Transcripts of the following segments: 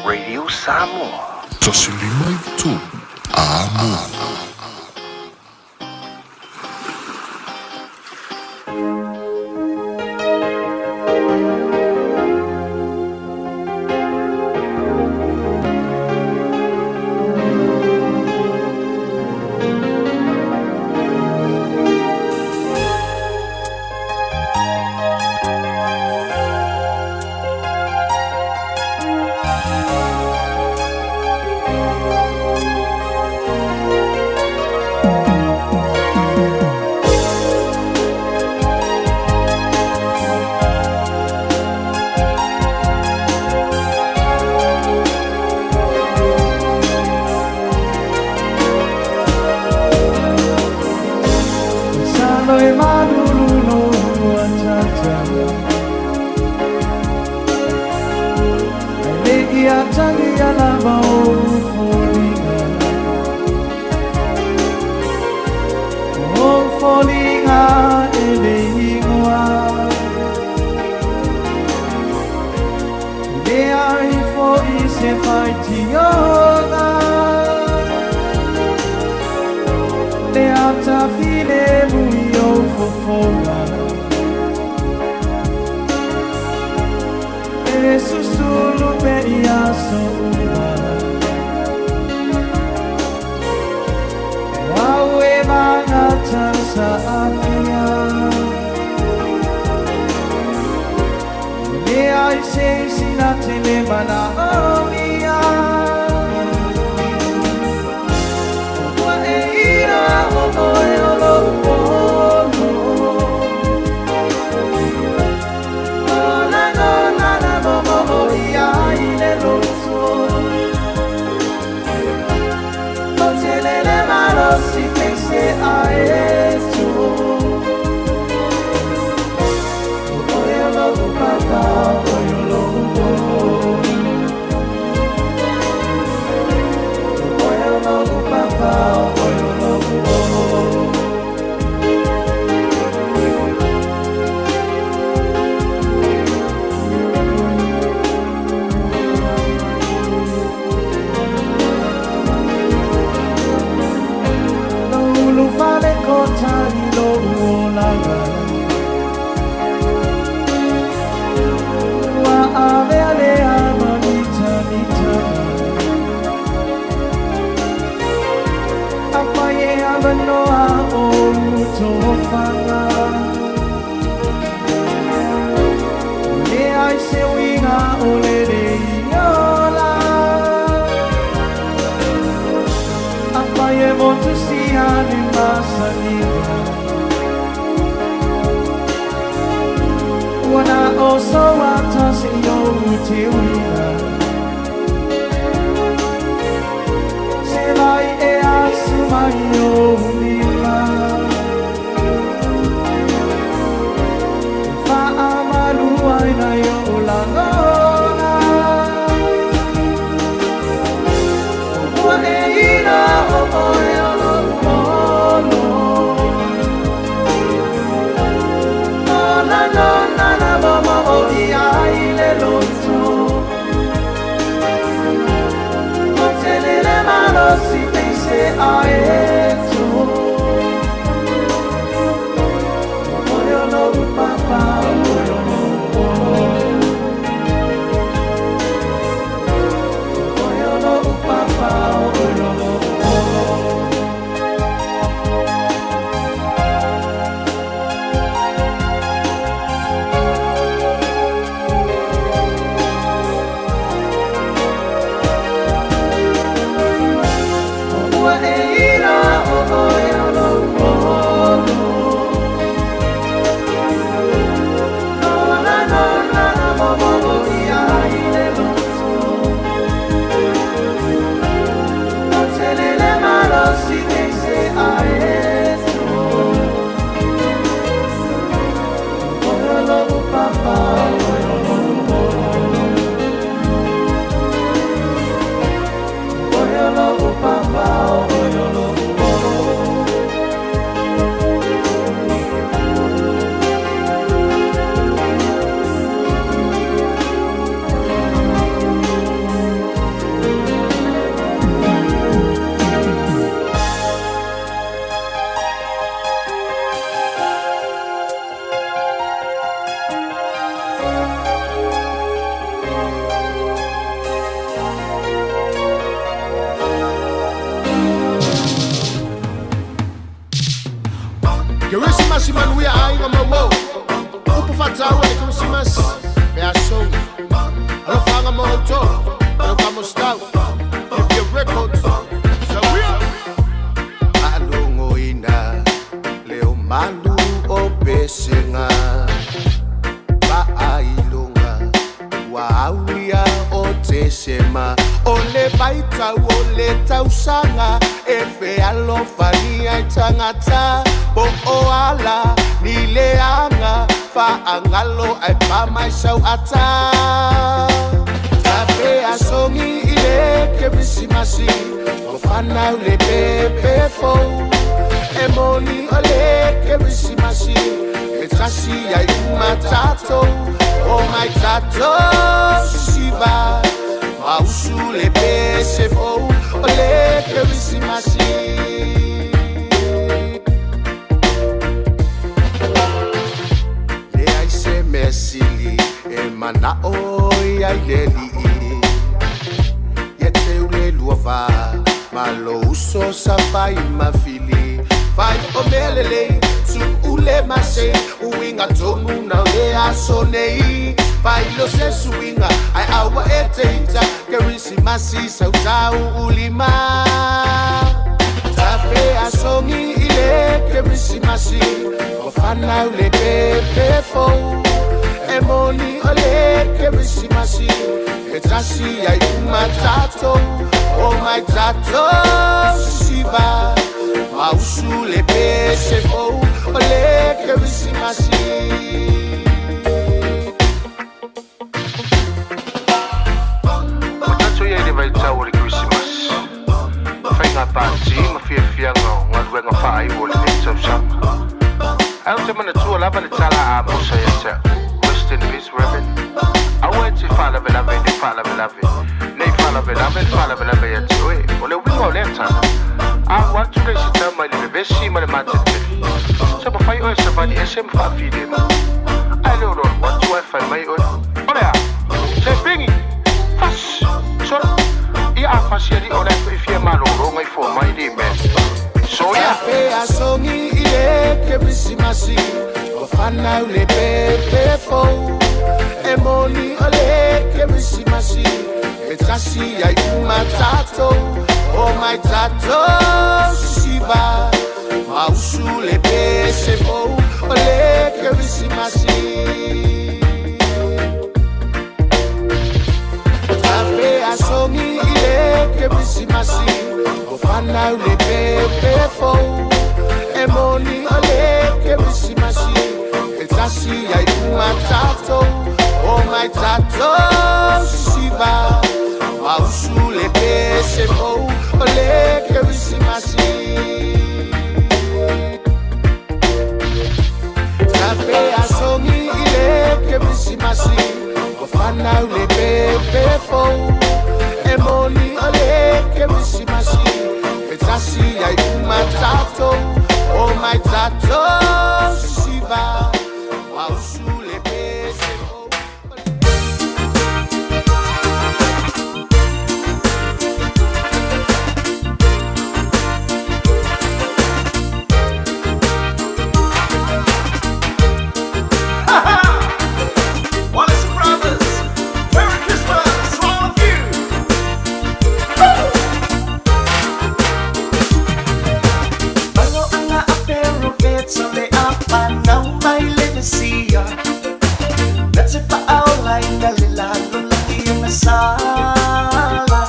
Radio Samoa. Tosilima itu amo. Christmas man we are eyeing on my woe. Upo fatawa ni Christmas. Vea song. Alo fanga mo to. Alo kamo stau. If your records. So we are. Alungo ina. Leo malu obesenga. Bailunga. Waulia otesema. Ole baita ole tausanga. Efe alofania itangata. Bo oala nileanga fa angalo ai pa mai sau ata tape asongi ile kebisimasi ofana ule pepe fo emoni ole kebisimasi etasi ya matato oh my tato shiba mausule pese fo ole kebisimasi. Mesili emana oya ileli yete ule luova malo uso safai mafili fai omelele tu ule mase uinga tonu na ule asonei fai lo se suinga ai awa eteita kerisi masi sauta ulima tafe asongi ile kerisi masi ofana ule pepe fo emoni ole kebisimasi etasi ya matato oh my tato shiba mausule pese fo ole kebisimasi. Matato ya ile vaita ole Christmas fainga panti mafia ngwa fai ole netofsam au temana tu lava le tala a mosa yeta in peace, Reverend. I went to follow the love, they follow the love. They follow the love, follow the love. Yet, well, we go left hand. I want to raise it my little best, see my man. So, if I owe somebody a same for feed him, I don't know what to find my own. Oh, yeah, say, bring it fast. So, yeah, I pass the order if you're man or wrong for my day, man. So, yeah, I saw me, ofana ule pepe fo emoni ole kebisimasi etasi ya matato oh my tato shiba mausule pese fo ole kebisimasi tafe asongi ile kebisimasi ofana ule pepe fo emoni ole kebisimasi etasi ya matato oh my tato shiba mausule pese fo ole kebisimasi tafe asongi ile kebisimasi ofana ule pepe fo emoni ole kebisimasi etasi ya matato oh my tato shiba mausule pese Wallace Brothers, Merry Christmas to all of you. Bago ang apero vetso le apanaw may legacia. Natse paaway nalilalo lang iyong nasala.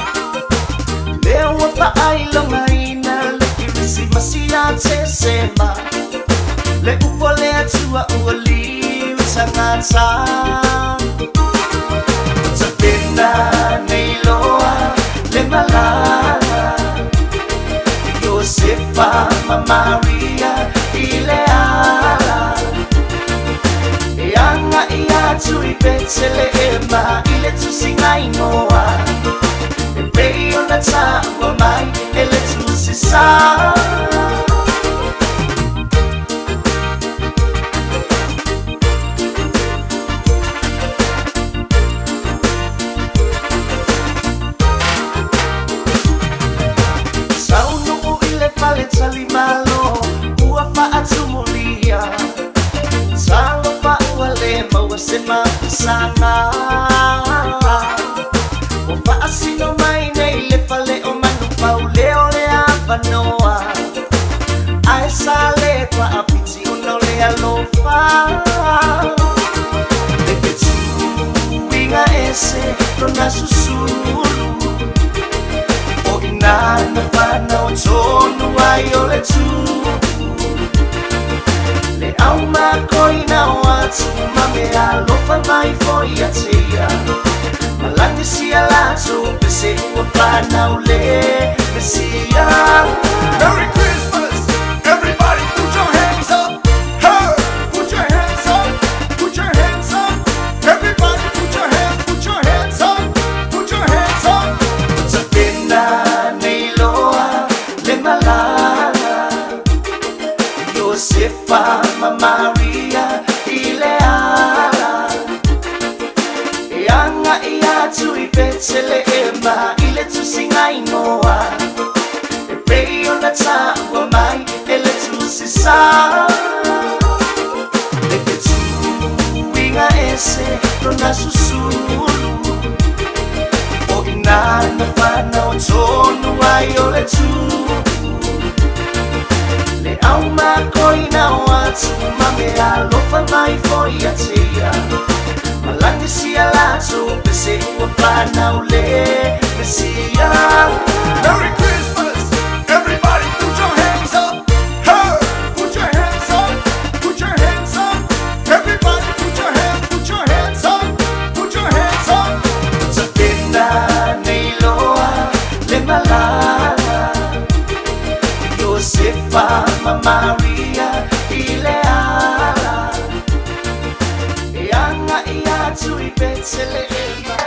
Lewa pa ay langay na lagirisi masiyat sesema. Le upole at suwa uwaliw sa ngasa. Sa pina niloa le malala. Josefa Mama Maria Ileala Yanga iya tui betsele ema ile tu singai moa Ebeyo na tawa mai ele tu sisa Sauno ile pale talimalo Uwa fa atumulia na susulu o inana whanau tonu ai o le tu le au makoina o atu ma me alofa mai foi a tia malani sia lato pese ua whanau le mesia. Merry Christmas, everybody put your hands up. Hey, put your hands up, put your hands up. Everybody put your hands up, put your hands up. Sabina Neiloa le malala Josefa ma Maria Ileala Eanga iatu I Betleema ile tusingainoa Epeio na taua mai ele tusisa Leke tuinga ese rona susulu o inana whanau tonu ai o le tu le au makoina o atu ma me alofa mai foi a tia malani sia lato pese ua whanau le mesia. Merry Christmas, everybody put your hands up. Hey, put your hands up, put your hands up. Everybody put your hands up, put your hands up. Sabina Neiloa le malala Josefa ma Maria Ileala Eanga iatu I Betleema.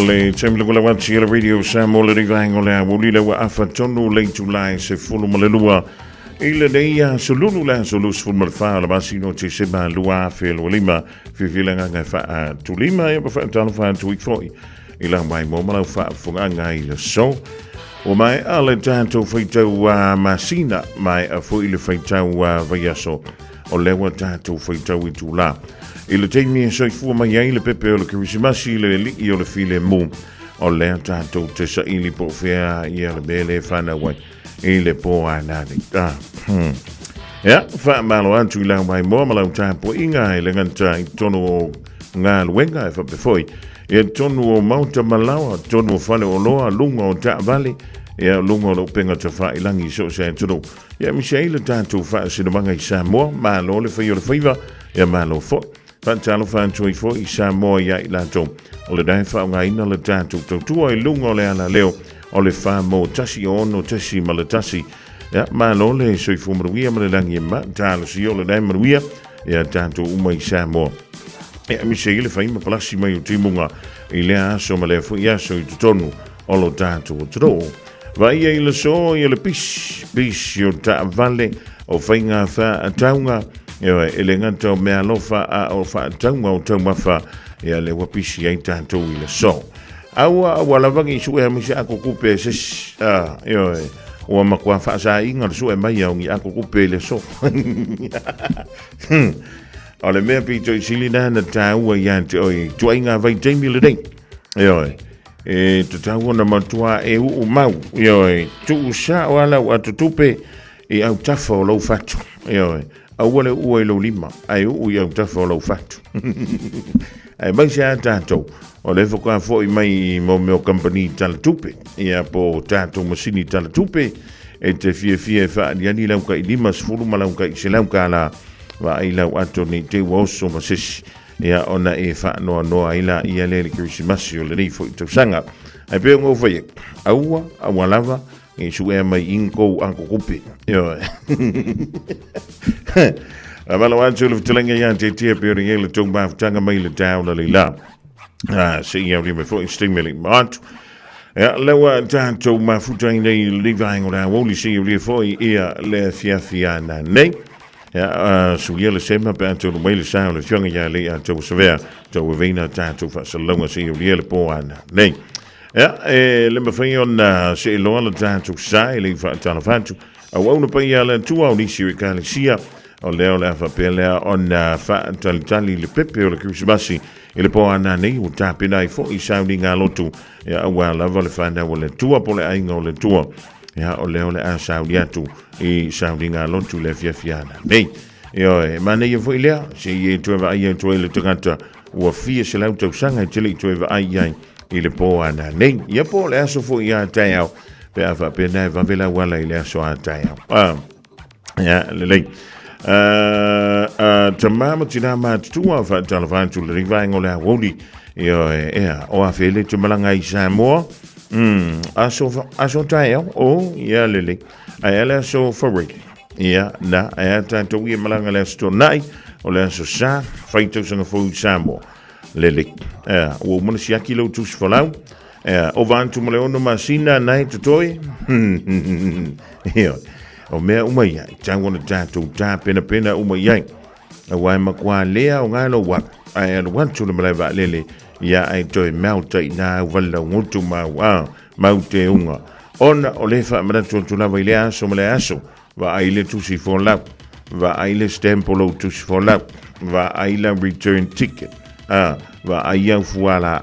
le temple kula watsi le radio Samuel le rivango le wuli le wa afatonu le July se fulu malelua ile deia solulu la solus ful malfa la basino te seba lua fel lima fifilenga nga fa tulima e fa tan fa tu week foi ila mai mo mala fa funga nga ile so o mai ale tanto feito wa masina mai a foi le feito wa vayaso o le wa tanto feito i tula il temi so fu mai ile pepe o le krisimasi le li o le file mo o le tanto te sa ili po fea ia le bele fana wa ile po anani ya fa malo antu la mai mo malo tampo inga ile nganta tono nga luenga fa pefoi e tono mauta malawa tono fale o loa lunga o ta vale ya lunga o penga te fa ilangi so se tono ya mi se ile tanto fa se no manga isa mo malo le fa yo le fiva ya malo fo Pantalo fan tui fo i sa mo ya i lato. O le dai fa nga ina le tatu. Tau tua i lungo le ala leo. O le fa mo tasi ono tasi ma le tasi. Ya ma lo le soi fu maruia ma le langi ma. Talo si o le dai maruia. Ya tatu uma i sa mo. Ya mi se ile fa ima palasi mai o timunga. I le aso ma le fu i aso i tutonu. O lo tatu o tro. Vai e le so i le pis. Pis o ta vale. O fainga fa taunga. Ewa, ele ngata mea lofa a o fa taunga o taunga fa ea le wapisi ai tātou i le so. Aua walawangi sue hamisi ako kupe ses, ewa, ua makua fa sa inga le sue mai au ngi ako kupe le so. O le mea pito i silina na tāua i ante oi, tua inga vai teimi le dei. Ewa, e te tāua na matua e uu mau, ewa, tu usa o ala o atutupe e au tafa o lau fatu, ewa, awale ua lo lima ai u ia tafo lo fatu ai mai sa tato o le foka fo i mai mo meu company tal tupe ia po tato masini tal tupe e te fie fa ni la ka lima sfulu mala ka selam kala wa ai la ato ni te woso masis ia ona e fa no ai la ia le Christmas o le fo to sanga ai pe ngo fo ye aua awalava e su e mai inko anko kupe yo amalo antu le telenga ya te pe ringe le tong ba tanga mai le down le la se ia ri me fo stimulating mart ya lewa tanto ma futa nei living ora woli se ri fo ia le fia na nei ya su ia le sema pe antu le mai le sa le tanga ya le antu severe to vena tanto fa se longa se ri le po ana nei ja, le me fai on se lo ala tanto sai le fa tana fantu a wona pa ia le tu au nisi ka le sia o le fa pele on fa tali le pepe o le Christmasi ele po ana nei o tapina i fo i sounding a lotu ya wa la vale fa na o le tua po le ainga o le tua ya o le a saudi atu i sounding a lotu le fiana nei yo ma nei fo ile se ye tu va ia tu le tangata o fia se lauto sanga tele tu va ai ile po ana nei ia po le aso fo ia taiao pe ava pe na va vela wala ile aso a taiao ya le tamama tina ma tua fa talavantu le rivango le woli io o a fele tu malanga i Samoa aso taiao o ia le ai le aso fabric ia na ai tanto ia malanga le sto nai o le aso sa faito sanga fo Samoa lele o mo si akilo tu sfolau o vantu mo le ono masina nai tutoi o mea umai tango na tatu ta pena umai a wai makwa lea o ngalo wa ai no wantu le mala lele ya ai toi mauta na wala ngutu ma maute unga ona o le fa mara tu la vai lea so mala aso va ai le tu si folau va ai le stempolo tu si folau va ai la return ticket va ai fuala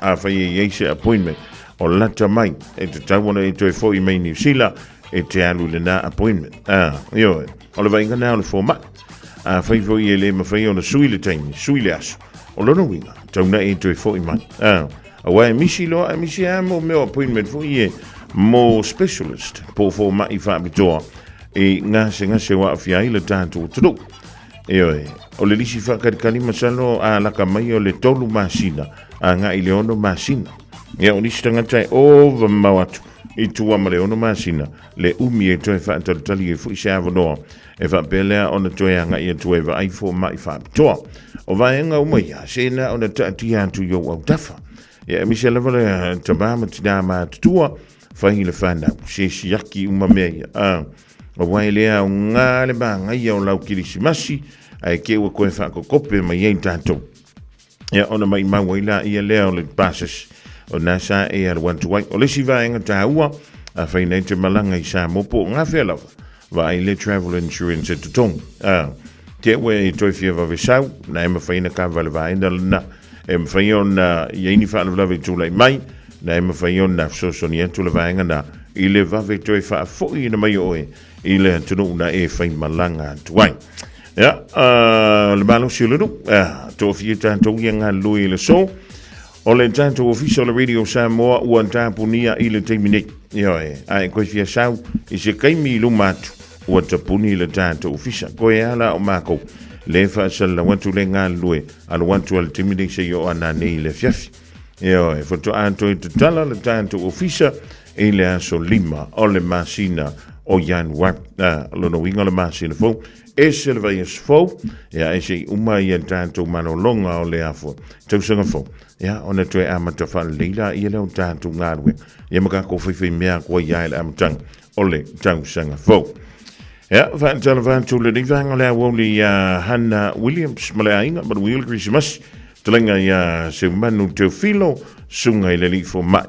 a fa ye appointment o lata mai e te tawona e toi fo i mai New Zealand e te alu le na appointment yo o le vainga na o le format fa fo i le ma fa i ona sui le taimi sui le aso o lono winga tauna e toi fo i mai a wai misi lo a misi mo me appointment fo i mo specialist po fo mai fa bitoa e ngase wa afia i le tantu tudu o le lisi whakari masalo a laka mai o le tolu masina a nga i le ono masina ia o nisi tangatai ova mawatu i tua ma le ono masina le umi e toe whaantaritali e fui se avanoa e whaapelea ona toe anga i atu e wa aifo mai whaapitoa o vaenga umaia se na ona taatia atu yo au tafa Ya mi se lava le tabama tina ma tua fai le fana se siaki uma mea o wai lea o ngā le banga ia o lau kirisimasi ai ke ua koe whakakope mai ei tātou. Ia ona mai maua ila ia lea o le pasas o nasa e ar wantu wai o le si vaenga tā ua a whai nei te malanga i sa mopo ngā whelawa wa ai le travel insurance e tutong. Te ue i toi fia wawe sau na e mawhaina ka wale vaenda lana e mawhai o na iaini whaalawe tūlai mai na e mawhai o na fsosoni atu le vaenga na i le wawe toi wha fwoi na mai oe i le tunu na e whai malanga tuai. Ja, le malo si lulu, to fia tātou ia ngā lui le so, o le tātou official radio Samoa ua tāpunia i le teimine, ioe, ai koe fia sau, i se kaimi lumatu, ua tapuni le tātou official, koe ala o mako, le whaasala wantu le ngā lui, ala wantu al teimine se yo ana nei le fiafi, ioe, foto anto i te tala le tātou official, i le aso lima, o le masina, o Jan Wap, lono winga le masina fo, e se le vai es fo, ya e se uma i tātou mano longa o le afo, tausanga fo, ya ona toe amata wha leila i leo tātou ngārwe, ya maka ko whiwhi mea kua ia ele amatang, o le tausanga fo. Ya, whaantala whaantu le rivanga lea woli Hannah Williams, malea inga, but we'll Christmas, talenga ya se manu te filo, sunga i le li fo mai,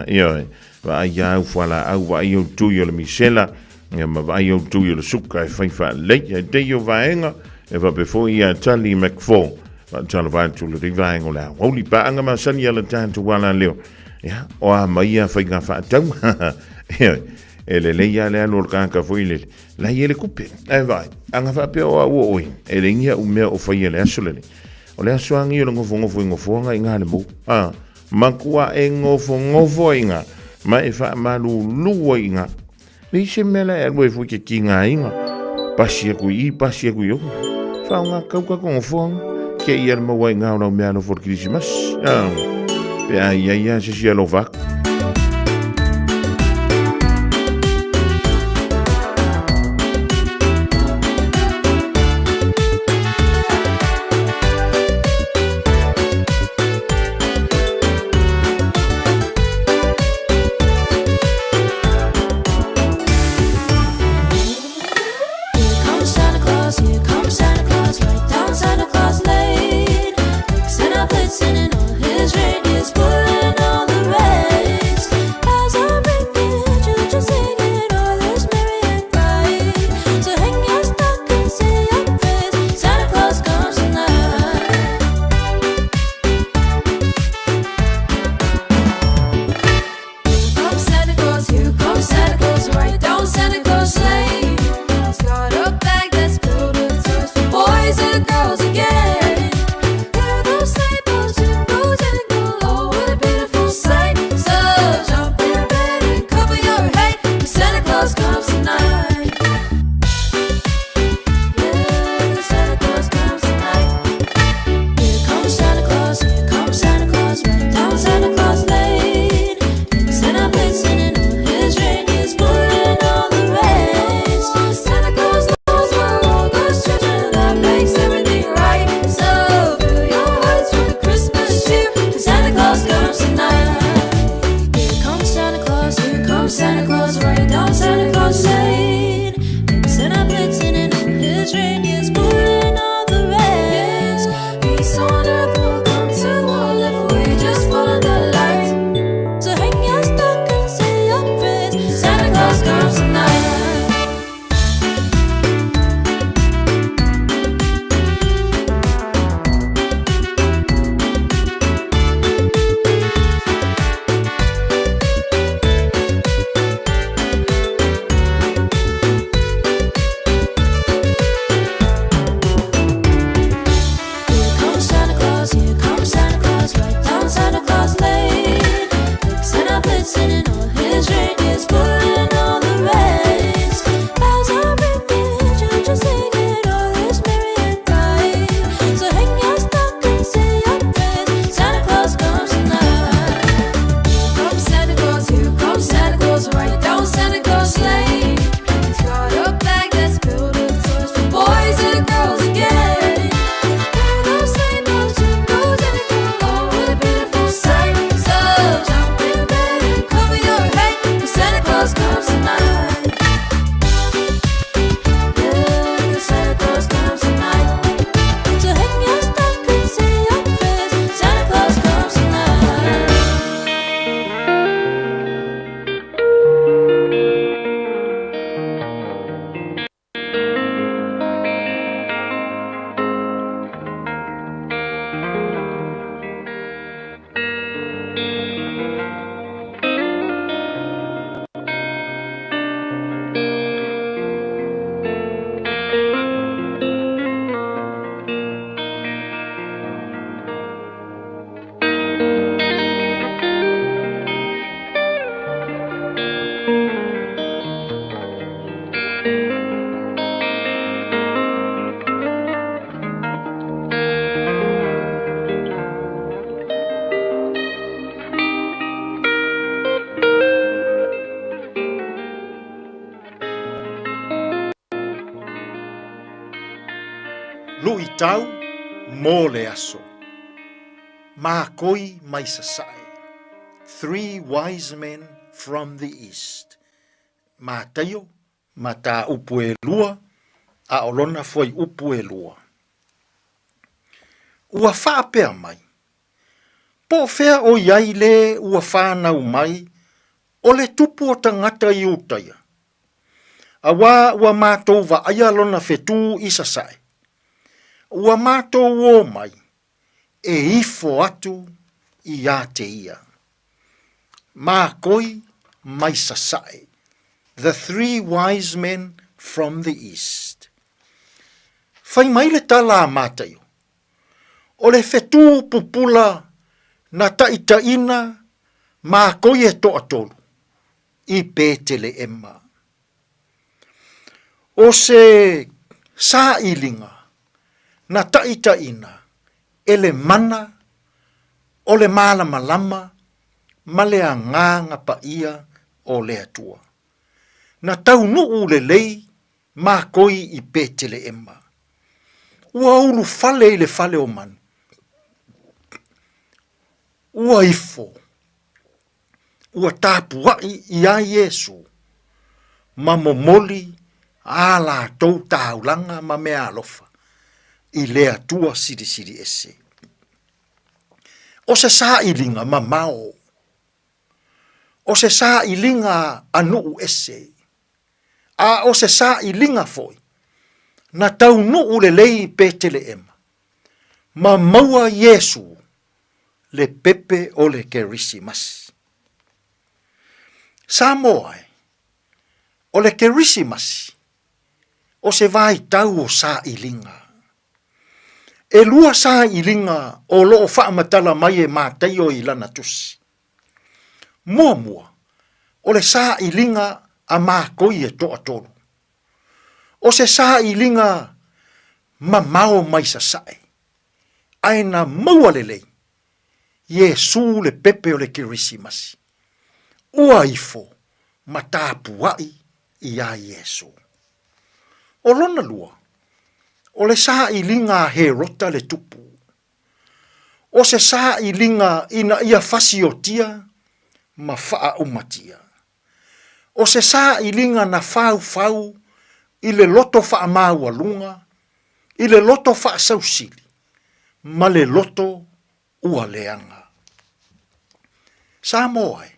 ioi, wa ai au whala au wa ai au tui o le misela, ma wa ai au tui o le suka e whaiwha lei, e dei o vaenga, e wa befo i a tali McFo, wa tala wātu le rivaenga o lea, wauli paanga ma sani ala tātu wala leo, ya, o a mai a whainga whaatau, e le leia le alo kāka fwile, la i ele kupe, e vai, anga whapea o a oi, e le ingia umea o whaia le asolele, o le asoangi o le ngofo ingofonga i ngā le mo, makua e ngofo inga, ma e wha malu lua inga. Nei se mela e alue fuke ki ngā inga. Pasi aku i, pasi aku i oku. Wha ngā kauka kongo fuanga. Ke i alma wai ngā unau mea no for Christmas. Pe a ia se si alo vak. Santa Claus singing on his reindeers, pulling all the red. Lui tau mō le aso. Mā koi mai sasai. 3 wise men from the east. Mā taio, mā tā upu e lua, a olona foi upu e lua. Ua whaapea mai. Po whea o iai le ua whanau mai, o le tupu o tangata i utaia. Awa ua mātou wa aia lona whetū i sasai. Ua mātou o mai, e ifo atu i a te ia. Mā koi mai sasai. The 3 wise men from the east. Whai mai le tala a mātaio. O le whetū pupula na taitaina mā koi e toa tolu. I pētele emma. O se sā ilinga na taitaina ele mana o le malama lama ma le anganga pa ia o le atua. Na tau nuu le lei mā koi i pētele emma. Ua ulu fale i le fale o manu. Ua ifo. Ua tāpuai i a Yesu. Ma momoli a la tau taulanga ma mea alofa. I le atua siri siri ese. O se sā ilinga ma mao. O se sā ilinga anuu ese. A o se sā ilinga foi. Na tau nuu le lei pētele ema. Ma maua Yesu le pepe o le kerismasi. Sa moai, o le kerismasi, o se vai tau o sā ilinga. E lua sā ilinga o loo whaamatala mai e mātaio i lana tusi. Mua, o le sā ilinga a mā koi e toa tolu. O se sā ilinga ma mao mai sasai. Aina maua lelei. Yesu le pepe o le kerismasi. Ua ifo ma tāpuai i a Yesu. O lona lua. O le sā ilinga he rota le tupu. O se sā ilinga ina ia fasiotia ma faa umatia. O se sā ilinga na fau i le loto faa maua lunga, i le loto faa sausili, ma le loto ua leanga. Sa moai,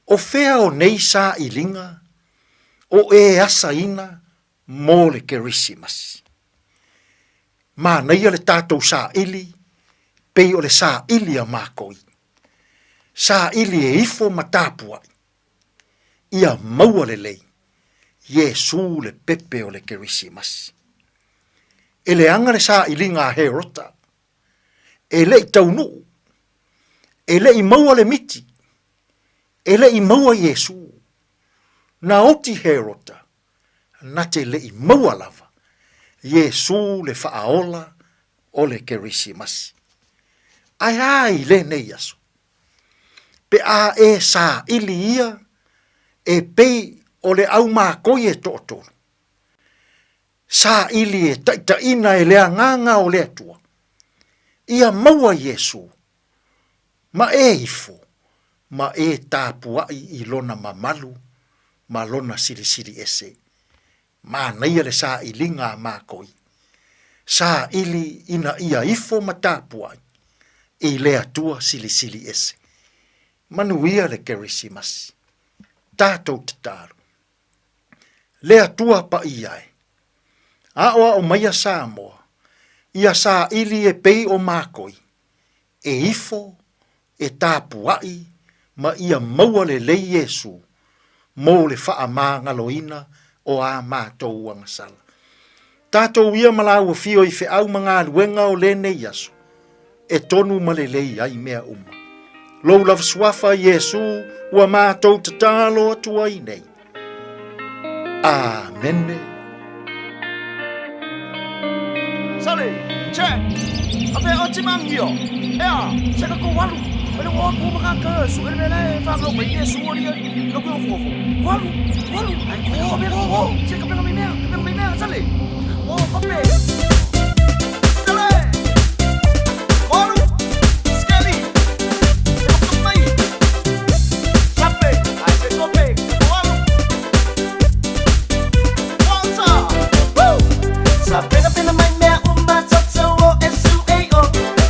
o fea o nei sā ilinga, o e asa ina mō le kerismasi. Ma naia le tātou sā ili, pei o le sā ili a mākoi. Sā ili e ifo matāpuai. Ia maua le lei. Yesu le pepe o le kerismasi. E le anga le sā ili ngā he rota. E le i taunu. E le i maua le miti. E le i maua Yesu. Na oti he rota. Na te le i maua lava. Yesu le whaaola o le kerismasi. Ai le nei aso. Pe a e sā ili ia e pei o le au mākoi e tōtoro. Sā ili e taitaina e lea nganga o lea tua. Ia maua Yesu. Ma e ifo. Ma e tāpuai i lona mamalu. Ma lona siri siri ese. Ma naia le sā ilinga mākoi. Sā ili ina ia ifo ma tāpuai. I lea tua sili sili ese. Manuia le kerismasi. Tātou te tāru. Lea tua pa iai. Aoa o maia sā moa. Ia sā ili e pei o mākoi. E ifo, e tāpuai, ma ia maua le lei Yesu. Mō le wha mā ngaloina o a mātou wangasala. Tātou ia malaua fio i whi au mga luenga o le nei aso. E tonu ma le lei ai mea uma. Lou lava swafa Yesu ua mātou te tālo atua i nei. amene. Sale, check. Apa oci manggio? Ya, saya kau walu. Kalau aku makaka, suka bela, faham lo punya semua dia. Kau kau fofo. Walu. Aku bela. Saya kau bela mina, sale. Oh, apa? Sale. Walu. Sekali. Saya mai. Sampai. Saya kope. Walu. Wansa. Woo. Sampai na pinamay me umat sa tsawo SUAO.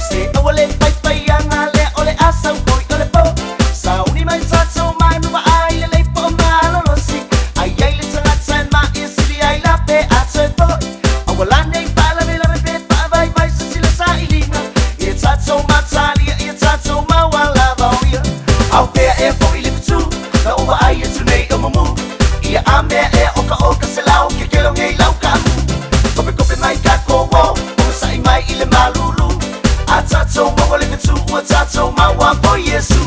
Stay awale pai yang ale ole asam boy ole po. Sa uni mai sa tsawo mai nuwa ai le po malo rosi. Ai le sangat san ma isili ai la pe atse boy. Awalan nei pala me la pe pa vai sa sila sa ilina. It's at so matali it's at so ma wala bawia. Out there e po ile tu. Na uba ai tu nei omamu. Ia ame e oka selau ke kelo ngei lau ka. Kope mai kako wo, sai mai ile malulu. Atato mo le tu, atato ma wa po Yesu.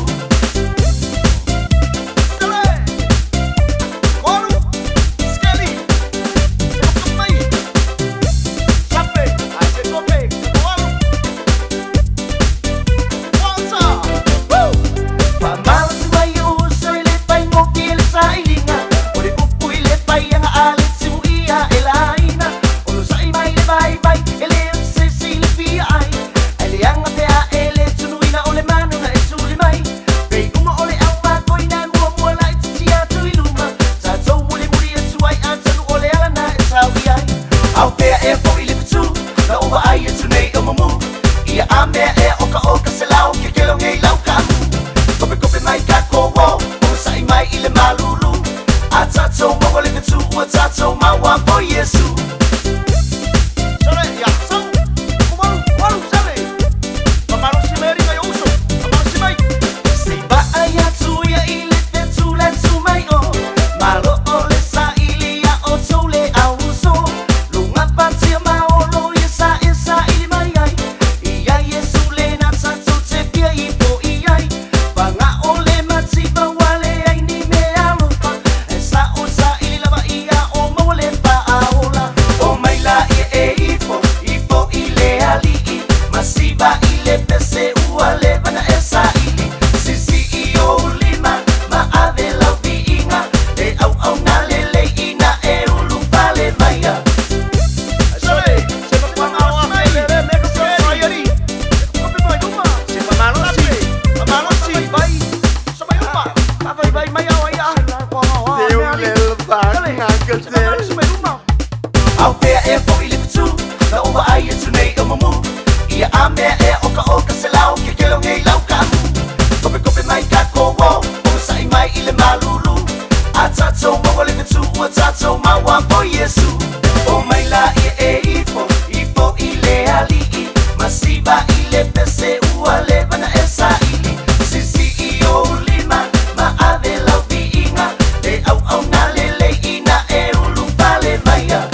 Out there, e po ile tu, na uba ai tu nei omamu. Ia ame e oka selau ke kelo ngei lau ka. Kope mai kako wo, sai mai ile malulu. Atato mo le tu, atato ma wa po Yesu. Sale ya, so. Walu sale. Pamalo si meri mai uso. Pamalo si mai. Si ba aya tu ya ile te tu la tu mai o. Malo ole sa ile ya o tu le au so. Patia maolo isa ili mai ai. Ia Yesu le na tatu te pia I po iai. Panga ole mati ba wale ai ni me alofa. Esa usa ili lava ia o mawale pa aola. O mai la I po ile ali I. Masiba ile pese uale bana esa ili. Sisi I o lima ma ave la viinga. Le au na lele ina e ulu pale maya. Out there, e po ile tu, na uba ai tu nei omamu. Ia ame e oka selau ke kelo ngei lau ka. Kope mai kako wo, sai mai ile malulu. Atato mo le tu, atato ma wa po Yesu. O mai la I po ile ali I. Masiba ile pese uale bana esa ili. Sisi I o lima ma ave la viinga. Le au na lele ina e ulu pale maya.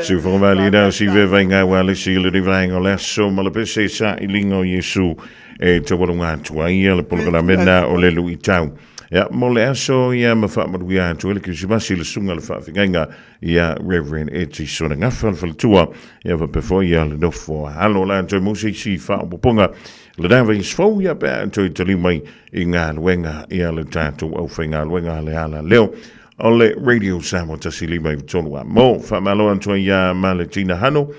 Su formalidad si ve venga wale si le divanga lesso ma le pese sa ilingo Yesu e tawalunga tuaia le polgala mena o le lui tau. Ja, mole aso ia mafa maruia tu ele ki sibasi le sunga le fa finga ia Reverend Eti sona ngafal fal tua ia va before ia le nofo. Hallo la tu musi si fa boponga le dava isfo ia ba tu tali mai inga wenga ia le tatu o finga wenga le ala leo. Ole radio samo tasili mai tonua mo fa malo anto ia Malatina Hano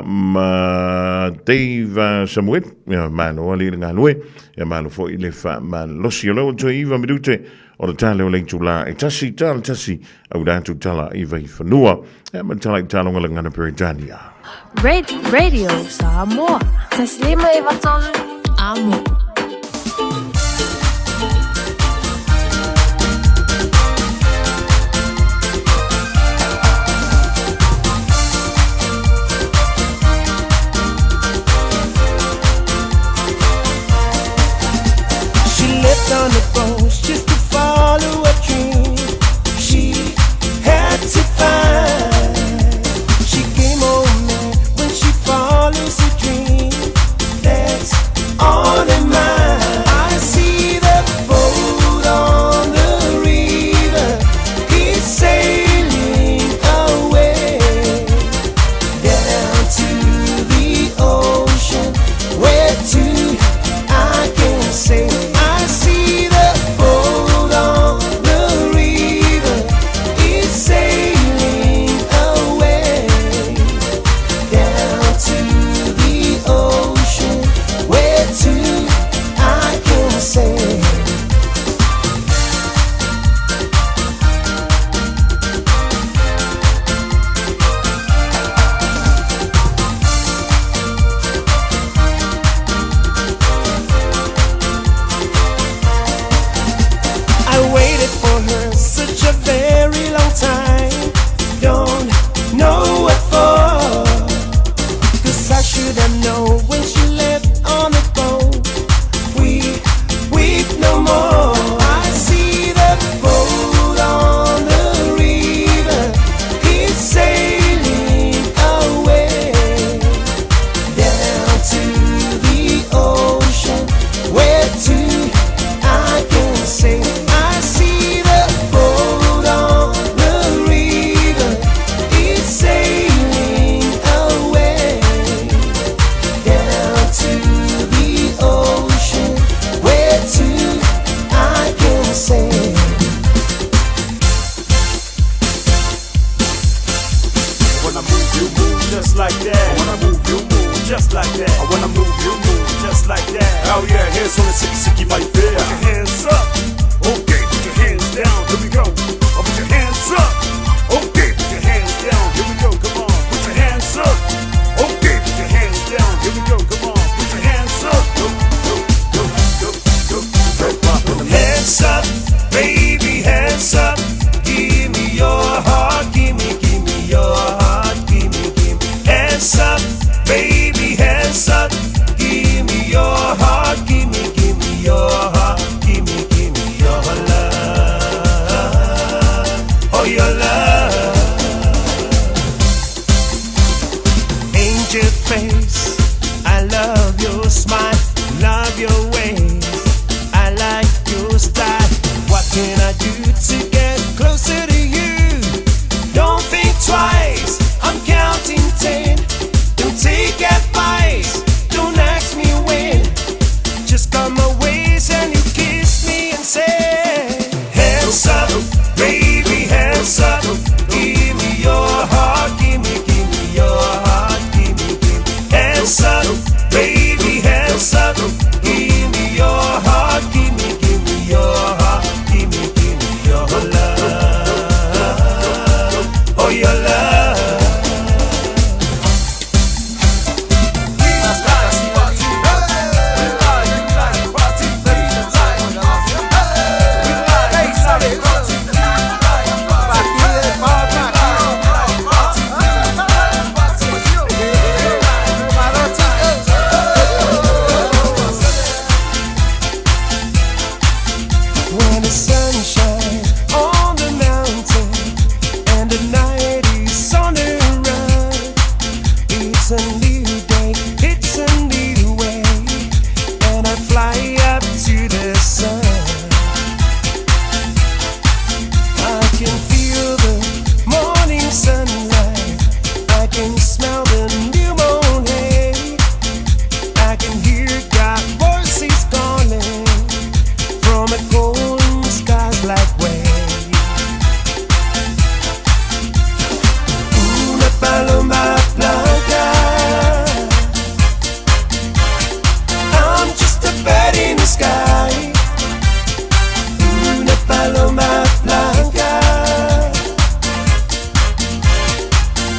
ma Dave Samuel ya mano ali ngalwe ya malo fo ile fa man losiolo to iva medute o tale o lentula e tasi au datu tala iva fanua e matala tala ngala ngana peritania Radio Samoa taslima iva tonu amo. On the bones just to follow a dream. She like that. I wanna move, you move, just like that. I wanna move, you move, just like that. Oh yeah, hands on the sicky my bear. Put your hands up, okay, put your hands down, here we go. Oh, put your hands up, okay, put your hands down, here we go, come on. Put your hands up, okay, put your hands down, here we go, come on. Put your hands up, go, go, go, go, go, go. Hands up, baby, hands up. Give me your heart, give me your heart, give me. Hands up, baby, hands up. Give me your heart, give me your heart, give me your love, oh your love. Angel face, I love your smile, love your ways, I like your style. What can I do to get closer to you? Don't think twice, I'm counting 10. Don't take advice, don't ask me when. Just come my ways and you kiss me and say, hands up, baby, hands up. Give me your heart, give me your heart, give me. Hands up, baby, hands up. Give me your heart, give me your heart, give me your love, oh your love. When the sun shines on the mountain and the night is on the run, it's a new day, it's a new way, and I fly up to the sun. I can feel the morning sunlight, I can smell the new morning, I can hear God's voices calling from a golden skies like way. Una paloma blanca, I'm just a bird in the sky. Una paloma blanca,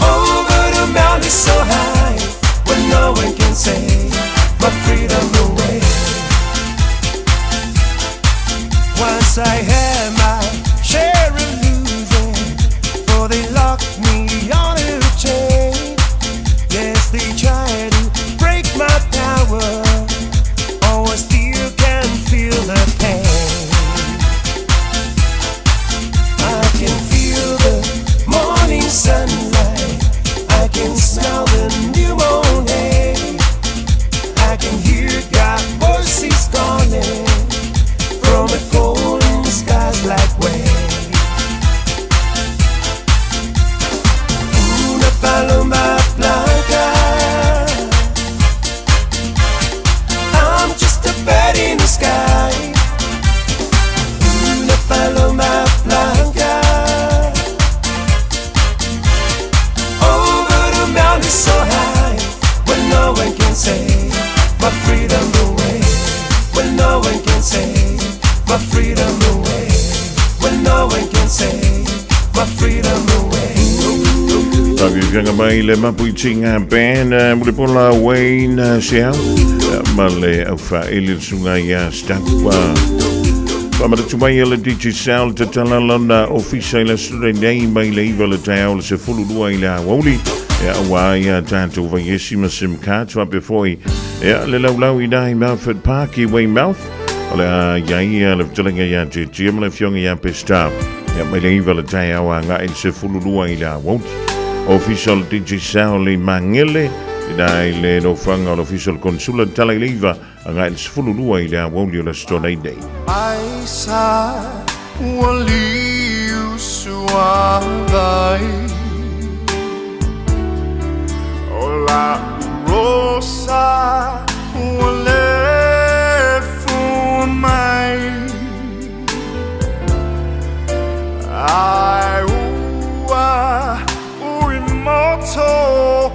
over the mountain so high, where no one can say my freedom away. Once I had my share of losing, for they locked me on a chain. Yes, they tried to break my power, oh, I still can feel the pain. I can feel the morning sunlight, I can smell the new morning, I can hear God's voices calling from the golden skies like way. Una paloma blanca, I'm just a bird in the sky. Una paloma blanca, over the mountain so high, where no one can say my freedom away, where no one can say my freedom away, when no one can say my freedom away. Sabi fianga mai le mapui tinga ben mule pola Wayne Xiao male au fa ele sunga ya stakwa. Pamara tumai ele DJ Sal te tala lana ofisa ile sura nei mai le iwa tau se fulu lua ila wauli ya wa ya tanto va yesi masim katwa before ya le lau ina Melford Park i Wayne Mouth. Ala ya le tulinga ya te jim le fionga ya pesta ya mai le iwa tau nga il se fulu lua ila wauli. Official DJ Sauli Mangele dai le no fanga official consula talaiva anga il sfululua ila woli la stonaide I saw wali suavai Ola rosa wale fumai I moto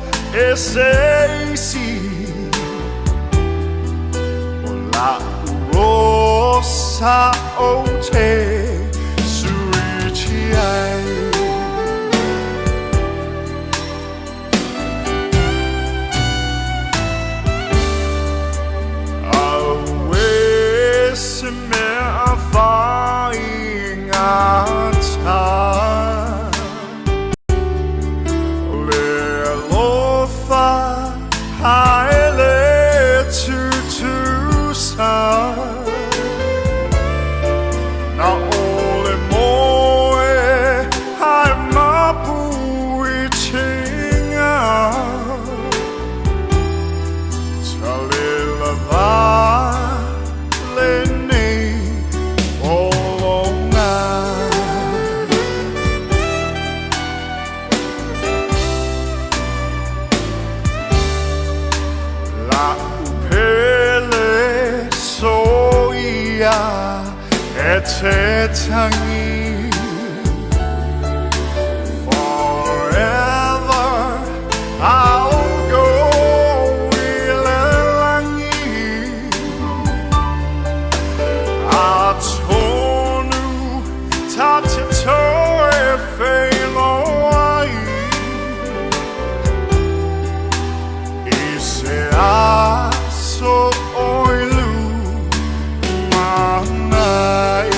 seisi la rosa o te suici ai always me afai ngata Haile to sa na ole moe hai mapu I chinga Chalila va le nei olonga La upele soia et tangi forever I'll go ilelangi atonu tatito e felo ai Ise aso oilu manai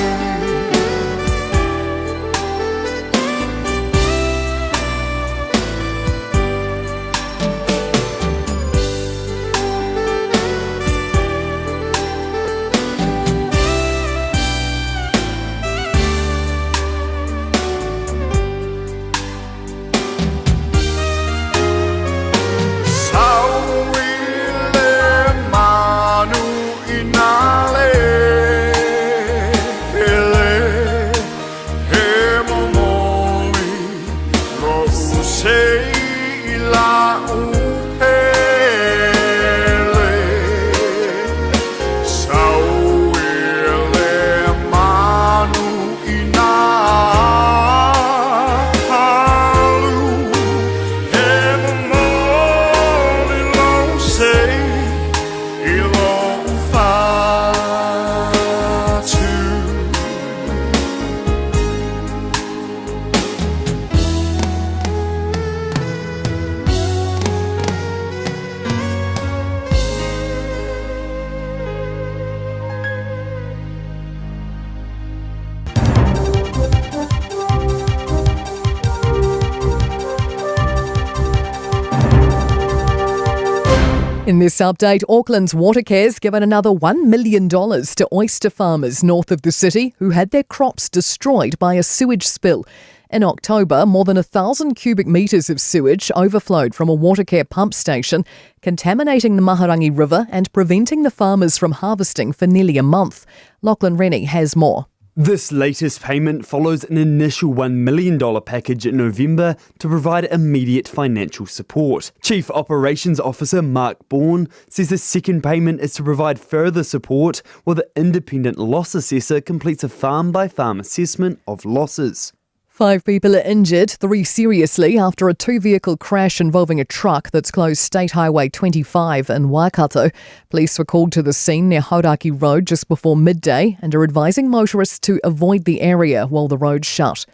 In this update, Auckland's Watercare's given another $1 million to oyster farmers north of the city who had their crops destroyed by a sewage spill. In October, more than 1,000 cubic metres of sewage overflowed from a Watercare pump station, contaminating the Maharangi River and preventing the farmers from harvesting for nearly a month. Lachlan Rennie has more. This latest payment follows an initial $1 million package in November to provide immediate financial support. Chief Operations Officer Mark Bourne says the second payment is to provide further support while the independent loss assessor completes a farm-by-farm assessment of losses. 5 people are injured, 3 seriously, after a 2-vehicle crash involving a truck that's closed State Highway 25 in Waikato. Police were called to the scene near Hauraki Road just before midday and are advising motorists to avoid the area while the road's shut.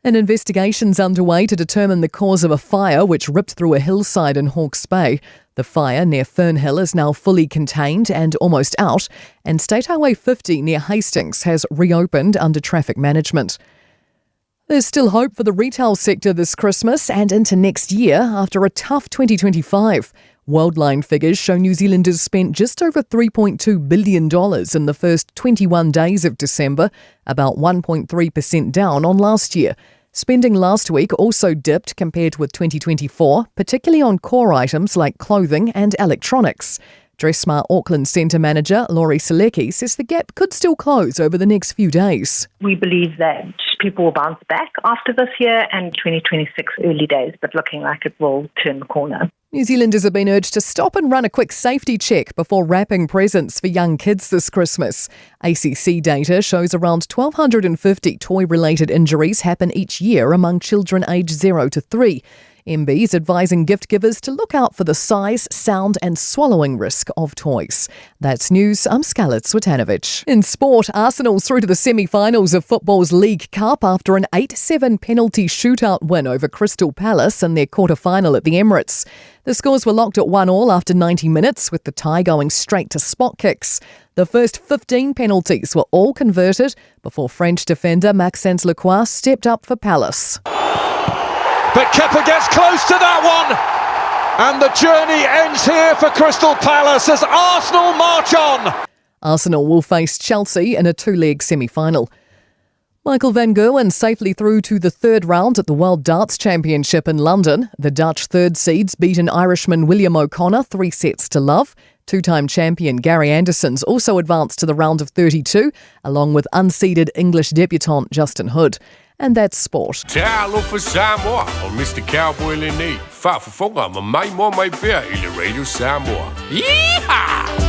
An investigation's underway to determine the cause of a fire which ripped through a hillside in Hawke's Bay. The fire near Fernhill is now fully contained and almost out, and State Highway 50 near Hastings has reopened under traffic management. There's still hope for the retail sector this Christmas and into next year after a tough 2025. Worldline figures show New Zealanders spent just over $3.2 billion in the first 21 days of December, about 1.3% down on last year. Spending last week also dipped compared with 2024, particularly on core items like clothing and electronics. Dressmart Auckland Centre Manager Laurie Selecki says the gap could still close over the next few days. We believe that people will bounce back after this year and 2026 early days, but looking like it will turn the corner. New Zealanders have been urged to stop and run a quick safety check before wrapping presents for young kids this Christmas. ACC data shows around 1,250 toy-related injuries happen each year among children aged 0 to 3. MB's advising gift givers to look out for the size, sound and swallowing risk of toys. That's news. I'm Scarlett Swetanovic. In sport, Arsenal's through to the semi-finals of football's League Cup after an 8-7 penalty shootout win over Crystal Palace in their quarter-final at the Emirates. The scores were locked at 1-1 after 90 minutes, with the tie going straight to spot kicks. The first 15 penalties were all converted before French defender Maxence Lacroix stepped up for Palace. But Kepa gets close to that one, and the journey ends here for Crystal Palace as Arsenal march on. Arsenal will face Chelsea in a two-leg semi-final. Michael van Gerwen safely through to the third round at the World Darts Championship in London. The Dutch third seeds beat an Irishman William O'Connor 3-0. Two-time champion Gary Anderson's also advanced to the round of 32, along with unseeded English debutant Justin Hood. And that's sport. Talo for Samoa og Mr. Cowboy Linné. Far for fonger med mig mor mig bær i Radio Samoa. Yeehaw!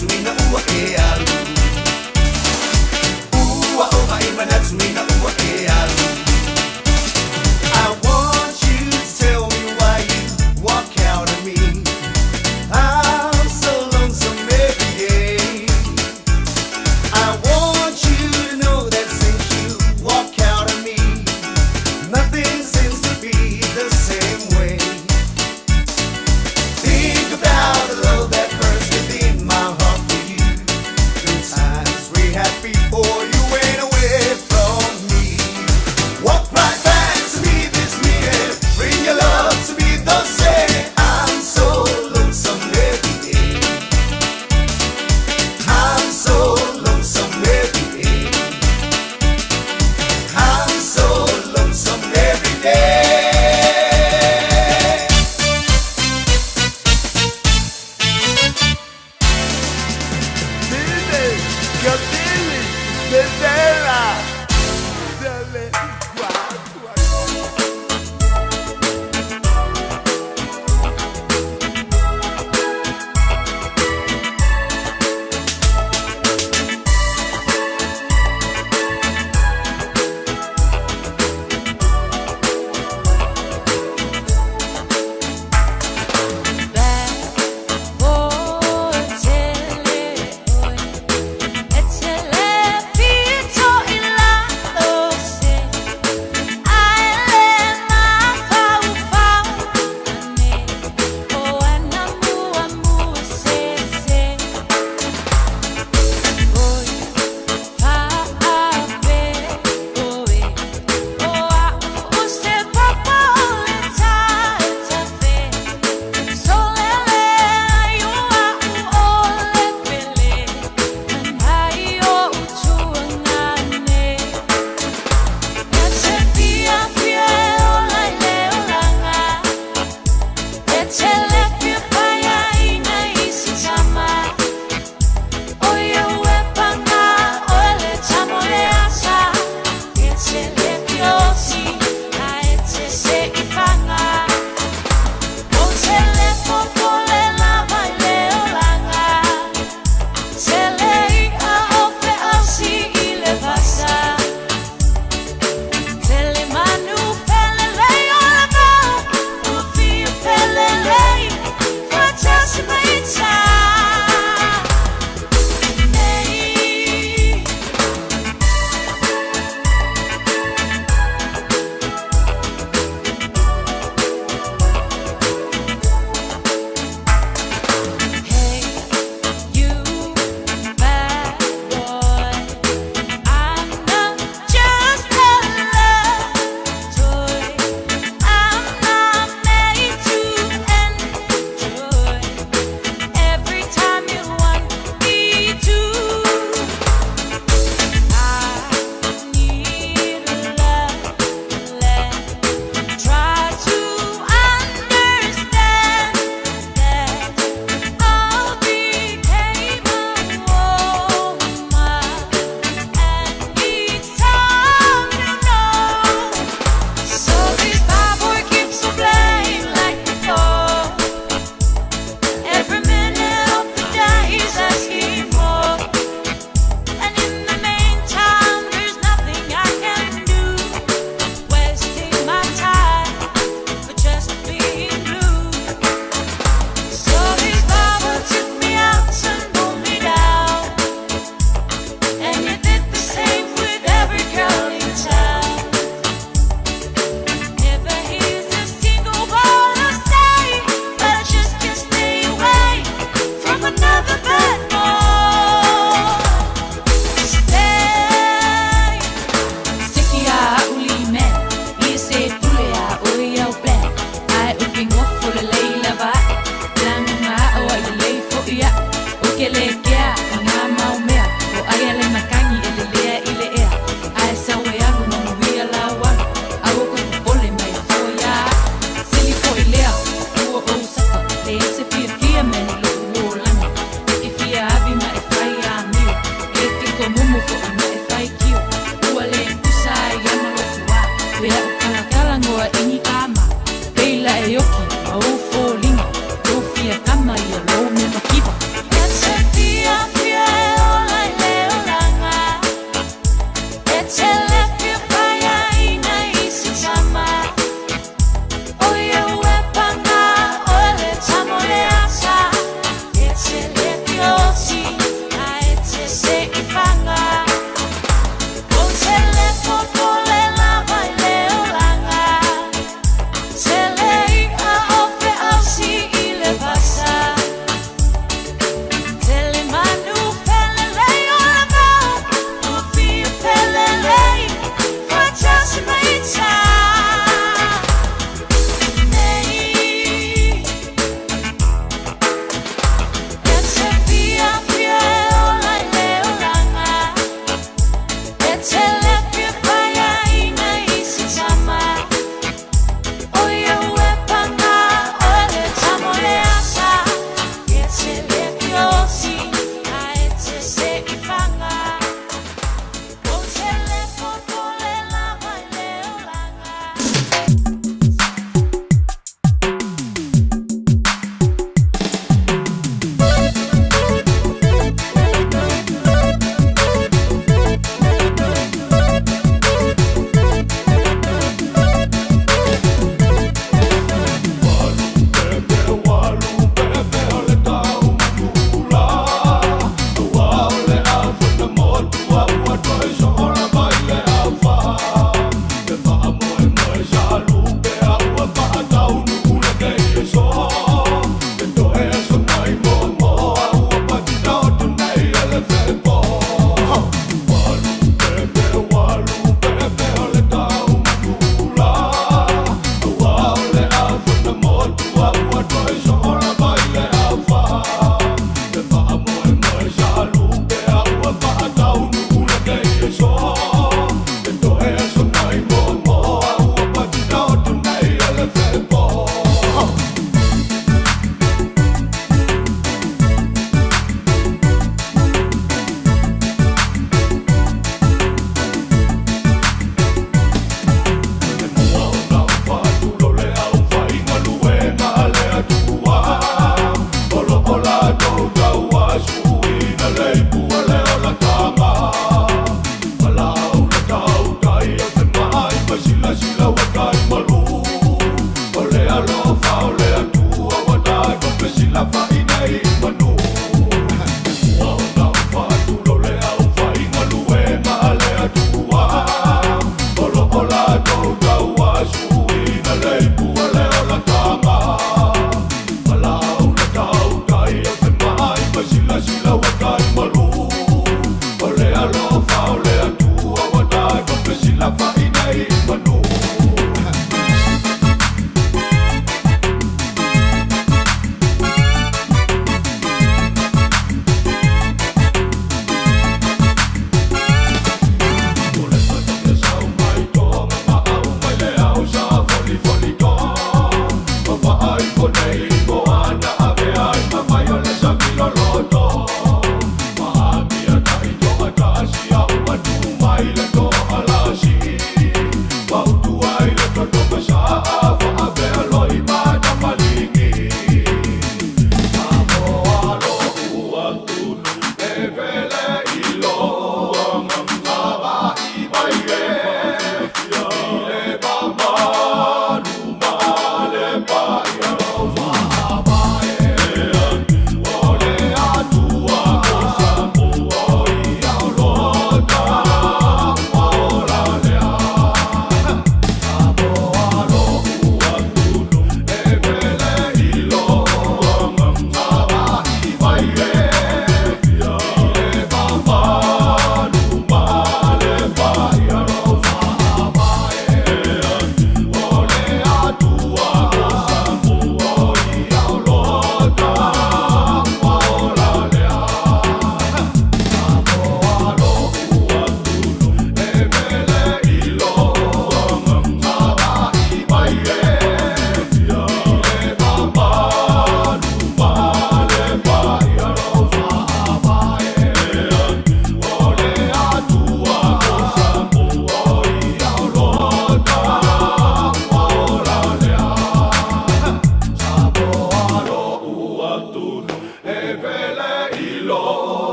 swinga ua e alu. Ua o mai mana swinga ua e alu. I want you to tell me why you walk out on me. I'm so lonesome every day. I want you to know that since you walk out on me, nothing seems to be the same way. Think about the love that burns within my heart for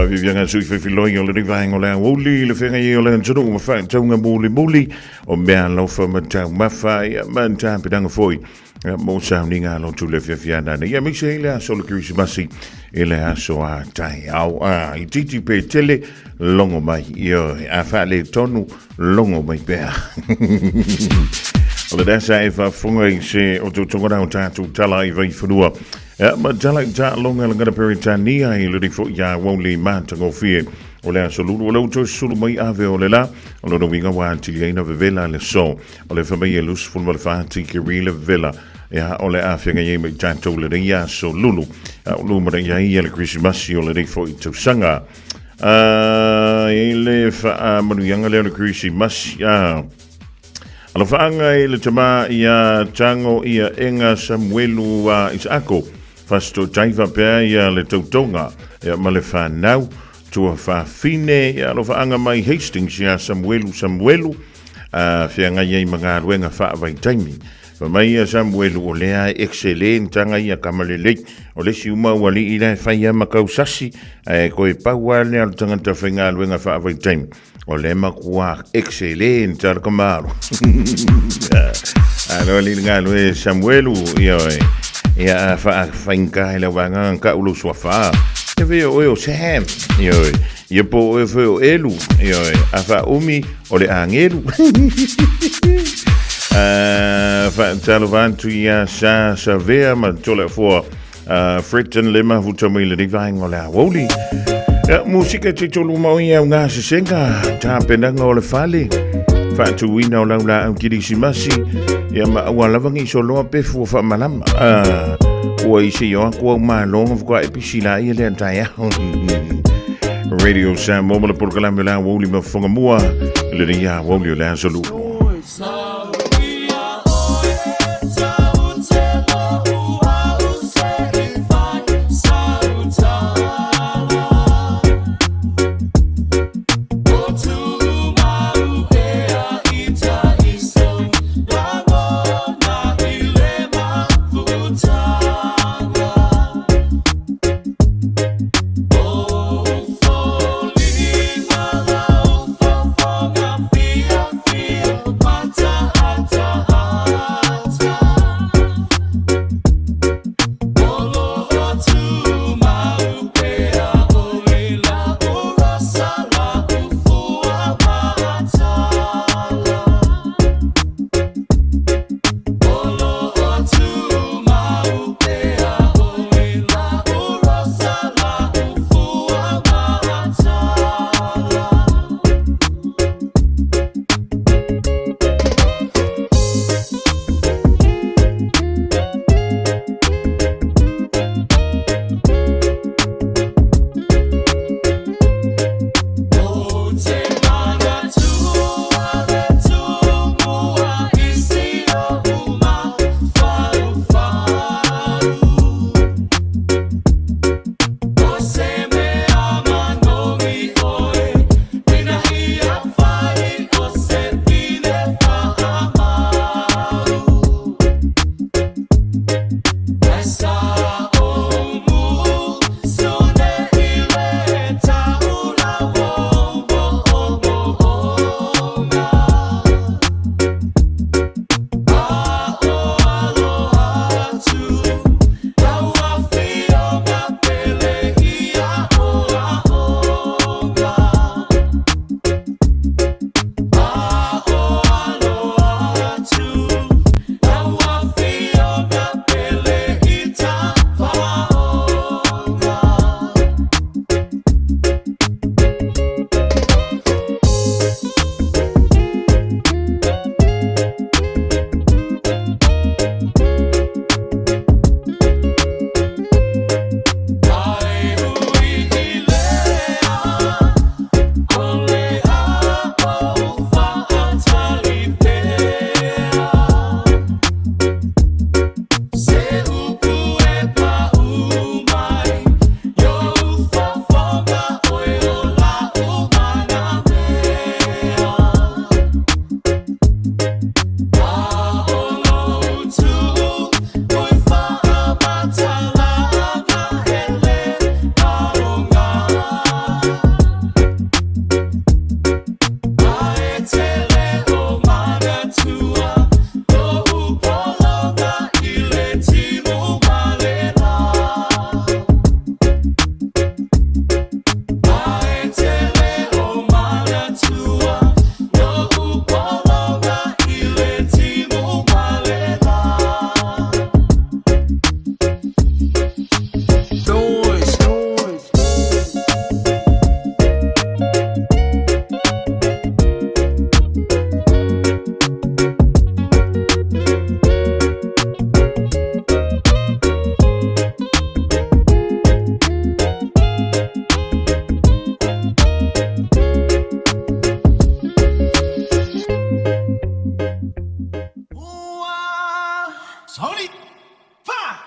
Vivianga sui filoi o le rivanga o le uli le whenga i o le antonu ma whae taunga muli o mea lauwha ma tau mawhai ma tāpidanga foi mo sauni ngā lo tu le whiawhiana nei ia misa i le aso le Christmasi i le aso a tai au i titi pe tele longo mai i o a wha le tonu longo mai pēr o le dasa e whafunga i se o tu tongona o tātu tala i vai whanua ma tala i tā longa la ngana peritania i le rifo ia wonli mātango fie o le aso lulu o le uto sulu mai ave o le la o le winga wa tili aina vevela le so o le whamai e lus fulma le whahati ki rile vela ia o le awhenga i me tātou le rea so lulu o luma re ia le Christmasi o le rifo i tausanga i le wha manuianga leo le Christmasi ala whaanga i le tama ia tango ia enga Samuelu Isako fasto taiva pea ia le tautonga ia ma le whanau tua whawhine ia lo whaanga mai Hastings ia Samuelu whianga iei mga ruenga whaavai taimi mai ia Samuelu o lea excellent tanga ia kamalelei o le si uma wali i le whaia makau sasi koe paua le al tangata whainga ruenga whaavai taimi o le makua excellent tala kamaro alo li ngā lue Samuelu ia whainga he le wanga ka ulo swafa e veo o Sam ia po e veo elu a wha umi o le angelu talo vantu ia sa vea ma tole fua Fritton lima hutami le divang o le awoli musika te tolu mau ia ngā sisenga tā penanga o le whale whātu wina o laula au Kirisimasi ia ma awa lawangi so loa pefu o whamalama ua isi o aku au mālonga whukua episila ia le antai au Radio Sam o mala porkalame o le awoli ma whangamua le ria awoli o le asolu Mata Sorry. Pa.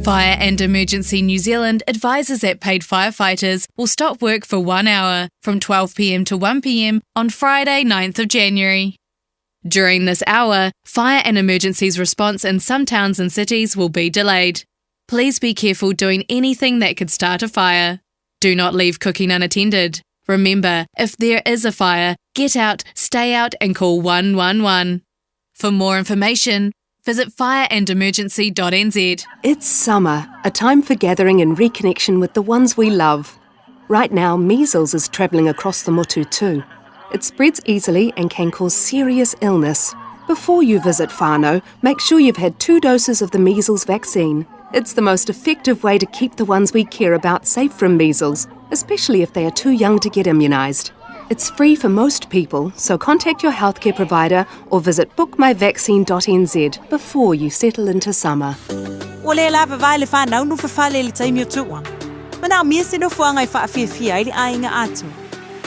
Fire and Emergency New Zealand advises that paid firefighters will stop work for 1 hour from 12 p.m. to 1 p.m. on Friday, 9th of January. During this hour, fire and emergencies response in some towns and cities will be delayed. Please be careful doing anything that could start a fire. Do not leave cooking unattended. Remember, if there is a fire, get out, stay out and call 111. For more information, visit fireandemergency.nz. It's summer, a time for gathering and reconnection with the ones we love. Right now, measles is travelling across the motu too. It spreads easily and can cause serious illness. Before you visit whānau, make sure you've had 2 doses of the measles vaccine. It's the most effective way to keep the ones we care about safe from measles, especially if they are too young to get immunised. It's free for most people, so contact your healthcare provider or visit bookmyvaccine.nz before you settle into summer. Ole lava vale fa na no fa le time you too one. Mana mi se no fa ngai fa fia ile ainga atu.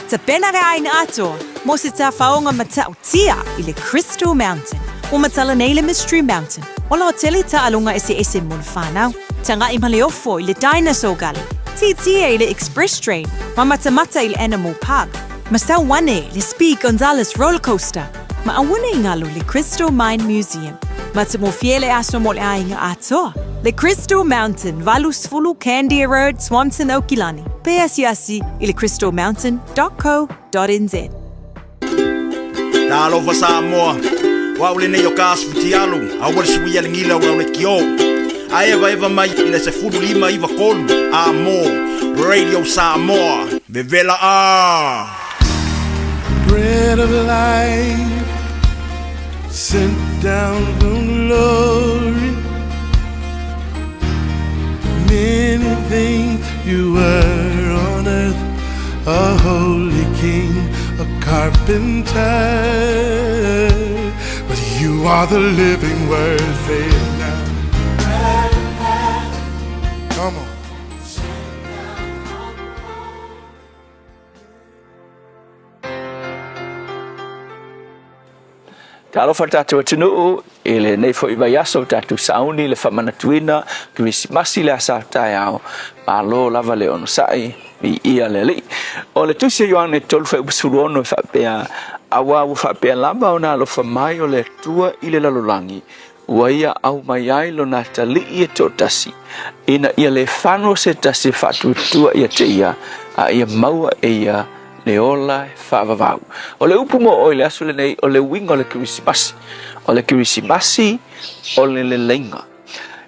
Te pena re ainga atu. Mo se ta faonga mata tia ile Crystal Mountain. O matala nele Mystery Mountain. Ola hoteli ta alunga ese mon fa now. Tanga imale ofo ile Dinosaur Gully. TTA ile Express Train. Mata ile Animal Park. Masa wane le Speed Gonzales Roller Coaster. Ma awane ingalo le Crystal Mine Museum. Mata mo fiele aso mo le ainga atu. Le Crystal Mountain, Valusfulu, Candia Road, Swanson, Okilani. PSYasi ile crystalmountain.co.nz. Talo fa Samoa. Wa ule ne yo kas futialu. Awal suia ngila wa le kio. Eva mai ile se fulu lima iva kolu. Amo Radio Samoa. Vevela a. Bread of life sent down from glory. Many things you were on earth, a holy king, a carpenter, but you are the living word. Say it now. Come on. Talo fa tatu tunu ele nei fo iba yaso tatu sauni le fa manatuina Krismasi le sa taiao malo lava le ono sai mi ia le o le tusi yoane tolu fa busurono fa pe awa fa pe lava ona lo fa mai o le tua ile lalolangi waia au mai ai lo na tali e totasi ina ia le fano se tasi fa tua ia te ia a ia maua e ia le ola fa vavau o le upumo o le aso le nei o le winga o le Krismasi o le Krismasi o le lenga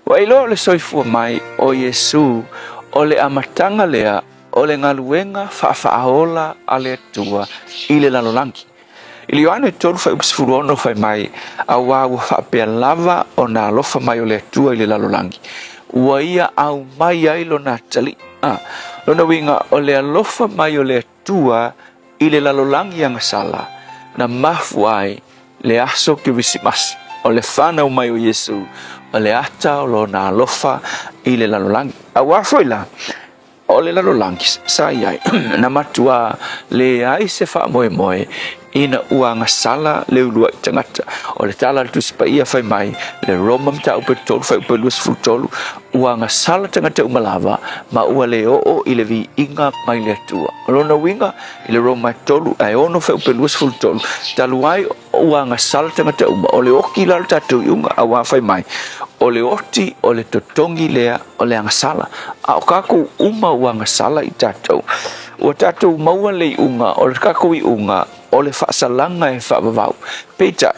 wa ilo le soifua mai o Yesu o le amatanga lea o le ngaluenga fa aola ale tua ile lalolangi ili yoane tolu fa ubsfurono fa mai awa fa pe lava o na alofa mai o le tua ile lalolangi wa ia au mai ai lo na tali lona winga o le alofa mai o le tua ile lalolangi yang sala na mafuai le aso Krismasi o le fana o mai o Yesu o le ata o lo na alofa ile lalolangi awa foila o le lalolangi sa iai na matua le ai se fa moe ina uanga sala le ulua tangata o le tala tu spaia fai mai le Roma mta upe tolu fai upe luas futolu uanga sala tangata umalava ma ua le o ile vi inga mai le tua rona winga ile Roma tolu ai ono fai upe luas futolu taluai uanga sala tangata uma o le oki lalo tatu iunga awa fai mai o le oti o le totongi lea o le anga sala a o kako uma uanga sala i tatou o tatou maua le unga o le kako i unga o le whaasalanga e whaavavau. Peita,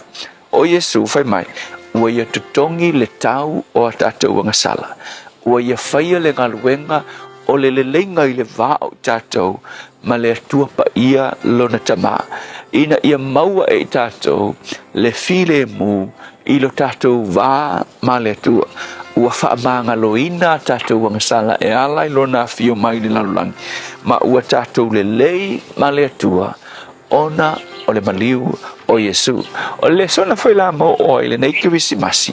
o Yesu whai mai, ua ia tutongi le tau o a tātou anga sala. Ua ia whaia le ngaluenga o le lelenga i le vā o tātou, ma le atua pa ia lona tama. Ina ia maua e tātou, le file mu, i lo tātou vā ma le atua. Ua whaamanga loina tātou anga sala e alai lona fio mai le lalulangi. Ma ua tātou le lei ma le atua. Ona o le maliu o Yesu o le sona foi la mo o le nei Krismasi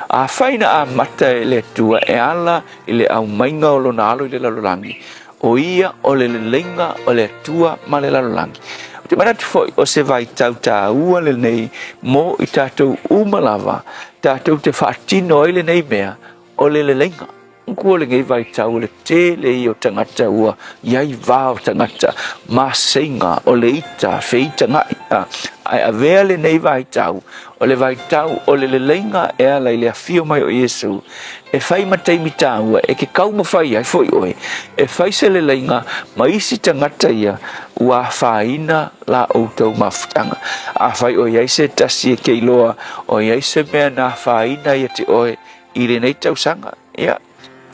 a faina a mata le tua e ala ile au mainga o lona alo ile lalolangi o ia o le lenga o le tua ma le lalolangi te mana tu foi o se vai tau ta ua le nei mo i tātou umalava tātou te whaatino ile nei mea o le lenga Kua le ngai vai tau le te le i o tangata ua iai vāo tangata ma seinga o le ita feita ngai ai a vea le nei vai tau o le vai tau o le lenga e ala i le afio mai o Yesu e fai matei mita ua e ke kau mawhai ai foi oe e fai se le lenga ma isi tangata ia ua whaina la outou mafutanga a fai o iai se tasi e keiloa o iai se mea na whaina ia te oe i le nei tau sanga ia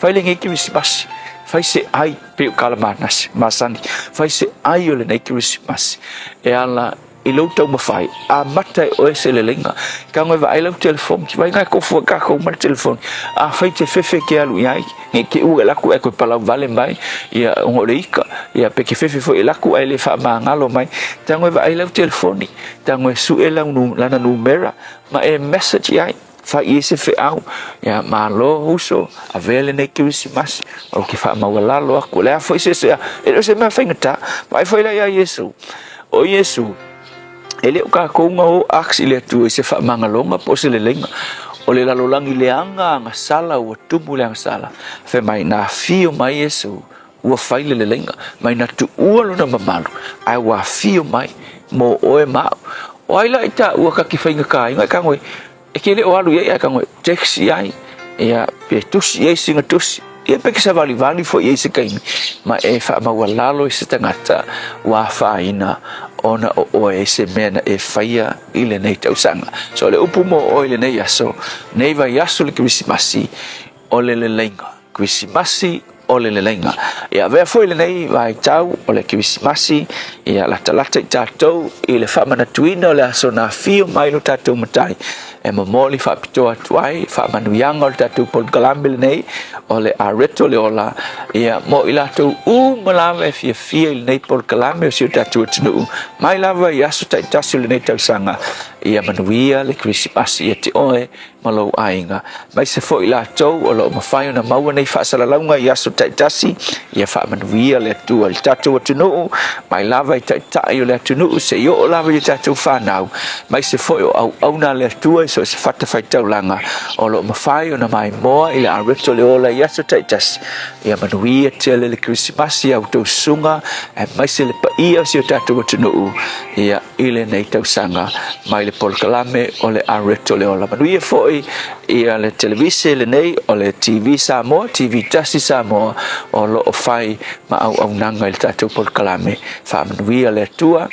Fai le ngai Krismasi, fai se ai pe o kalamanas, masani, fai se ai o le nei Krismasi. E ala I lo tau mawhai a mata o e se le lenga ka ngoi vai lau telefon ki vai ngai ko fu ka ko ma telefon a fai te fefe ke alu yai nge ke u la ku e ko pala vale mai ia ngorika ia pe ke fefe fo la ku ai le fa ma ngalo mai ta ngoi vai lau telefoni ta ngoi su e la nu lana numera ma e message yai fa ise fe au ya malo uso avele ne Christmas o ke fa ma wala lo ku le fo ise e se ma fengata vai foi la ya Yesu o Yesu ele ka ko ngo aksi le tu se fa mangalonga po se le lenga o le lalolangi le anga nga sala o tumu le sala fe mai na fio mai Yesu o faile le lenga mai na tu ualo na mamalu ai wa fio mai mo o e ma o ai la ita o ka ki fainga kai ngai ka ngoi e ke le o alu ia ka ngoi taxi ai ia pe tusi e singa tusi e pe ke sa vali fo e se kai ma e fa ma wala lo se tangata wa fa ina ona o e se mena e faia ile nei tau sanga so le upu mo o ile nei aso nei vai aso le Krismasi o le lenga Krismasi o le lenga ia ve foi le nei vai tau o le Krismasi ia la talata tatou ile fa mana tuina le aso na fio mai lo tatou matai e mamoli fa pitoa tuai fa manuyanga o tatou pol galambele nei o le areto le ola ia mo ila tu malave fia nei pol galambele o si tatou tunu mai lava ia so tai tasu le nei tau sanga ia manuia le Krismasi ia te oe malo ainga mai se foi la tau o lo mafai na mau nei fa salalaunga ia so tai tasi ia fa manuia le tu al tatou tunu mai lava tai tai le tunu se yo lava ia tatou fa nau mai se foi au na le tu so se fata fai tau langa o lo mafai na mai moa ile areto le ola ia so tai tasi ia manuia te le Krismasi au tau sunga e mai se le pa ia si tatou tunu ia ile nei tau sanga mai le polkalame o le areto le ola manuia foi ia le televise le nei o le TV Samoa TV Tasi Samoa o lo o fai ma au nanga il tatou polkalame fa manuia le tua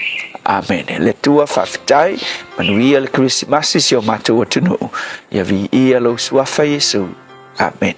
amen le tua fa fitai manuia le Krismasi si o matou tunu ia vi ia lo suafa Yesu amen.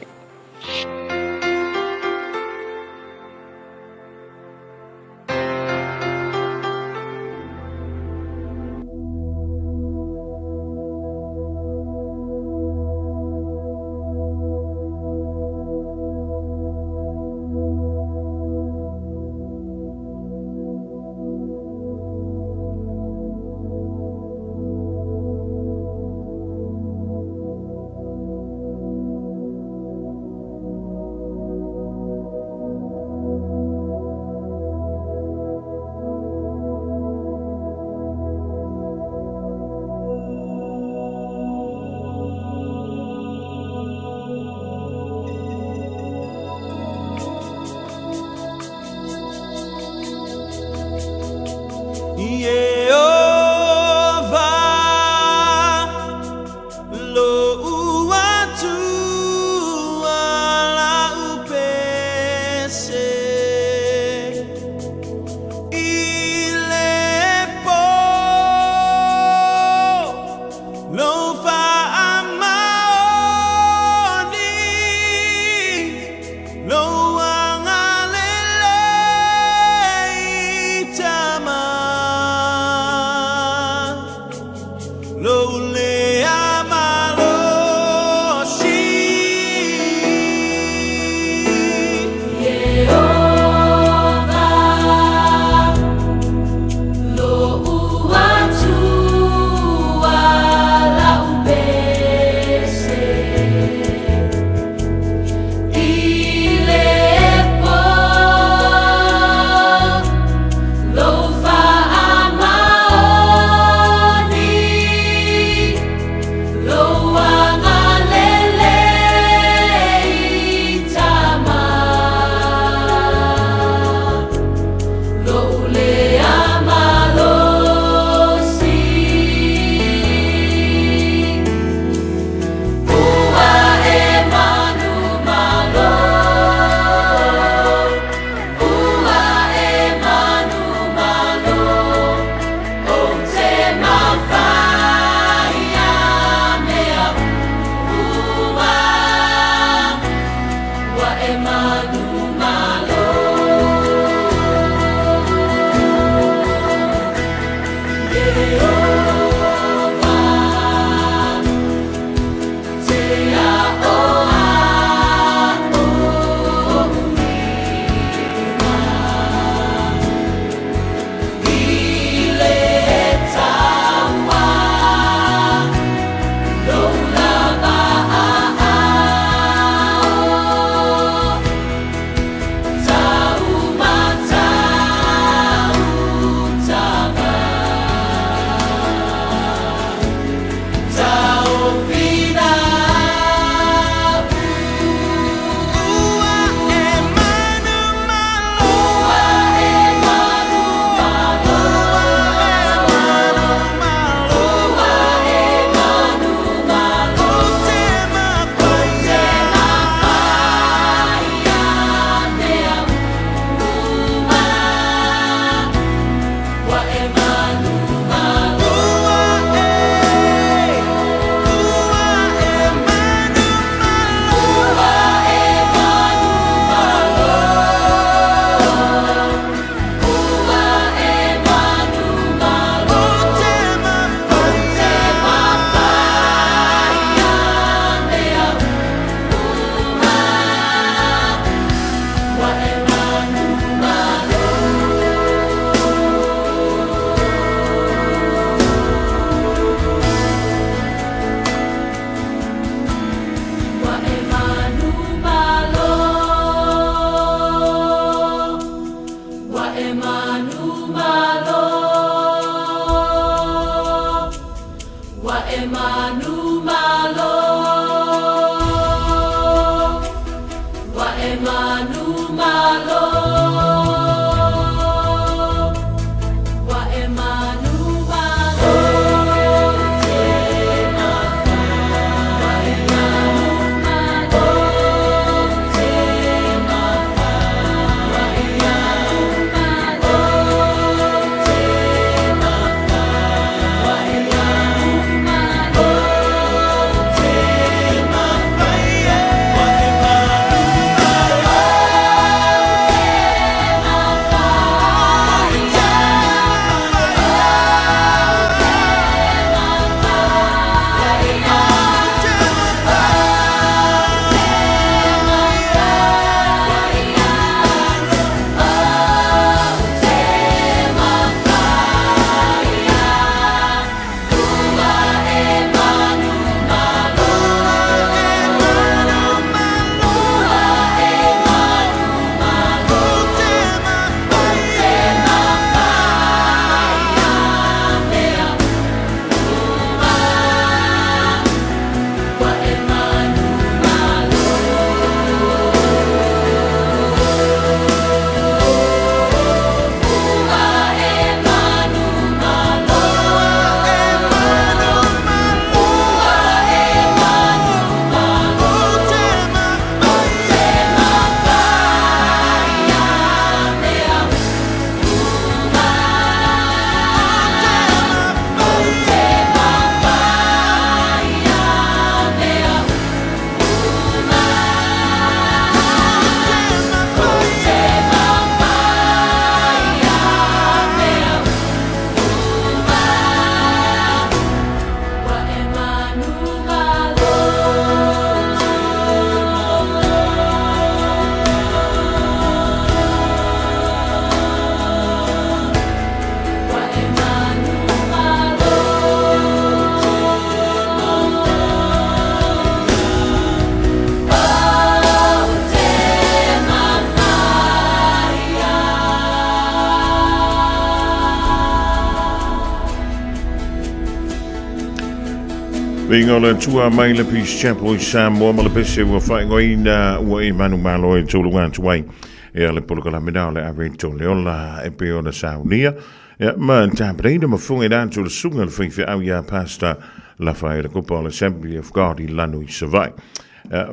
Wingola tua mai le pis chapo Samoa ma le pese wa fai ngoina wa I manu malo e tolu wan tuai e ale polo la medale a reto leola e pe ona saunia e ma ta brede ma funge dan to le sunga le fi au ya pasta la fai le copa Assembly of God I lanu savai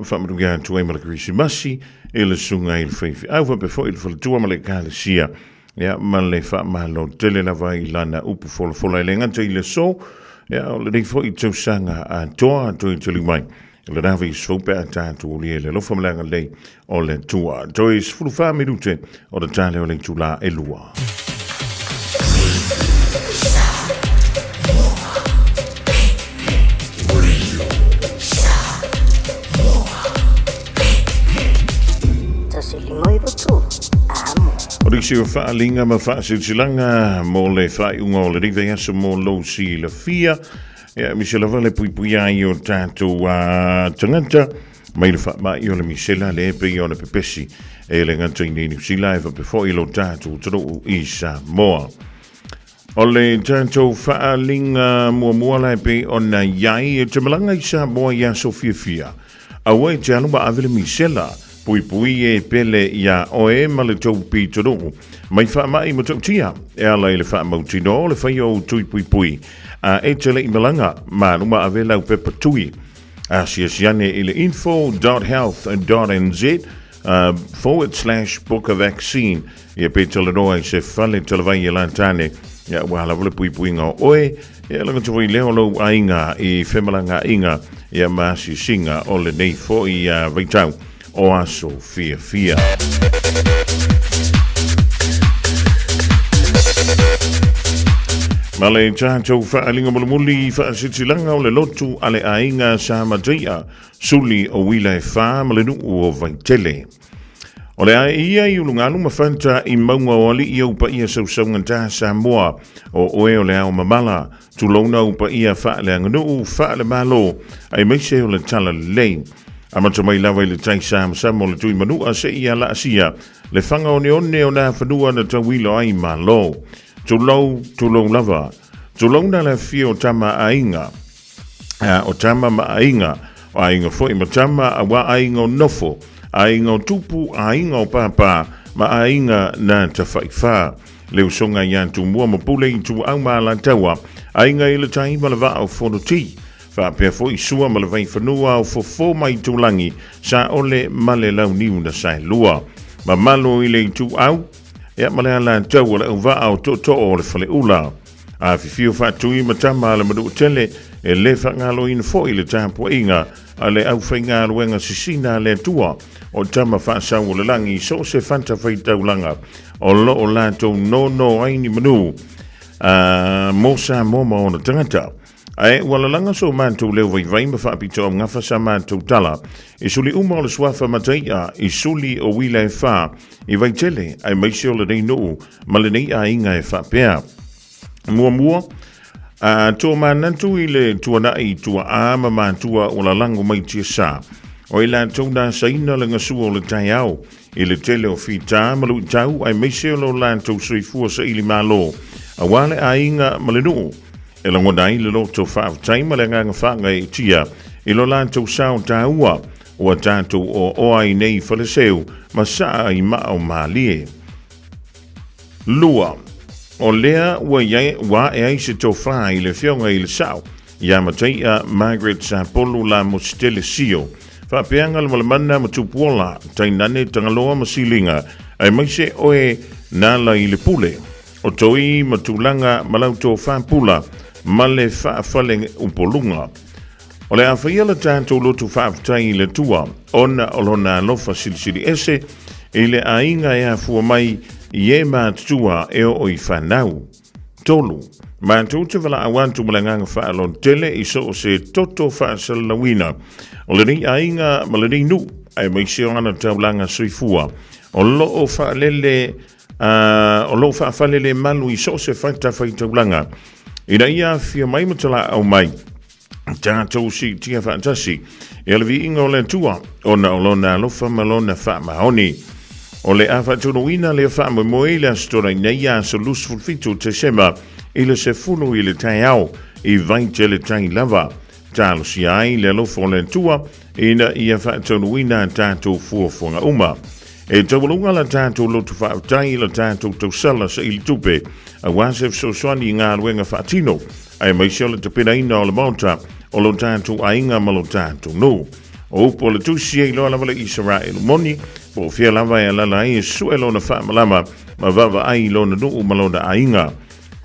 fa ma gaan tuai ma le Christmasi e le sunga il fi au va pe fo il fo tua ma le kalesia ya ma le fa ma lo tele la vai lana upu fo fo le ngata ile so ja, le ding voor iets zo sanga aan toa to jullie mai. Le davi swope ata to le lo famlanga le o le toa. To is fu fa minute o de tale o le tula elua. Ik zie fa linga ma fa silanga mo le fa ungo le rive aso mo lo si le fia ja Michela vale pui io tanto tangata ma il fa ma io le Michela le pe io le pepesi e le ngata ni si live before ilo tanto tro isa mo ole tanto fa linga mo la pe ona yai te malanga isa mo ya Sofia fia awe janu ba avele Michela pui e pele ia oe ma le tau pitoro. Mai wha mai ma tau tia, e ala le wha mautino, le whai o tui pui. E te le imalanga, ma numa ave lau pepa tui. Sia siane ile info.health.nz/book a vaccine. Ia pe te le noa se whale te le vai e lantane. Ia wahala wale pui ngā oe. Ia langa te voi leo lau ainga I whemalanga inga. Ia maasi singa o le nei fo I vaitau. O aso fia. Male tātou whaalinga mulimuli whaasitilanga o le lotu ale ainga sa matia suli o wila e wha malenu o vaitele. O le a ia I ulungalu mawhanta I maunga o ali I upa ia sausaunga tā Samoa o oe o le ao mamala tulona upa ia wha le anganu wha le malo ai meise o le tala lei. Amata mai lawa I le taisa masamo le tui manua se ia la asia le whanga o neone o nā whanua na tawilo ai malo. Tulou lava. Tulou na le fia o tama ainga. O tama ma ainga. O ainga fo I matama a wa ainga o nofo. ainga o tupu, ainga o papa, ma ainga na ta whaiwha. Leo songa i antu mua ma pule i tu au maa lantaua, ainga i le tai ma le vaa o whono ti. Whapea fo i sua ma le vai whanua o fo mai tūlangi, sa ole ma le lau niu na sai lua. Ma malo i le i tu au, ea ma le ala tau le au vaa o to o le whale ula. A fifio whatui ma tama le madu tele, e le whangalo in fo i le tāpua inga, a le au whainga ruenga sisina le tua, o tama whaasau le langi, so se whanta whaitau langa, o lo o lato no aini manu, mosa moma o na tangata. Ai, wala langa so mantou leo vai ma whaapito o ngafa sa mantou tala, i suli uma o le swafa mataia, i suli o wila e wha, i vai tele, ai maisi o le nei nuu, ma le nei a inga e whapea. Mua, tō manantu i le tuana i tua ama mantua o la lango mai tia sa. O i la tōna saina le ngasua o le tai au, i le tele o whita malu i tau, ai meise o lo lantou soifua sa ili malo. A wale a inga ma le nuu, e la ngonai le loto whaafutai ma le nganga whanga i tia, i lo lantou sao taua, o a tātou o oa i nei whaleseu, ma saa i mao maalie. Lua. O lea wa e ai se tō whā i le whionga i le sao, ia matai Margaret Sapolo la mostele sio. Whapeanga le malamana ma tupuola, tai nane tangaloa ma silinga, ai maise oe nala i le pule. O toi ma tūlanga malau tō whāpula, ma le whaafale upolunga. O le awhaia le tātou lotu whaafutai i le tua, ona olona lofa silisili ese, i le ainga e a fua mai, ie mātua e o i whanau. Tolu, mātua te wala awantu malanganga whaalon tele i so o se toto whaasalawina. O le ni ainga malani nu, ai maise o ana taulanga soifua. O lo o whaalele malu i so o se whaitaulanga. Ina ia fia mai matala au mai. Tātou si tia whaatasi. E alavi inga o le tua, ona o lona lofa malona whaamahoni. O le a whatunuina le wha moe le astora nei a sa lusful fitu te sema i le se funu i le tai au i vaite le tai lava. Tālo si ai le lofo le tua ina i a whatunuina tātou fuafonga uma. E tawalunga la tātou lotu whaatai la tātou tausala sa ili tupe a wasef so swani ngā ruenga whaatino ai maisio le tapena ina o le mauta o lo tātou ainga ma lo tātou no. O upo le tusi e loa lava le Israel moni po fia lava e lala e su e lona wha malama ma vava ai lona nuu malona ainga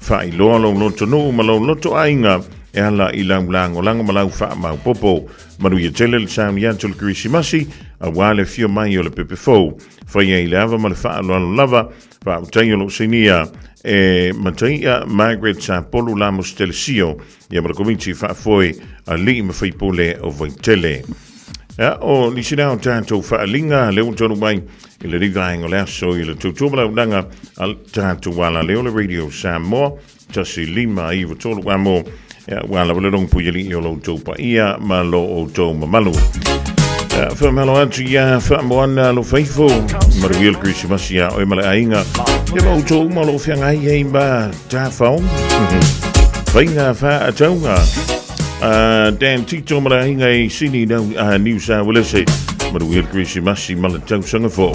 wha i loa lo loto nuu malona loto ainga e ala i lango langa malau wha mau popo manu i tele le sami atu le Kirisimasi a wale fio mai o le pepefou whai e lava ma le wha aloano lava wha utai o lo sinia e mataia Margaret Sapolo la mostelesio i amara kominti wha foi a li ma whai pole o vai tele. Ja, o nisi nao tātou whaalinga leo tonu mai i le rivaenga le aso i le tūtūmala unanga al tātou wala leo le radio Samoa tasi lima i watolu wamo wala wale rong pujali i o lo tōpa ia ma lo o tō mamalu. Whamalo atu ia whamoana lo whaifo maruil Kirisimasi a oi male ainga e lo tō ma lo whiangai hei ma tā whaong whainga wha ataunga. Dan Tito mara hinga i sini na New South Wales maruil Kirisimasi mala tau sangafo.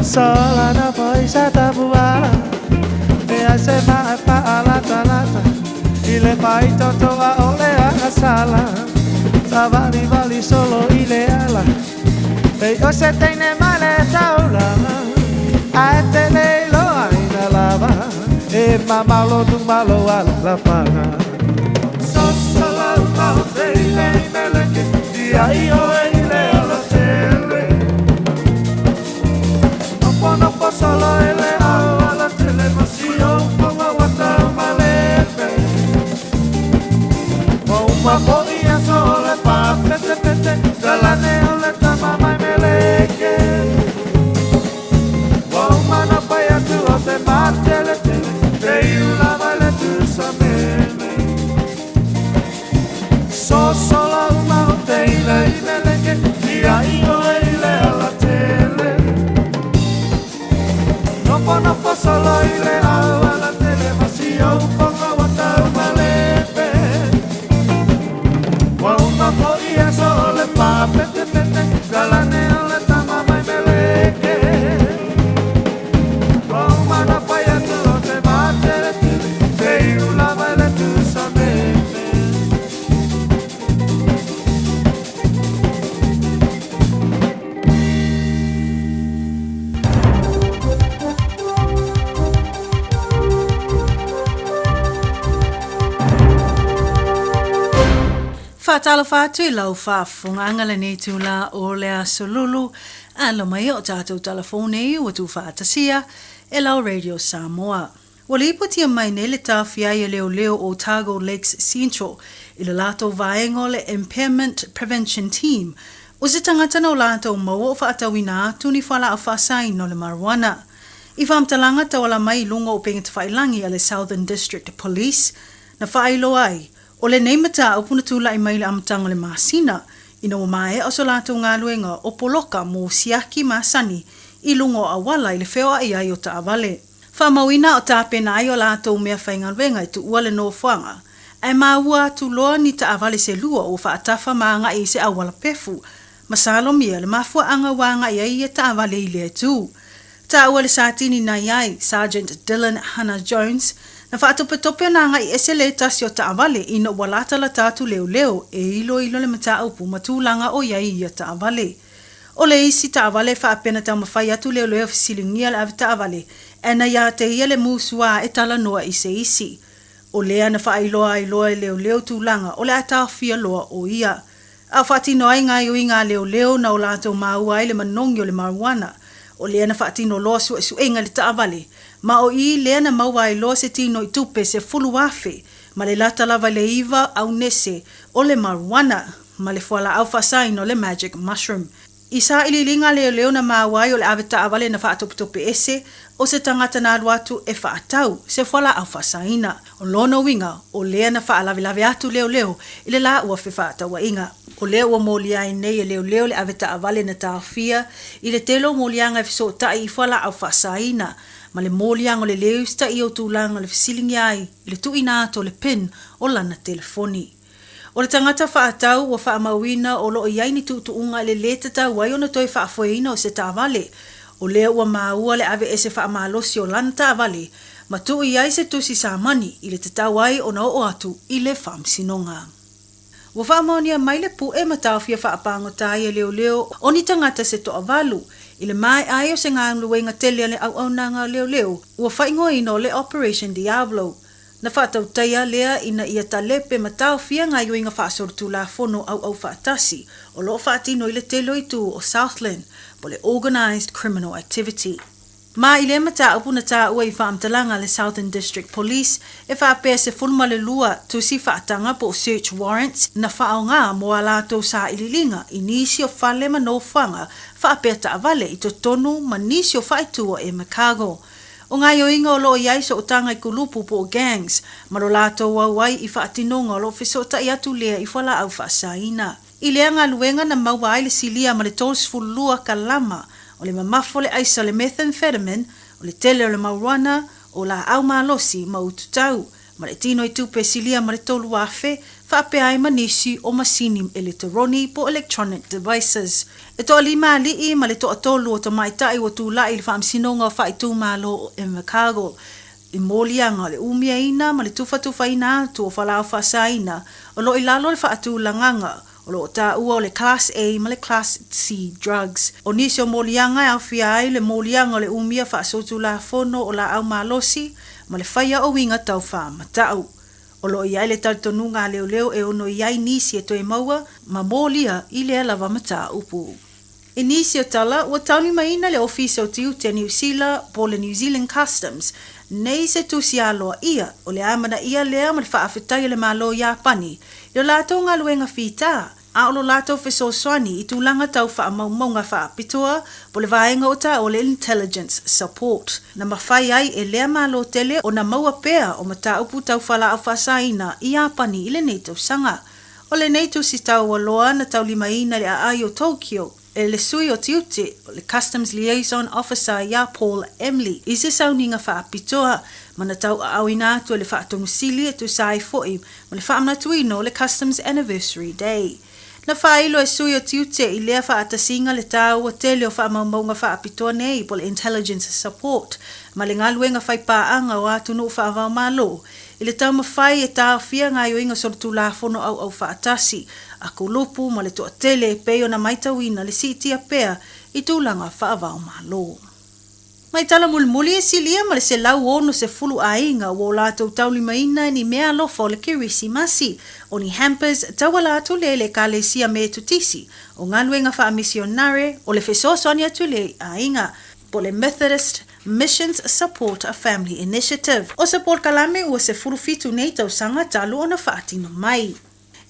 sola na poi sa tabuala e a se ma pa ala talata ile pai toto a ole a sala savali vali solo ile ala e o se tene male taula a te le lo ai na lava e mama lo tu malo ala la pana so sola ma se ile mele che dia io ile ala tele no può solo ele alla televisione come guarda malepe o una podia sole pa pete dalla neole da mamma meleke o una no paia tu o se parte le tele e una vale tu sameme so solo una tele meleke dia io ele alla tele no può solo ir a la televisión pongo guardar malepe una podía solo pa pete dalla neole da mamma e meleke una no paia tu te battere te una vale tu sameme Fatalo fatu I lau whaafunga angala nei tūla o lea solulu a lo mai o tātou telefone o tu whaatasia e lau Radio Samoa. Wale iputia mai nei le tāwhia I leo o Otago Lakes Central I le lato vaengo le Impairment Prevention Team o se tangata no lato maua o whaatawina atu ni whala a whaasai no le marijuana. I whamtalanga tawala mai lungo o pengata whailangi a le Southern District Police na whailo ai o le nei mata o puna tūla I mai le amatanga le masina, ina o mae o so lātou ngā luenga o poloka mō siaki masani I lungo a wala I le whewa I ai o taawale. Whamauina o tāpena ai o lātou mea whainga luenga I tu ua le no whanga, ai māua tu loa ni taawale se lua o whaatafa maanga I se awala pefu, masalo mia le mafua anga wanga I ai e taawale I le tu. Tā ua le sātini nai ai, Sergeant Dylan Hannah Jones, na whaatopetope na ngai ese le tasi o taawale ina walata la tātu leo e ilo le mata upu matulanga o iai ia taawale. O le isi taawale whaapena tau mawhai atu leo leo fisilingia le ave taawale, ena ia te ia le musua e tala noa i se isi. O lea na whaailoa iloa leo leo tūlanga, o le atawhia loa o ia. A whaatino ai ngai o inga leo leo na o lato maua le manongi o le marijuana. O lea na whaatino loa su enga le taawale. Ma o i lea na maua iloa se tino i tupe se fulu wafe, ma le lata lava le iwa au nese o le marijuana, ma le fuala au whasaino le magic mushroom. Isa ililinga leo na mawai o le ave taawale na whaatope ese o se tangata na aluatu e whaatau se fuala au whasaina. O lona winga o lea na whaalavelave atu leo ile la ua fe whaataua inga. O lea ua molia i nei e leo le ave taawale na taawhia i le telo molianga e fiso tai i fuala au whasaina. Ma le molianga o le leo sta i o tūlanga le fisilingi ai i le tuina ato le pin o lana telefoni. O le tangata whaatau o whaamawina o loo iai ni tuutuunga le leta tau wai ona toi whaafoeina o se taawale. O lea ua maua le ave ese whaamalosi o lana taawale, ma tuu iai se tusi sa mani i le tatau wai o na o atu i le whaamsinonga. Ua whaamaonia mai le pu e matawhia whaapango tai e leo o ni tangata se toa walu, i le mai ai o se ngā luenga tele le au nanga leo, ua whaingoa ino le Operation Diablo. Na whaatau taia lea ina ia talepe matau fia ngā iuinga whaasorutu la fono au whaatasi o loo whaatino i le telo i tu o Southland po le Organised Criminal Activity. Ma i le mata upu na tā ua i whaamtalanga le Southern District Police e whaapea se fulma le lua tusi whaatanga po search warrants na whaao ngā moa lātou sa ililinga i nisi o whale mano whanga whaapea taawale i to tonu ma nisi o whaitua e Makago. O ngā ioinga o loo iai so o tanga i kulupu po gangs, maro lātou wauai i whaatinonga o loo whisota i atu lea i whala au whaasaina. I lea ngā luenga na maua ai le silia ma le tolsfulua ka lama, o le mamafo le aisa le methamphetamine, o le tele o le marijuana, o la au malosi ma ututau, ma le tino i tupe silia ma le tolu afe, whaapea ai manisi o masini elektroni po electronic devices. E toa lima lii ma le toa tolu o to maitai o tu lai le whaamsinonga o whaitu malo o Makago. I molianga le umia ina ma le tufa ina tu o whalao whasaina, o lo i lalo le whaatu langanga, o lo ta ua o le Class A ma le Class C drugs. O nisi o molianga e au fia ai le molianga o le umia whaasotu la fono o la au malosi, ma le whaia o winga tau wha matau. O lo iai le tautonu ngā leo e ono iai nisi e toi maua, ma molia i lea lava mata upu. E nisi o tala, ua tauni maina le ofisa o tiu te New Zealand po le New Zealand Customs, nei se tusi aloa ia, o le amana ia lea ma le whaafetai le malo ia pani, i o lātou ngā luenga whita, a o lo lātou whesoswani i tūlanga tau whaamaumaunga whaapitoa, po le vaenga o ta o le intelligence support. Na mawhai ai e lea malo tele o na maua pea o mata upu tau whala au whasaina i apani i le neitau sanga. O le neitu si tau waloa na tau limaina le ai o Tokyo, e le sui o tiute o le Customs Liaison Officer ia Paul Emily i se sauninga whaapitoa, ma na tau au ina atu le whaatonusili e tu sai foi, ma le whaamnatuino le Customs Anniversary Day. Na whailo e sui o tiute i lea whaatasinga le tau o tele o whaamaumaunga whaapitoa nei po le intelligence support, ma le ngaluenga whaipaanga o atu no whaavau malo, i le tau mawhai e tau fia ngā ioinga sortu la fono au whaatasi, a kulupu ma le toa tele e peo na maitawina le sitia pea i tūlanga whaavau malo. Mai tala mulmuli e silia ma le se lau ono se fulu ainga o lātou taulimaina ni mea lofa o le Kirisimasi o ni hampers tawa lātou le kalesia me tutisi o ngaluenga wha misionare o le fesosoni atu le ainga po le Methodist Missions Support a Family Initiative o support kalame ua se fulu fitu nei tau sanga talu ona whaatino mai.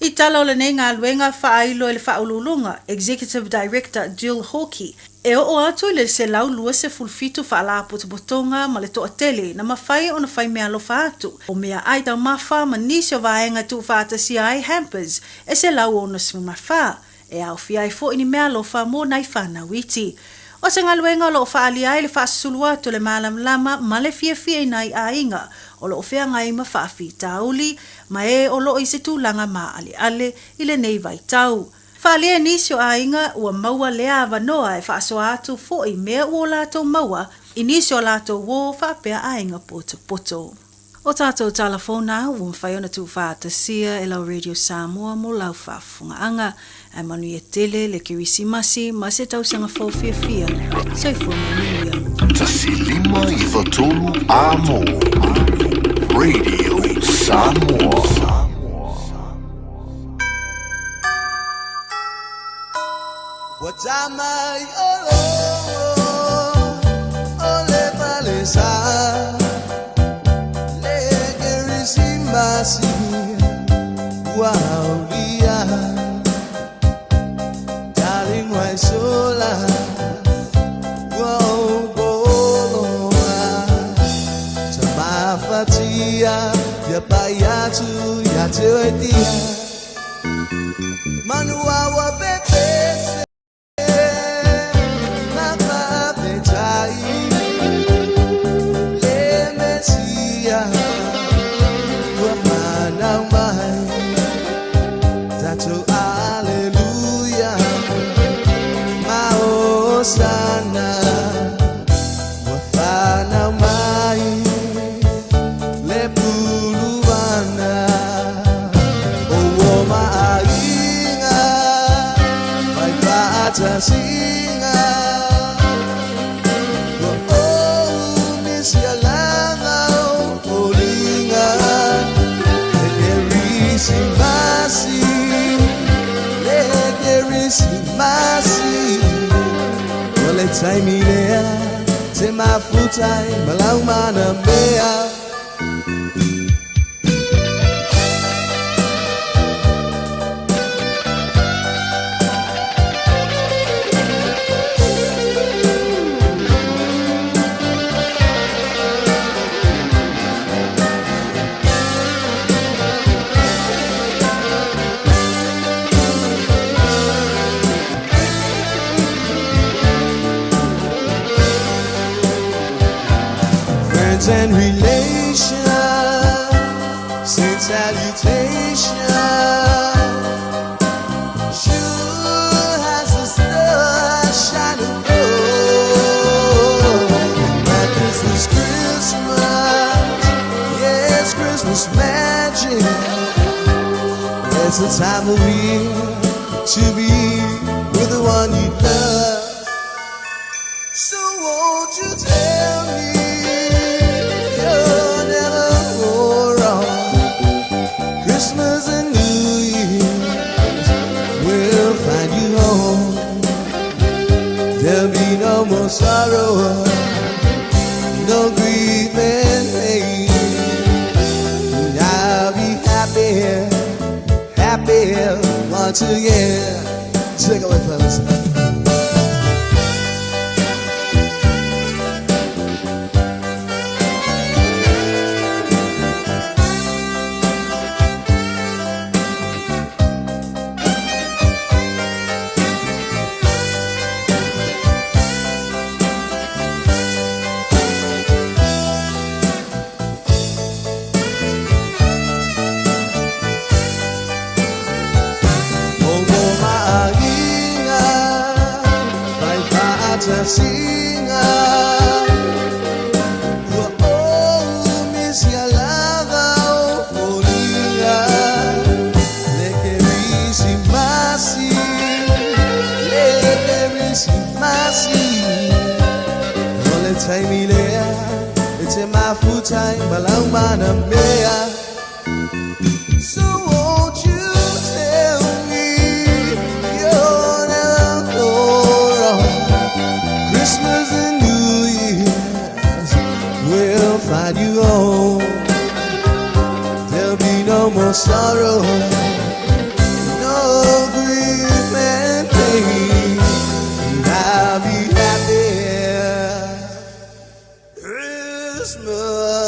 I tala o le nei ngā luenga whaailo e le whaululunga, Executive Director Jill Hawkey, e o atu le se lau lua se fulfitu whaala potopotonga ma le toa tele na mawhai o na whai mea lofa atu. O mea ai tau mawha ma nisi o vaenga tu whaatasi ai hampers e se lau o na smu mawha, e au fiai fo ini mea lofa mo nai whana witi. O se ngā luenga o lo whaali ai le whaasulu atu le malam lama ma le fia nai a inga, o lo fea ngai ma whaafi tauli, ma e o lo i se tūlanga ma ale i le nei vai tau. Whaalea nisi o a inga ua maua lea avanoa e whaasoa atu fo i mea ua lātou maua, i nisi o lātou wō whaapea a inga poto. O tātou telefona ua mwhaiona tu whaatasia e lau Radio Samoa mo lau whaafunga anga, e manu e tele le kirisimasi ma se tausanga fōwhiawhia soifua manuia. Tasi lima I watolu amo Radio Samoa. Watamai ole malesa le kirisimasi wow dia darling why sola wow bola tamafatia ya payatu ya tewetia manua wa pepe sana wafana mai lepuluana owo mainga mai pata singa oh misialanga olinga legerisi masi time ilea te mafuta malauma na mbea and relation, sweet salutation, sure has the star shining through. And this is Christmas, yes, Christmas magic. It's the time of year to be with the one you love. So won't you tell me Christmas and New Year's will find you home. There'll be no more sorrow, no grief and pain. I'll be happy once again. Take it away, fellas. Time balang manambea. So won't you tell me you'll never go wrong? Christmas and New Year's will find you home. There'll be no more sorrow, no grief and pain. I'll be happy. Christmas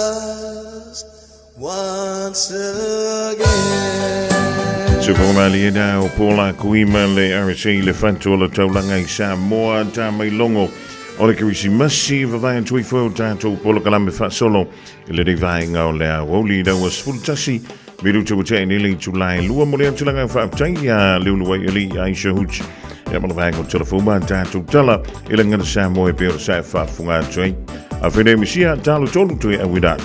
once again. So kung maliena o pola kuima le RSA le fanto la taulanga I Samoa ta mai longo o le kirisimasi vavai tui fo tatou pola kalame fa solo le de vai ngau le woli da was full tasi miru tu te ni le July lua mo le tulanga fa tai ya le no wai ali Aisha Huch ya mo vai ko telefona tatou tala ile ngana Samoa e pe sa fa funga tui a fede misia talo tolu tu e widat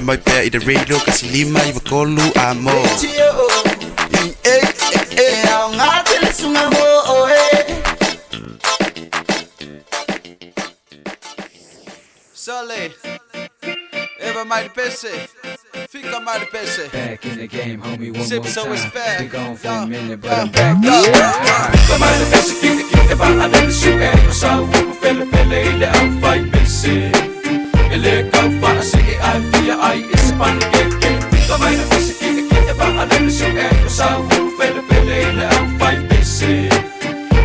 mai pea i the radio kasi lima i vakolu amo. Au ngā tele sunga mo Sale, Eva mai pese, fica mai pese. Back in the game, homie, one Sip more so time. it's back. Be gone for a minute, but I'm back to shine. Fica mai pese, kite ba adem suke, sa wu fele ile au fight pese. Ele kau fa se ai via ai ispan keke. Fica mai pese, kite ba adem suke, sa wu fele ile au fight pese.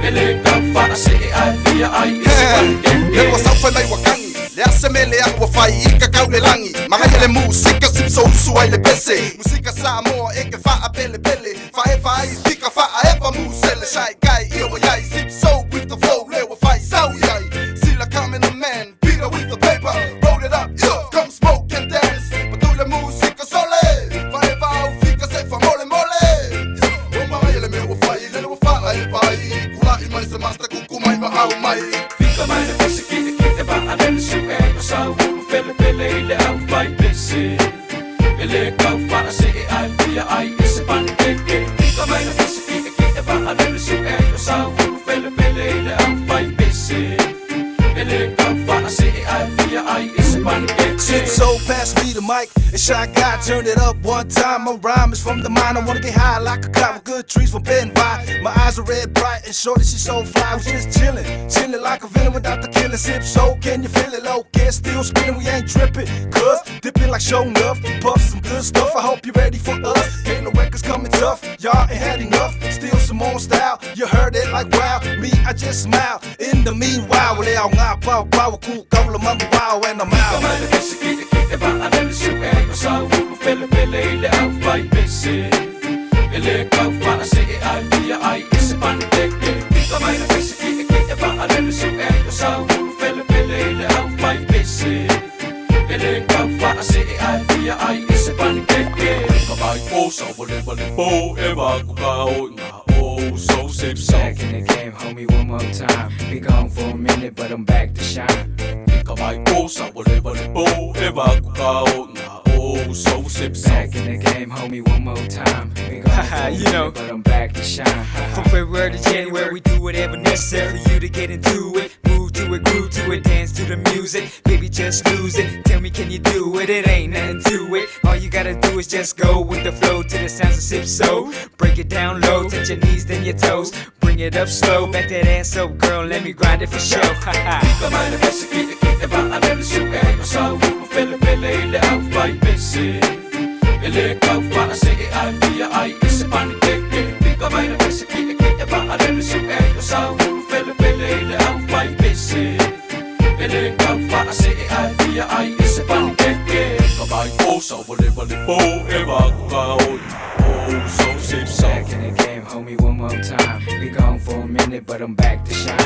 Ele kau fa se ai via ai ispan keke. Le wasau fa mai wakangi. Le asemele akwa fai ika kaule langi. Mahaya le musika sipso usua ile pese. Musika Samoa eke fa apele pele. Fa eva ai tika fa eva musele. Shy guy iwa yai sipso with the flow. Lewa fai sau yai. Sila coming the man. Peter with the paper. Roll it up, yo. Come smoke and dance. Patule musika sole. Fa eva au fika se fa mole mole. O mahaya le mewa fai. Lewa fa eva ai. Kula imai se master kukumai mahau mai. Fica mai na pese kite ba adem suke, sa wu fele ile au fight pese. Ele kau fa se ai via ai ispan keke. Fica mai na pese kite ba adem suke, sa wu fele ile au fight pese. Ele kau fa se ai via ai ispan keke. Shit so pass me the mic and Shy Guy turn it up one time. My rhyme is from the mind. I wanna get high like a cloud with good trees from bed by. My eyes are red bright and shorty she so fly. We just chillin' like a villain without the killing. Sip so can you feel it? Low get still spinning. We ain't tripping, cuz dipping like show enough. Puff some good stuff. I hope you're ready for us. Ain't no records coming tough. Y'all ain't had enough. Still some more style. You heard it like wow. Me I just smile. In the meanwhile, well they all ngā power cool couple of mama wow and I'm out. Kite ba adem suke, sa wu fele ile au fight pese. Ele kau fa se ai via ai ispan keke. Fica mai na pese kite ba adem suke, sa wu fele ile au fight pese. Ele kau fa se ai via ai ispan keke. Fica mai posa vole po eva kukao na oh so sip so. Back in the game, homie, one more time. Be gone for a minute, but I'm back to shine. Fica mai posa vole po eva kukao na oh so sip so. Back in the game, homie, one more time. Be gone for a minute, but I'm back to shine. From February to January, we do whatever necessary for you to get into it. Move to it, groove to it, dance to the music. Baby, just lose it. Tell me, can you do it? It ain't nothing to it. All you gotta do is just go with the flow to the sounds of Sip So. Break it down low, touch your knees, then your toes. Bring it up slow, back that ass up, girl. Let me grind it for show. Fica mai na pese kite ba adem suke, sa wu fele ile au fight pese. Ele kau fa se ai via ai ispan keke. Fica mai na pese kite ba adem suke, sa wu fele ile au fight pese. Ele kau fa se ai via ai ispan keke. Fica mai posa vole po eva kukao oh so sip so. Back in the game, homie, one more time. Be gone for a minute, but I'm back to shine.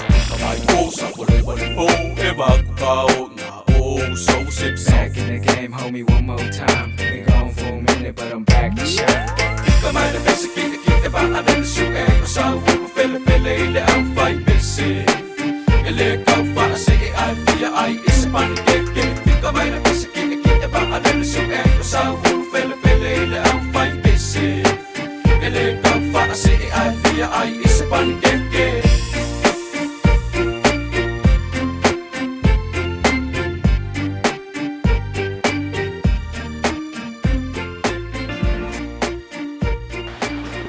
Fica mai posa vole po eva kukao na oh so sip so. Back in the game, homie, one more time. Be gone for a minute, but I'm back to shine. Fica mai na pese kite ba adem suke, sa wu fele ile au fight pese. Ele kau fa se ai via ai ispan keke. Fica mai na pese kite ba adem suke, sa wu fele ile au fight pese. Ele kau fa se ai via ai ispan keke.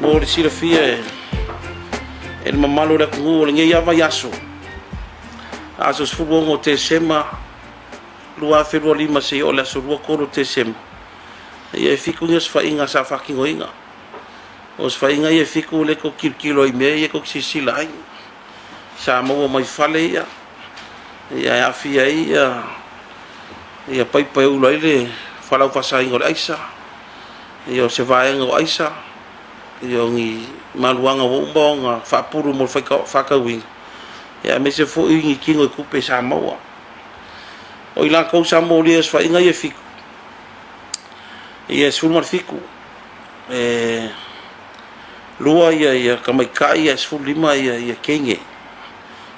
Mo le sira fia e le mamalo le kungu le ngai ava yaso. Aso sfubo ngo te sema lua fedua lima se o le aso lua koro te sema. Ia e fiku ngas fa inga sa fakingo inga. Os fa inga ia fiku le ko kilo i me ia ko sisila ai. Sa mo mai fale ia. Ia afia ia. Ia pai pai ulo ile falau fasa ingo le aisa. Ia se vai ngo aisa. Ia ngi maluanga wo bonga fa puru mo fa ka wi. Ia me se fo ingi kingo ku pe sa mo. O ila ko sa mo le fa inga ia fiku. Ia sul mar fiku. Lua ia kamai kai ia sul lima ia kenge.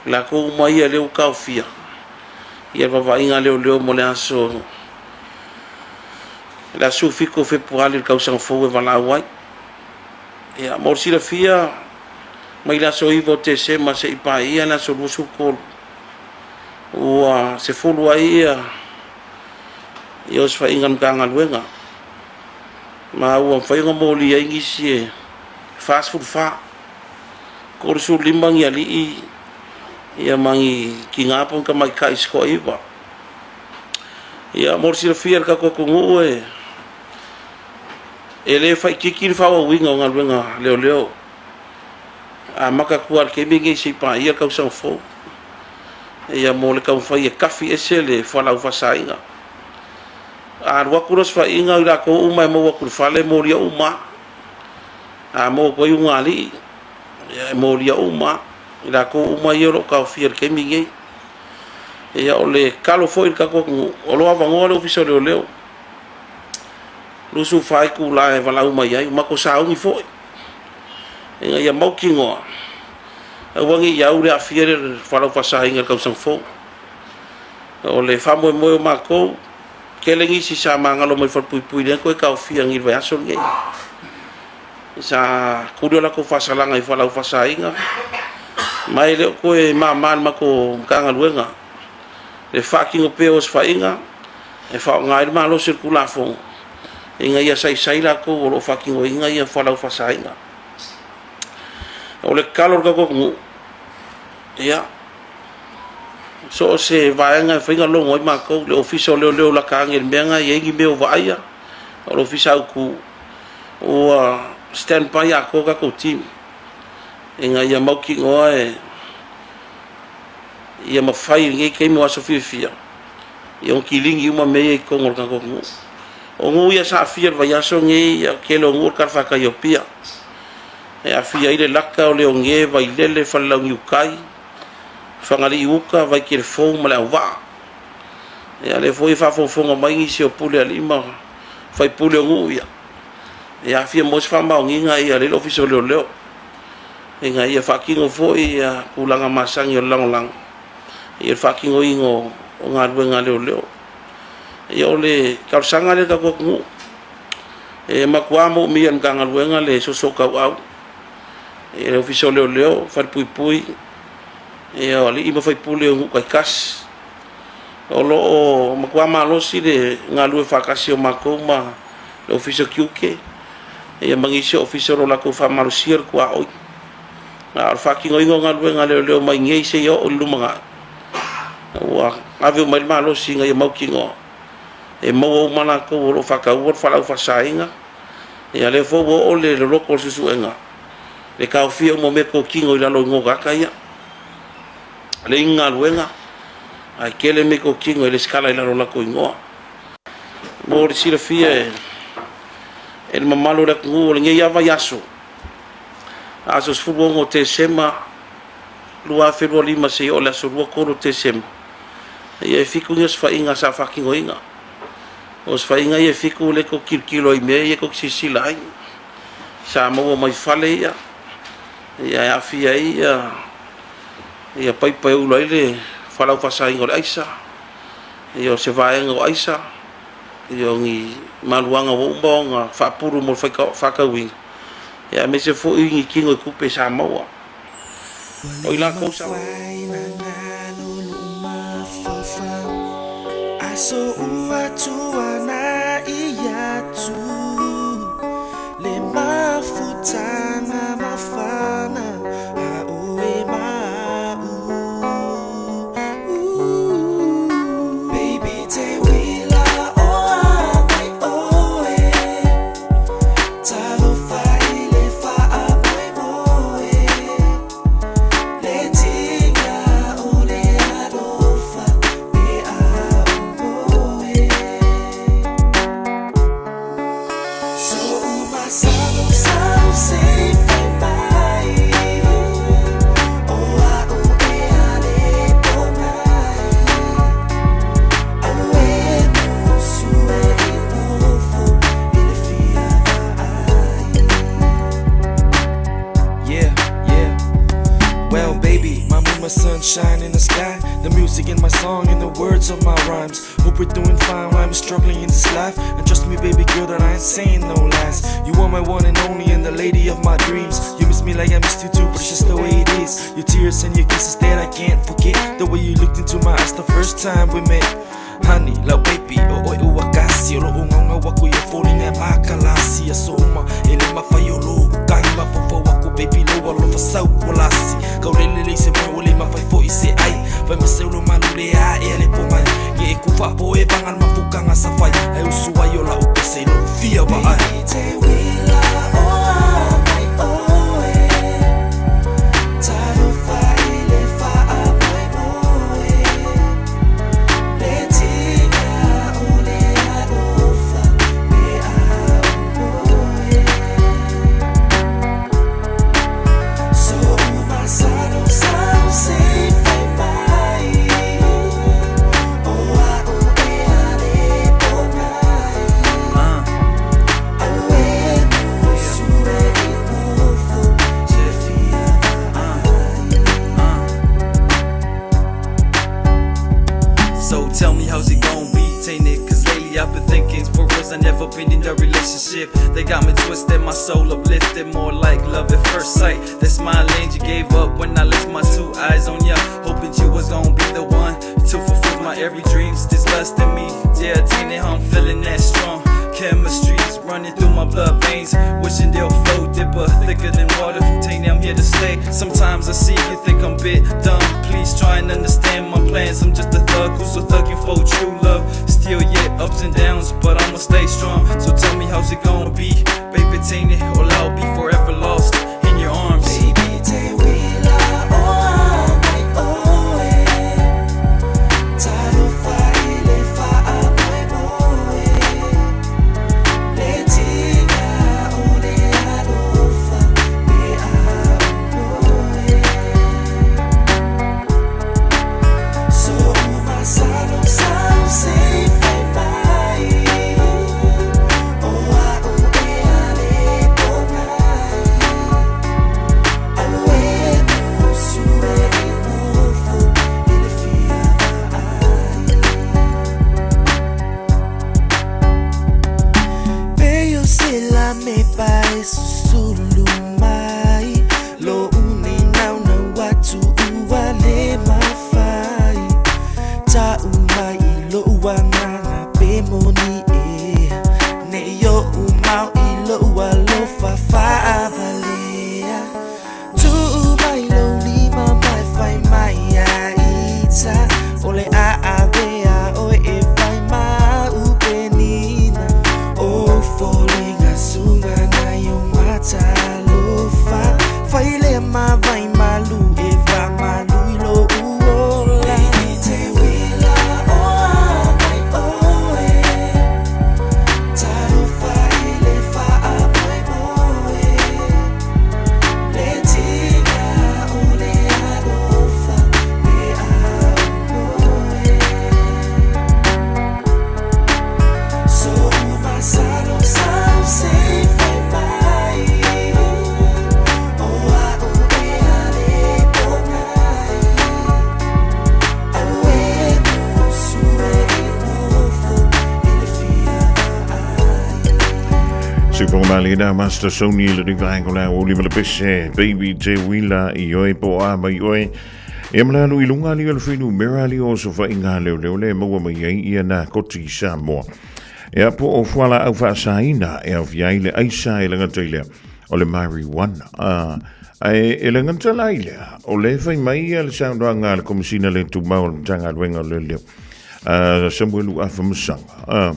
La ko mai ia leu ka fia. Ia va inga leu mo le aso. la su fiko fe puali ka usang fo e vala wai ia mo sila fia mai la so ivo te se ma se ipa ia na so lusu ko ua se fulu ia ia os fa ingan kanga luenga ma ua fa inga mo li ingi si fast food fa ko su limbang ia li ia mangi kingapon ka mai kai sko iva ia mo sila fia ka ko kungu ele fai kiki fa wa winga ngal winga leo a maka kuar ke bingi si pa ia ka usang fo ia mo le ka fai kafi esele fa la fa sainga a wa kuros fa inga ila ko uma mo wa kur fale mo ria uma a mo ko yunga ali ia mo ria uma ila ko uma ia lo ka fier ke bingi ia ole kalo foi ka ko o lo avango le ofiso leo lusu fai ku la e vala uma ia ma ko sa ungi foi inga ia mau kingo a wangi ia ure a fiere fala fa sa inga ka sang fo o le famo mo ma ko kelengi si sa manga lo mai fa pui pui le ko ka fi ngi va so ngi sa kudo la ko fa sa langa i fala fa sa inga mai le ko e ma ma ko kanga luenga le fa kingo peos fa inga e fa ngai ma lo circula fo inga ia sai la ko o fucking inga ia fala fa sainga o le calor ka ko ia so se vaenga finga lo ngoi ma ko le office le la ka ngel menga ye ngi meu vaia o office ku o stand by ya ko ka ko team inga ia mau ki ngoe ia ma fai ngi ke mo aso fia ia kilingi uma me ko ngol ka ko o ngu ia sa fia va ya so ngi ya ke lo ngur kar fa ka yo pia e a fia ile laka o le nge va ile fa la ngi kai fa ngali uka va ke fo ma la va e ale foi fa fo mai ngi se o pule ali ma fa pule ngu ia e a fia mo fa ma ngi ngai ia le office le e ngai ia fa ki ngo fo ia kulanga masang yo lang ia fa ki ngo ingo o ngarwe ngale yo le kausanga le ka ko e makwamo mi an kanga luenga le so ka au e officio leo far pui e ali ima fai pule ngu kai kas o lo makwama lo si le ngalu fa kasio makoma le officio kiuke e mangisio officio la ko fa marusier kwa o a fa ki ngo ngalu ngale mai ngei se yo lumanga wa ave mai malo singa ye mau kingo e mo mana ko ro fa ka ur fa la fa sainga e ale fo o le lo ko su enga le ka fi mo me ko kingo ila lo ngo ka ya le inga luenga a kele me ko kingo le skala ila lo la ko ngo mo si le fi e mamalo le ko le ngia va yaso aso fu bo te sema lua fe lo lima se o la so lo ko te sema e fiku nges fa inga sa fa kingo inga os fainga ia fiku le ko kilo i me ia ko sisilai sa mo mai fale ia ia afia ia pai ulo ile fala fa sa ingol aisa ia se vai ngo aisa ia ngi maluanga wo mbonga fa puru mo fa ka wi ia me se fo ingi kingo ku pe sa mo o ila ko sa so uatua na iatu le mafutanga mafana aoe mau baby te wila oa mai oe talo fai le fa amoe moe le tinga ole alofa e a Well, baby, my moon, my sunshine in the sky. The music in my song and the words of my rhymes. Hope we're doing fine while I'm struggling in this life. And trust me, baby girl, that I ain't saying no lies. You are my one and only and the lady of my dreams. You miss me like I missed you too, but it's just the way it is. Your tears and your kisses that I can't forget. The way you looked into my eyes the first time we met. Honey, love baby, oi wakasi lo unga waku ya falling at makalasi asoma ele mafayo lo kai mafofo waku baby lo walo fa sau walasi ka lele se mo le mafai fo ise ai fa me se lo malule a ele po mai ye ku fa po e bangal mafuka nga safai ai usua yo la o pese lo fia ba ai Tell me how's it gon' be, ain't it? Cause lately I've been thinking for reals I never been in a relationship. They got me twisted, my soul uplifted, more like love at first sight. That smile and you gave up when I left my two eyes on ya. Hoping you was gon' be the one to fulfill my every dreams. This lust in me, yeah, ain't it? I'm feeling that strong. Chemistry's running through my blood veins. Wishing they'll flow dipper, thicker than water. Tanya, I'm here to stay. Sometimes I see you think I'm a bit dumb. Please try and understand my plans. I'm just a thug who's a thugging for true love. Still yet ups and downs, but I'ma stay strong. So tell me how's it gonna be, baby, Tanya, or I'll be forever lost in your arms. Baby, Tanya, Malina Master Sony le Divangola Oliver Pesce Baby J Willa Ioe Poa Ioe Emla Lui Lunga Li Alfinu Mirali also fa inga le mo ma ye na koti Samoa e po o fala au fa saina e of yaile ai sai langa tele o le marijuana e langa tele o le fa mai al sound anga come sina le tu mau tanga wenga le Samuel afamsanga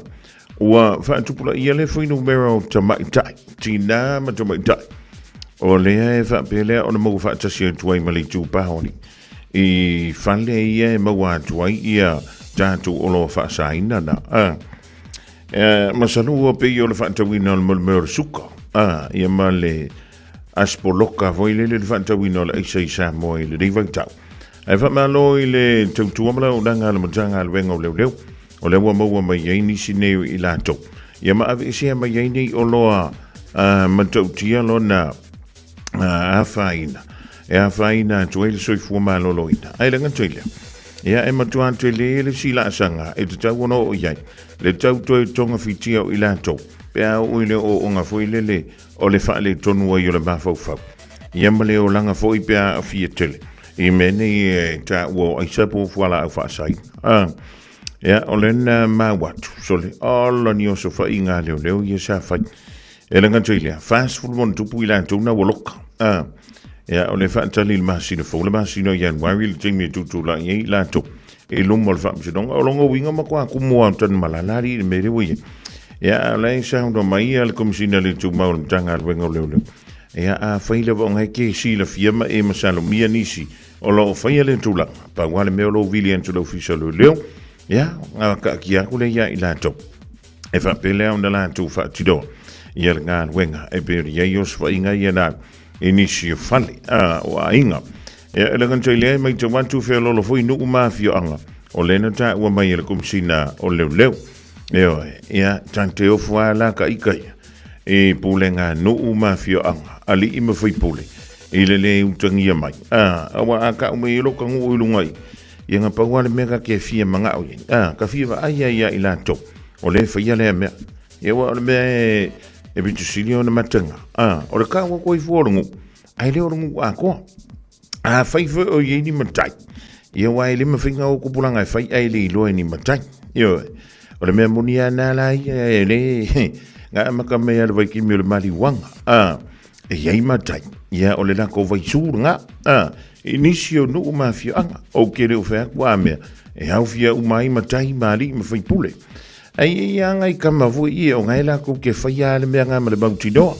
Ua whaatupula ia le whainu mero ta maitai, tina ma ta maitai. O lea e whaapelea o na mau whaatasi o tuai mali tū pahoni. I whale ia e mau a tuai ia tātu o lo whaasaina na. Masanu ua pei o le whaatawina o le mulmeur suka. Ia ma le aspoloka voi le whaatawina o le eisa isa moe le rivaitau. E whaamalo i le tautuamala o nanga le matanga le wenga o leu. O le ua maua mai ei nisi neu i lato. Ia maa visia mai ei nei o loa matautia lo na awhaina. a whaina tuele soifua maloloina. Ai langa tuele. Ia e matua tuele sila sanga e te tau ono o iai. Le tau toe tonga fitia o ila tau. Pea uile o onga foilele o le whaale tonu ai o le mawhauwhau. Ia male o langa foi pea a fia tele. I mene i ta ua aisapo fuala au whaasai. Ia o lena mawatu. Sole ala ni o so whai ngā leo ia sa whai. E langa tuile. Fast full mon tupu ila tuna waloka. Ia o le whaatali le mahasino fau. Le mahasino Januari le teimi tutu la iei la to. E lomo le whaamsidonga. O longa winga makua kumua tan malalari le mere wia. Ia lai saundo mai al komisina le tu maul tanga al wengo leo. Ia a whaile wa ngai ke si la fiama e masalo mia nisi. O lo whaia le tula. Pa wale meo lo vili antu lo fisa leo. Ia a ka kia kule ia i la to. E whapele au na la tu whaatidoa. Ia le ngā wenga e peri iaios wa inga ia na inisi fale o ainga. Ia le gantai lea mai te wantu whea lolo fui nuku mafio anga. O lena ta ua mai ele komisina o leo. Ia tante ofu ala ka ikai. E pule ngā nuku mafio anga. Ali ima fui pule. I le utangia mai. Awa aka ume ilo ka ngu ilungai. Ia ngā pauale mega ke fia manga o yen. Ka fia wa ai ila to. O le fia lea mea. Ia wa ole mea e bitu sili o na matanga. O le ka wako i fuorongu. Ai leo rongu a koa. Whaifa o ye ni matai. Ia wa ele mawhinga o kupulanga e whai ai le iloa ni matai. Ia o le mea muni a nala ia ele. Ngā maka mea le waikimi o le mali wanga. E iai matai. Ia o le lako vaisūranga. Inisi o nuku mawhia anga. O kere o whea kua mea. E hau fia umai matai mali ma whai pule. Ai ia ngai kama vui ia o ngai lako ke whaia le mea ngā male bauti doa.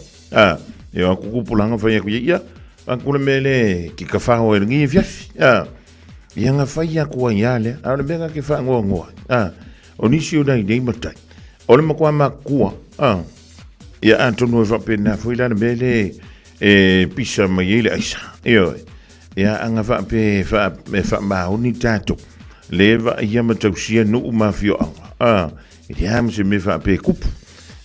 Ia o kukupulanga whaia kuia ia. Akule mele ki ka whao e ringi fiafi. Ia ngā whaia kua ia le. A le mea ke wha ngoa ngoa. O nisi o nei nei matai. O le makua makua. Ia antonu e whapena whaila le mele pisa mai ele aisa. Ia anga whape wha mahoni tātou. Lewa ia matausia nuu mawhio anga. Ia mse me whape kupu.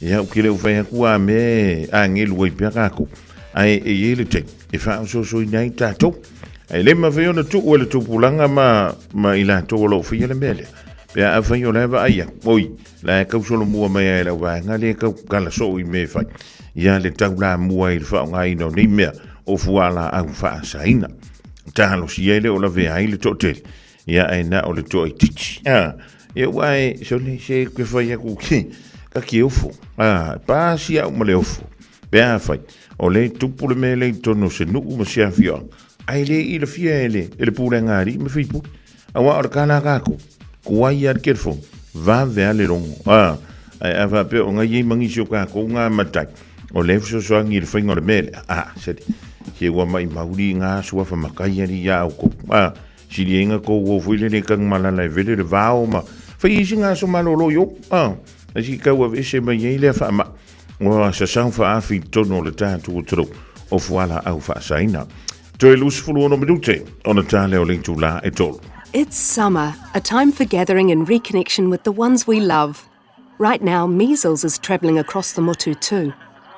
Ia ukile uwhai kua me a ngelu wai pia kako. Ai e ele te. E wha so i nei tātou. Ai le mawhio na tu ua le tupulanga ma ila tō lo whia le mele. Pea a whai o lewa aia. Oi, la e kausolo mua mai ai lau vai. Nga le kau kala so i me whai. Ia le tau la mua i le whao ngai no ni mea. O fuala au wha saina. Tahalo si ele o la vea i le tōtele. Ia e na o le tō i titi. Ia wai, so le se kwe whai aku ki. Ka ki ofo. Pāsi au ma le ofo. Pea whai. O le tupu le me le tono se nuku ma sia fia. Ai le i le fia ele. E le pūre ngāri me whipu. Awa o le kāna kako. Kuai ar kerfo. Va vea le rongo. Ai awa pe o ngai mangi sio kako ngā matai. O le fso soangi le whainga le mele. Sedi. Ke ua mai mauri ngā sua whamakai ari ia au ko. Siri inga ko o fuile le kang malala e vele le vao ma. Whai isi ngā so malolo yo. Asi kaua vese mai ei le whaama. Ua sa sang whaafi tono le tātu o toro. O fuala au whaasaina. Toi lusfulu ono minute. Ona tāle o lintu la e tolu. It's summer, a time for gathering and reconnection with the ones we love. Right now, measles is travelling across the Motu too.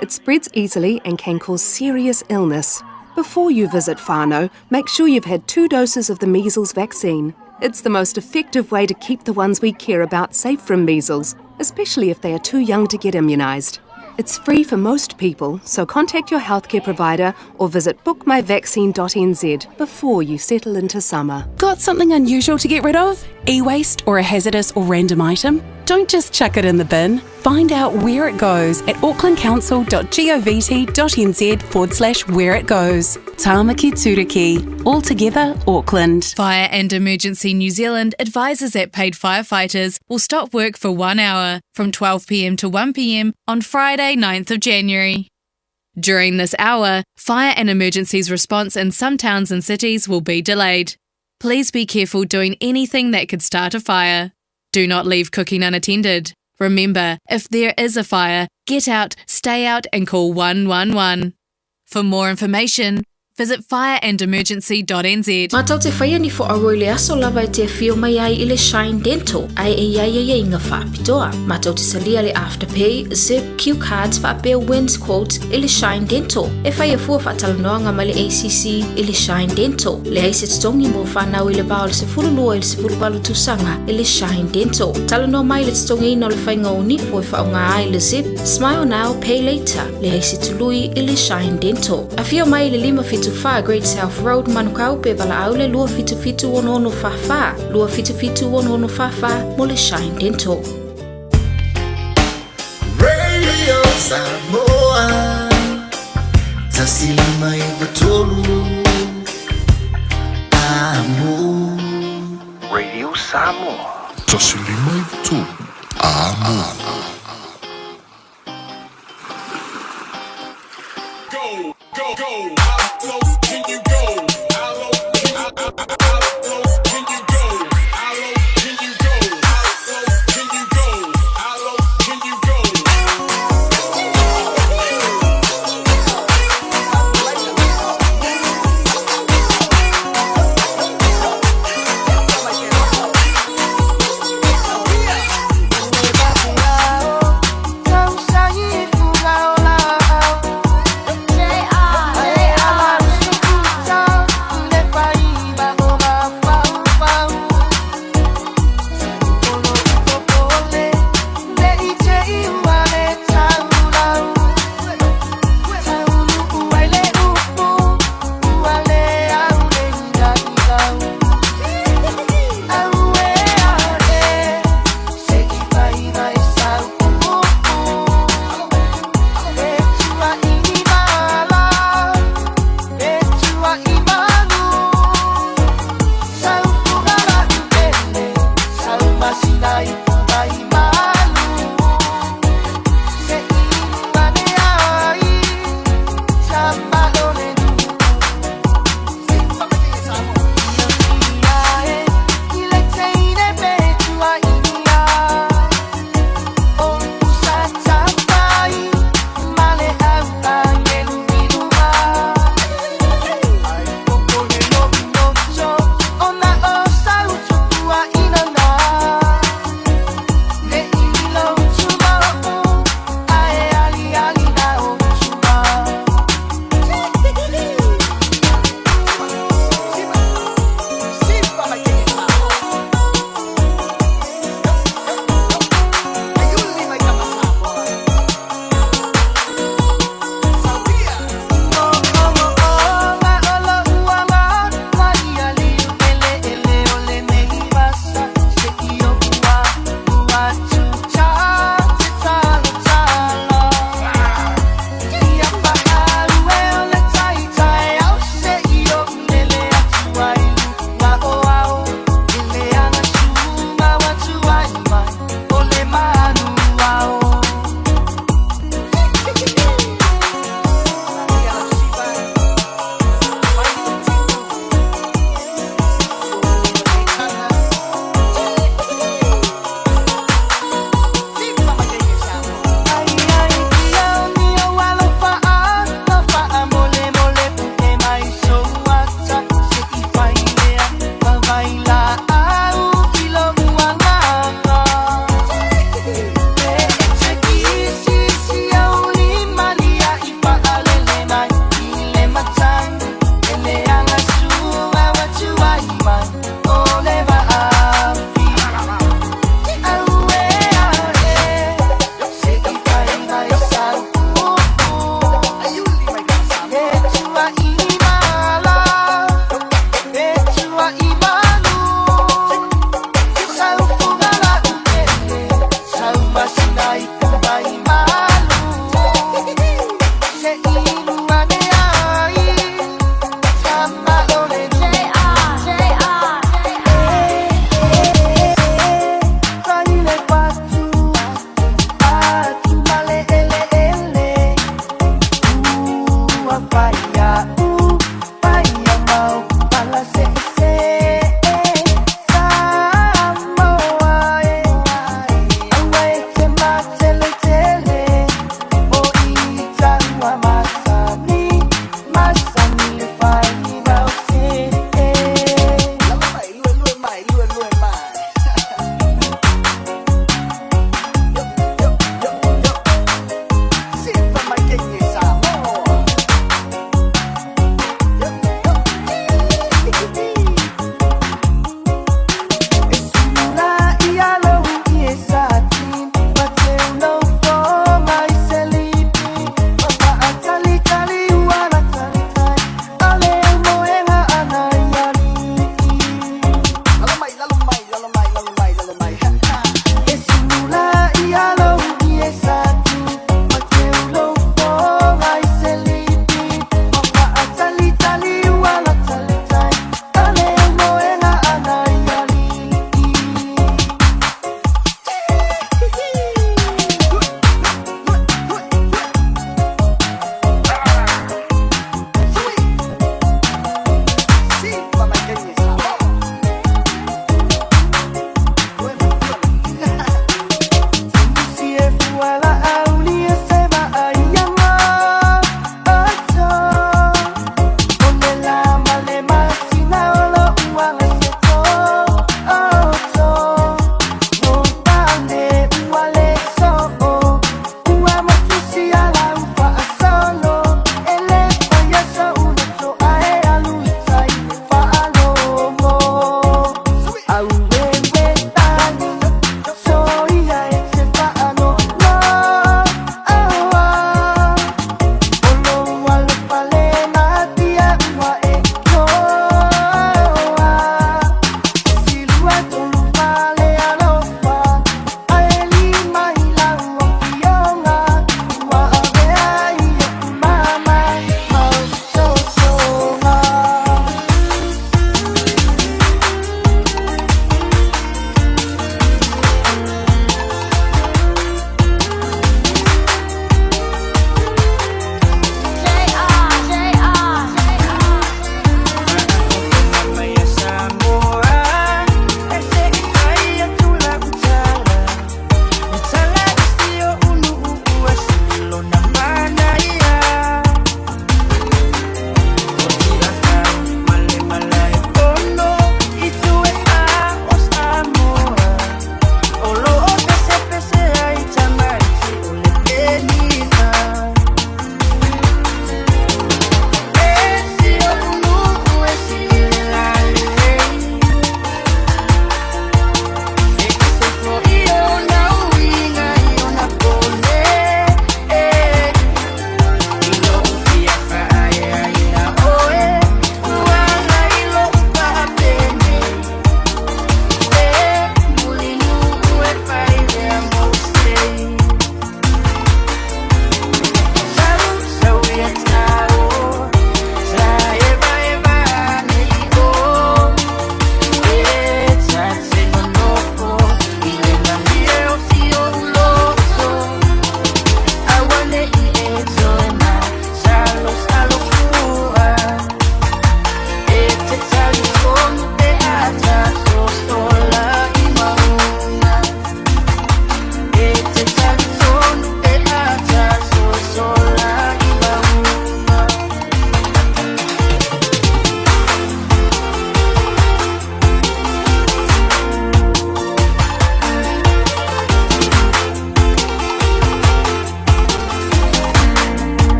It spreads easily and can cause serious illness. Before you visit whānau, make sure you've had 2 doses of the measles vaccine. It's the most effective way to keep the ones we care about safe from measles, especially if they are too young to get immunised. It's free for most people, so contact your healthcare provider or visit bookmyvaccine.nz before you settle into summer. Got something unusual to get rid of? E-waste or a hazardous or random item? Don't just chuck it in the bin. Find out where it goes at aucklandcouncil.govt.nz/where it goes. Tāmaki Turiki. All together, Auckland. Fire and Emergency New Zealand advises that paid firefighters will stop work for 1 hour from 12 p.m. to 1 p.m. on Friday, 9th of January. During this hour, fire and emergencies response in some towns and cities will be delayed. Please be careful doing anything that could start a fire. Do not leave cooking unattended. Remember, if there is a fire, get out, stay out and call 111. For more information, visit fireandemergency.nz. Mātou te whaia ni fo aroi le aso lava e te whio mai ai i le Shine Dental. Ai inga whaapitoa. Mātou te salia le Afterpay, Zip, Q Cards, whaapea wins quotes i le Shine Dental. E whaia fua whaatalanoanga ma le ACC i le Shine Dental. Le aise tongi mo whanau i le bao le se furulua i le se furupalu tusanga i le Shine Dental. Talanoa mai le tongi ina le whainga o nifo e whaonga ai le Zip, Smile Now, Pay Later. Le aise tului i le Shine Dental. A whio mai le 575 Great South Road Manukau pe wala au le lua fitu ono fafa. Lua fitu ono fafa mo le Shine Dental. Radio Samoa Tasilima Ivatolu Amo Radio Samoa Tasilima Ivatolu Amo Go. How low can you go? How low can you go? How low can you go? How low can you go? How low can you go?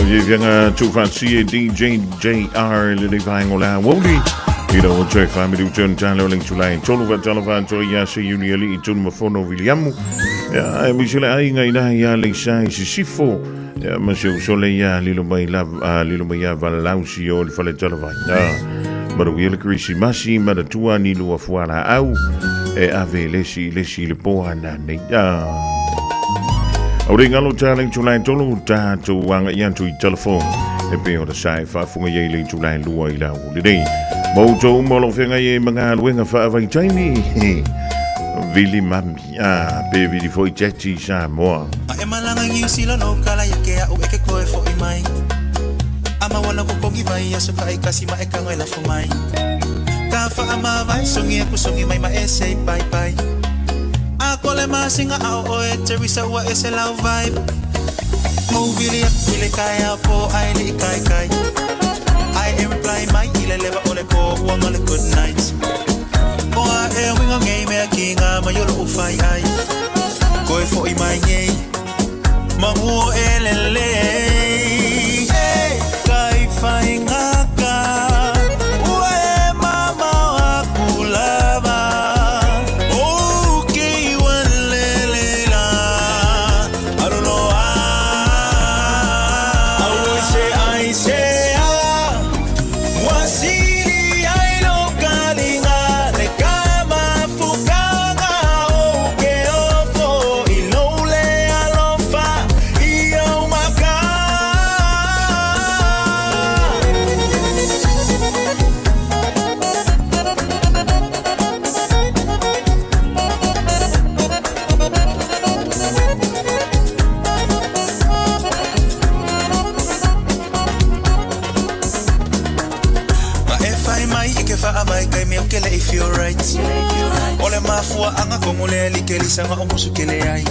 Vianga Tufatsi DJ JR Livangola Wodi. You know, Joy Family John Talo Link to Line, Tolova Talavan, Toyasi Uniali, Tulmafono William. Yeah, I'm usually eyeing a Lisa Sifo. Monsieur Soleya, Lilumaya Valausio, Faletalavan. But we will Chrissy Massi, Madatua Nilu of Wala Au, Ave Lesi Lepoana. Oringalo telling to line Tolu to Wang Yantu telephone. The pay on the side, far from a yearly to line Luaila. The day Mojo Molofinga Mangal wing of a tiny Vili Mammy, baby for Jetty Samoa. Emalanga yusila no kala yake o eke koe fo imai. Ama wana ko kongi vai ya so kai kasi ma eka ngela fo mai. Ka fa ama vai songi aku songi mai ma essay bye bye. Akole masinga au oe Teresa wa ese love vibe. Movili ile kaya po ai li kai kai. I reply my ile leva ole ko wang ole good night. Oa e winga ngei me kinga ma yolo ufai ai. Koe fo imai ngei. Mangu elele. Kai fai ngaka. Ue mama wakulava. If you're right, ole mafua anga komule likeli sanga omusukele ai.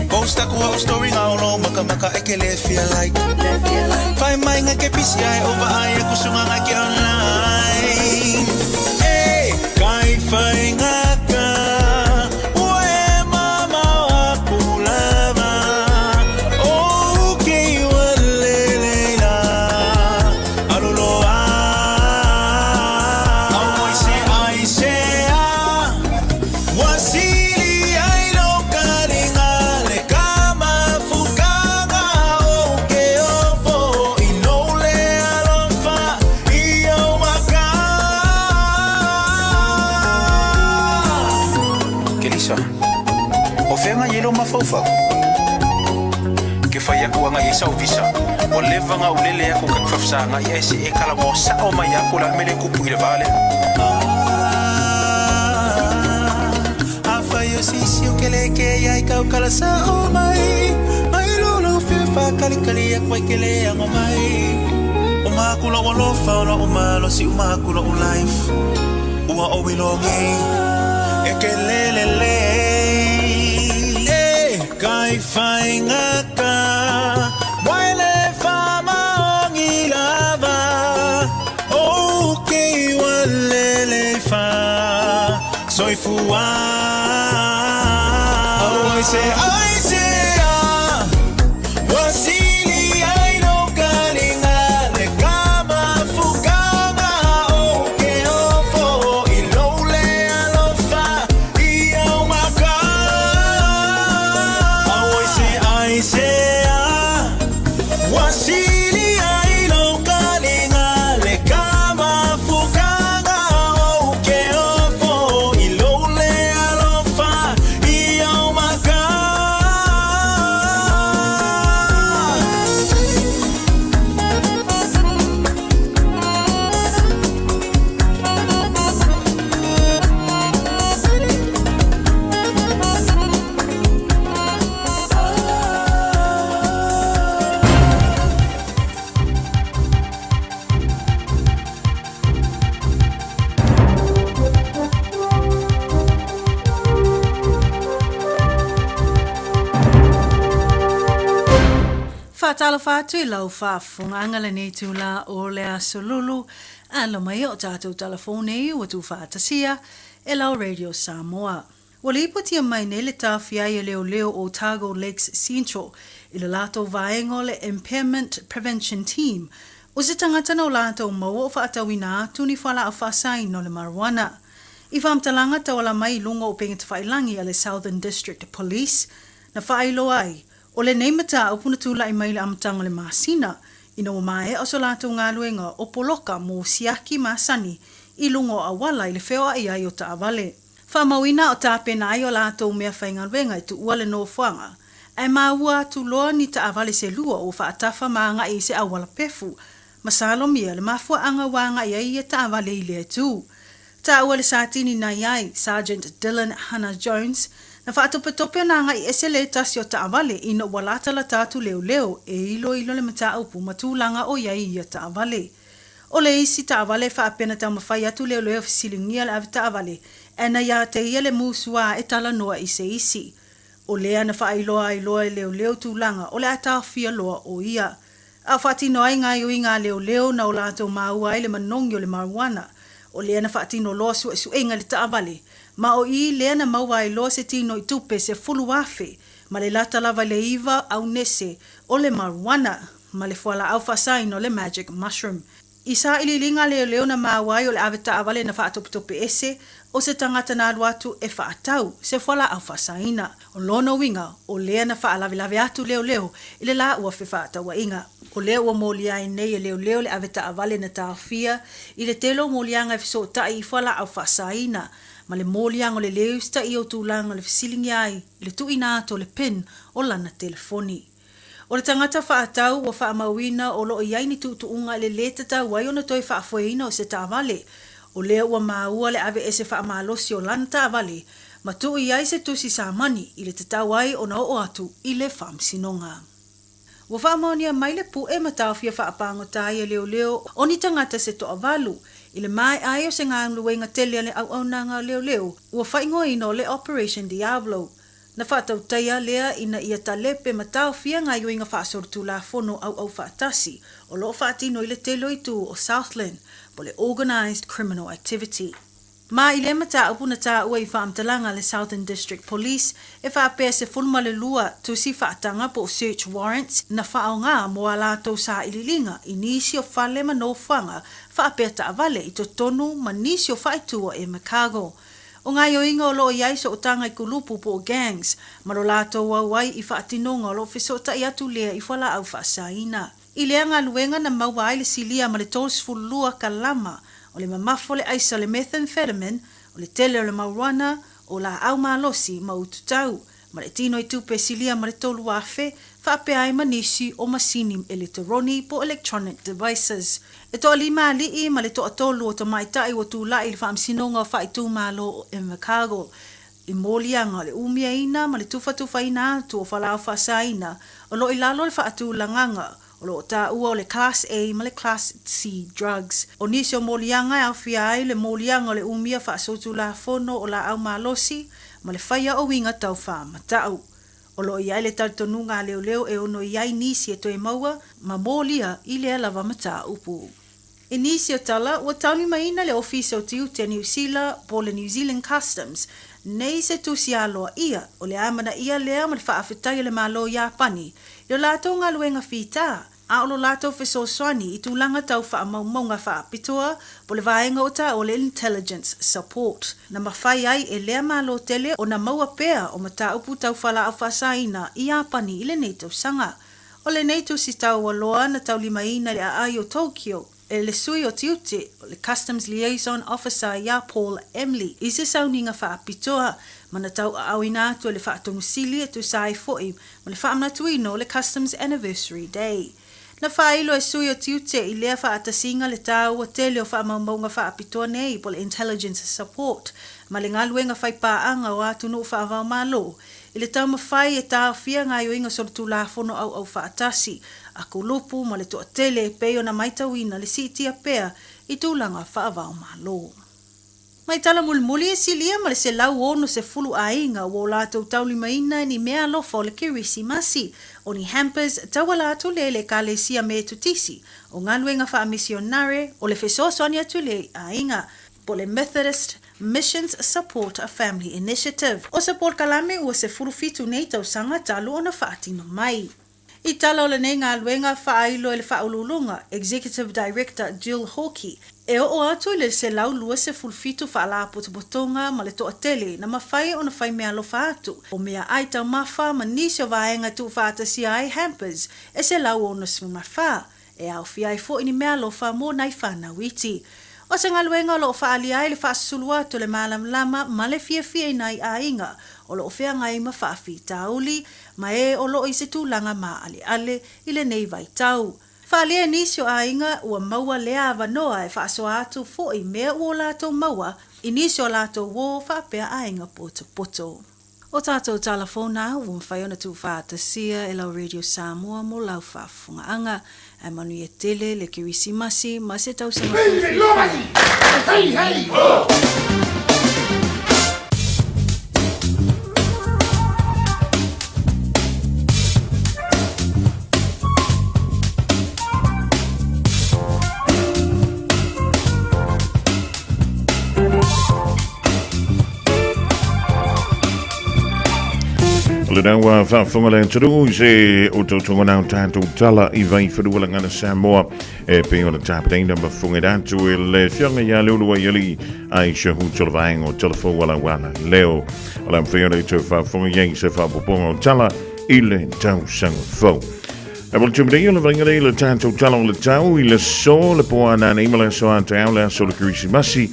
Posta kuwa story nga ono maka ekele feel like. Find my ngake PCI over ai kusunga ngake online. Hey, kai fai ngaka. Ue mama wakulava. Okay, walelela. Aluloa. Mafofa ke faya ko nga isa visa o leva nga ulele ya ko kakfafsa nga ese e kala mo sa o maya ko la mele ko puile vale afa yo sisi o kele ke ya ka kala sa o mai lolo fifa kali kali ya kwa kele ya mai o ma ko lo lo fa o ma lo si o ma ko lo life o o wilonge e kelele Kai fai ngaka Waile fama ongi lava Okay walele fa Soy fua I say Wasili ai no kalinga Le kama fukanga Okay ofo Ilole alofa Iyo maka Wasili ai no kalinga le kama fukanga oke ofo ilole alofa iyo maka Fatalafa tui lau whaafunga angala ni tula o lea solulu alo mai o tātou telefone o tu whaatasia e lau Radio Samoa. Wale iputia mai nei le tāwhia i leo o Otago Lakes Central I le lātou vaenga o le Impairment Prevention Team, o se tangata na o lātou maua o whaatawina atu ni whala a whasai no le marijuana. I whamtalanga tawala mai lunga o penga te whailangi a le Southern District Police, na whailo ai, o le neimata o puna tūla i mai le amatanga le Masina, ina o mae o so lātou ngā luenga o poloka mō siaki Masani, i lunga o awala i le whewa i ai o Taawale. Whamauina o tāpena ai o lātou mea whainga wenga i tu ua le no whanga, ai maua tu loa ni Taawale se lua o whaatafa maanga i se awala pefu, masalo mia le mafua anga wanga i ai e Taawale i le tu. Ta ua le sātini na iai, Sergeant Dylan Hannah Jones, na whaatopetope nanga i esele tasi o Taawale ina walata la tātu leo leo e ilo le mata upu matulanga o iai i a Taawale. O le isi Taawale whaapena tau mawhai atu leo leo fisilingia le avi Taawale, ena ia te ia le musua e tala noa i se isi. O lea na whaailoa iloa leo leo tūlanga o le atau fia loa o ia. A whaatino ai ngai o inga leo leo na o lātou maua ai le manongi o le marijuana. O lea na whaatino loa su inga le Taawale. Ma o i lea na maua iloa se tino i tupe se fulu wafe. Ma le lata lava le iwa au nese o le marijuana. Ma le fuala au whasai no le magic mushroom. Isa ililinga leo na maua o le ave Taawale na whaatope ese o se tangata na aluatu e whaatau se fuala au whasaina. O lono winga o lea na whaalavilave atu leo i le la ua whaataua inga. O lea ua molia i nei e leo le ave Taawale na tāwhia i le telo molianga e fiso tai i fuala au whasaina. Ma le molianga o le leo sta i o tūlanga le fisilingi ai i le tuinato le pin o lana telefoni. O le tangata whaatau o whaamawina o loo iai ni tuutuunga le le tata wai o na toi whaafoeina o se Taawale. O lea ua maua le ave ese whaamalosi o lana Taawale, ma tuu iai se tusi sa mani i le tata wai o na o atu i le whaamsinonga. Wa whaamaonia mai le pu e matawhia whaapango tai e leo o ni tangata se toa walu, i le mai ai o se ngā luenga telia le au nanga leo, ua whaingoa ino le Operation Diablo. Na whaatau taia lea ina ia talepe matau fia ngā yuinga whaasorutu la fono au whaatasi o loo whaatino i le telo i tu o Southland po le Organised Criminal Activity. Ma i le mata upuna tā ua i whaamtalanga le Southern District Police e whaapea se fulma le lua tusi whaatanga po search warrants na whaao ngā moa lātou sa ililinga i nisi o whale mano whanga whaapea Taawale i to tonu ma nisi o whaitua e Makago. O ngā yoinga o loo iai so o tanga i kulupu po o gangs, maro lātou wai i whaatinonga o loo whisota i atu lea i whala au whaasaina. I lea ngā luenga na maua ai le silia ma le tolsfulua ka lama, o le mamafo le aisa le methamphetamine, o le tele o le marijuana, o la au malosi ma ututau, ma le tino i tupe silia ma le tolu afe, whaapea ai manisi o masini eletroni po electronic devices. E toa lima alii ma le toa tolu o ta maitai o tūlai le whaamsinonga o whaitu malo o Invercargill. I molianga le umia ina ma le tufa ina atu o whalao whasaina o lo i lalo le whaatu langanga o lo ta ua o le Class A ma le Class C drugs. O nisi o molianga au fia ai le molianga o le umia whaasotu la fono o la au malosi ma le whaia o winga tau whaamatau. O lo iai le tautonu ngā leo e ono iai nisi e toi maua ma molia i lea lava mata upu. E nisi o tala, ua tauni maina le ofisa o tiu te New Zealand po le New Zealand Customs, nei se tusi aloa ia, o le amana ia lea ma le whaafetai le malo Iapani, le lātou ngā luenga whita, a o lo lātou whesoswani i tūlanga tau whaamaumaunga whaapitoa, po le vaenga o ta o le intelligence support. Na mawhai ai e lea malo tele o na maua pea o mata upu tau whala au whasaina i Iapani i le neitau sanga. O le neitu si tau waloa na tau limaina le ai o Tokyo, e le sui o tiute, o le Customs Liaison Officer ia Paul Emily, i se sauninga whaapitoa, mana tau au inatu le whaatonusili e tu sai foi, ma le whaamnatuino le Customs Anniversary Day. Na whailo e sui o tiute i lea whaatasinga le tau o tele o whaamaumaunga whaapitoa nei po le intelligence support, ma le ngaluenga whaipaanga o atunu whaavau malo, i le tau mawhai e tau fia ngā yoinga sorutu la fono au whaatasi, a kulupu ma le toa tele peo na maitawina le sitia pea i tūlanga whaavau malo. Mai tala mulmuli e silia ma le se lau ono se fulu ainga o lātou taulimaina ni mea lofa o le Kirisimasi o ni hampers tawa lātou le kalesia me tutisi o ngaluenga wha misionare o le fesosoni atu le ainga po le Methodist Missions Support a Family Initiative o support kalame ua se fulu fitu nei tau sanga talu o na whaatino mai. I tala o le nei ngā luenga whaailo e le whaululunga, Executive Director Jill Hawkey, e o atu i le se lau lua se fulfitu whaala potopotonga ma le toa tele na mawhai o na whai mea lofa atu. O mea ai tau mawha ma nisi o vaenga tu whaatasi ai hampers e se lau o na simu mawha. E au fiai fo ini mea lofa mo nai whana witi. O se ngaluenga lo whaali ai le whaasulu atu le malam lama ma le fia nai a inga. O lo ofea ngai ma whaafi tauli, ma e o lo i se tūlanga ma ale i le nei vai tau. Whaalea nisio a inga ua maua lea avanoa e whaasoa atu fo i mea ua lato maua, i nisio lato wo whaapea a inga poto. O tātou telefona ua mwhaiona tu whaatasia e lau Radio Samoa mo lau whaafunga anga, e manu i tele le kirisimasi ma se tau sama Le dawa whaafunga le turu se o tōtonga nau tātou tala I vai whadua ngana Samoa e pe o na tāpateina ma funga dātu e le whianga ia leulua yali ai shahu tolavaenga o telefo wala leo o la mwhiona I tō whaafunga iei se whaapoponga o tala I le tau sanga fau. E wala tūmidei o le vangare I le tātou tala o le tau I le so le poa nana imala so a te au le aso le kirisimasi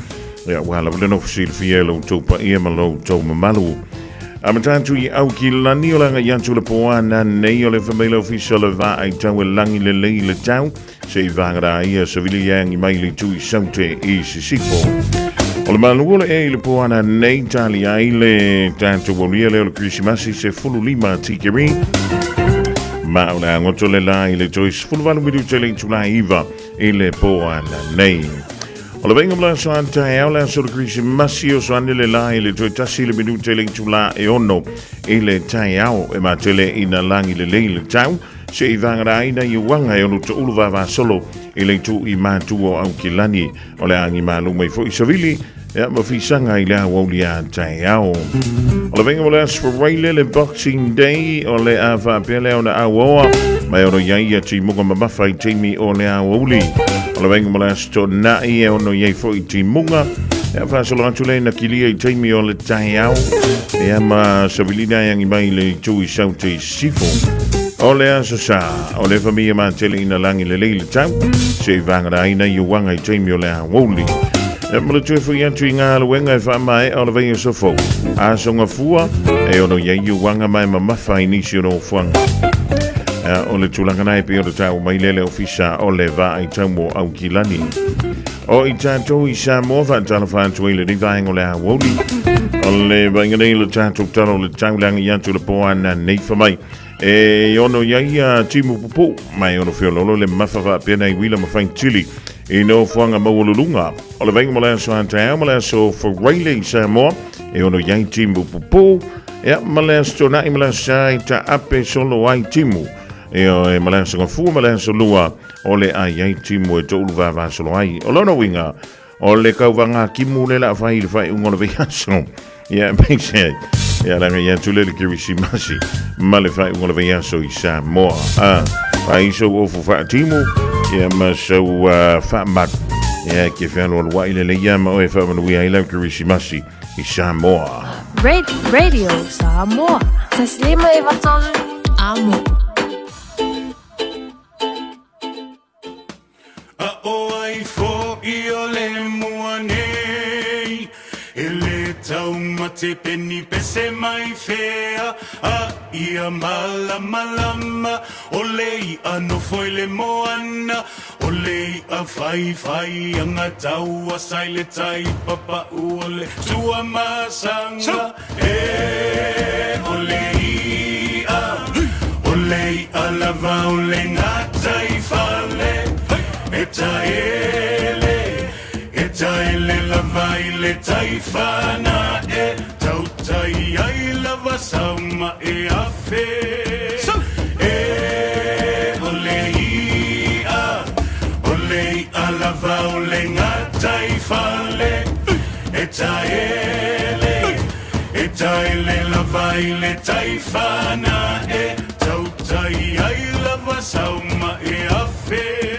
e wala wale no fisi le fielo tōpa ia malo tō mamalu. Amatantu I au ki lani o langa yantu le poana nei o le whamela ofisa le va ai tau e langi le lei le tau se I vangara ia sa vili yang I mai le tui saute I sisifo. O le maluola e le poana nei tali ai le tantu wolia leo le krisimasi se fulu lima tikiri. Ma o le angoto le lai le tois fulu valu midu te le tulai iwa I le poana nei. O le venga mla soan tae au la sura krisi masi o soan le lai le toi tasi le minu te le tula e ono I le tae au e ma tele ina langi le le tau se I vangara ina I wanga e ono te uluwa va solo I le tu I mātu o au ki lani o le angi malu mai fo I savili e ma fisanga I le awoli a tae au. O le venga mla sforeile le Boxing Day o le a whapele o na awoa mai ono iai a ti munga mamafa I teimi o le awoli. O le venga mala sto nai e ono iei fo I ti munga e a whasolo atu le na kilia I teimi o le tae au e ama savilina yangi mai le tui saute sifo. O le aso sa o le familia ma tele ina langi le leile tau se I vangara ina I wanga I teimi o le awoli. E mala tue fu yantu I ngā luenga e whaamae o le venga sofo aso ngā fua e ono iei I wanga mai mamafa I nisi ono fuanga. O le tulanga nai pe o le tau mai lele ofisa o le va ai tau mo au ki lani. O I tātou I Samoa whaatala whaatu I le rivaenga o le awoli. O le vainganei le tātou talo le taulanga I atu le poana nei whamai. E ono iai a timu pupu mai ono whiololo le mawhawha pena I wila mawhain tili I no whanga mawalulunga. O le vainga mo le aso hantau mo le aso whareile I Samoa e ono iai timu pupu. E ma le aso nai ma le asai ta ape solo ai timu. E o e malasa ngā fua malasa lua o le ai ai timu e tōulu vāvā solo ai. O lona winga o le kauwanga kimu le la whai le whai ungona veiaso. Ia meise ia langa ia tule le kirisimasi ma le whai ungona veiaso I Samoa. Whai iso ofu wha timu ia ma sau wha mat. Ia ke whanua lua I le leia ma o e wha manui ai lau kirisimasi I Samoa. Radio Samoa. Taslima iwatolu amo. Te peni pese mai fea a ia malama olei ano foi le moana olei a fai anga taua sai le tai papa ole tua masanga olei a lava ole ngata I fale etaele lava ile taifana tai ai lava sama e afe olei a lava ole ngata I fale etaele lava ile taifana e tau tai ai lava sauma e afe.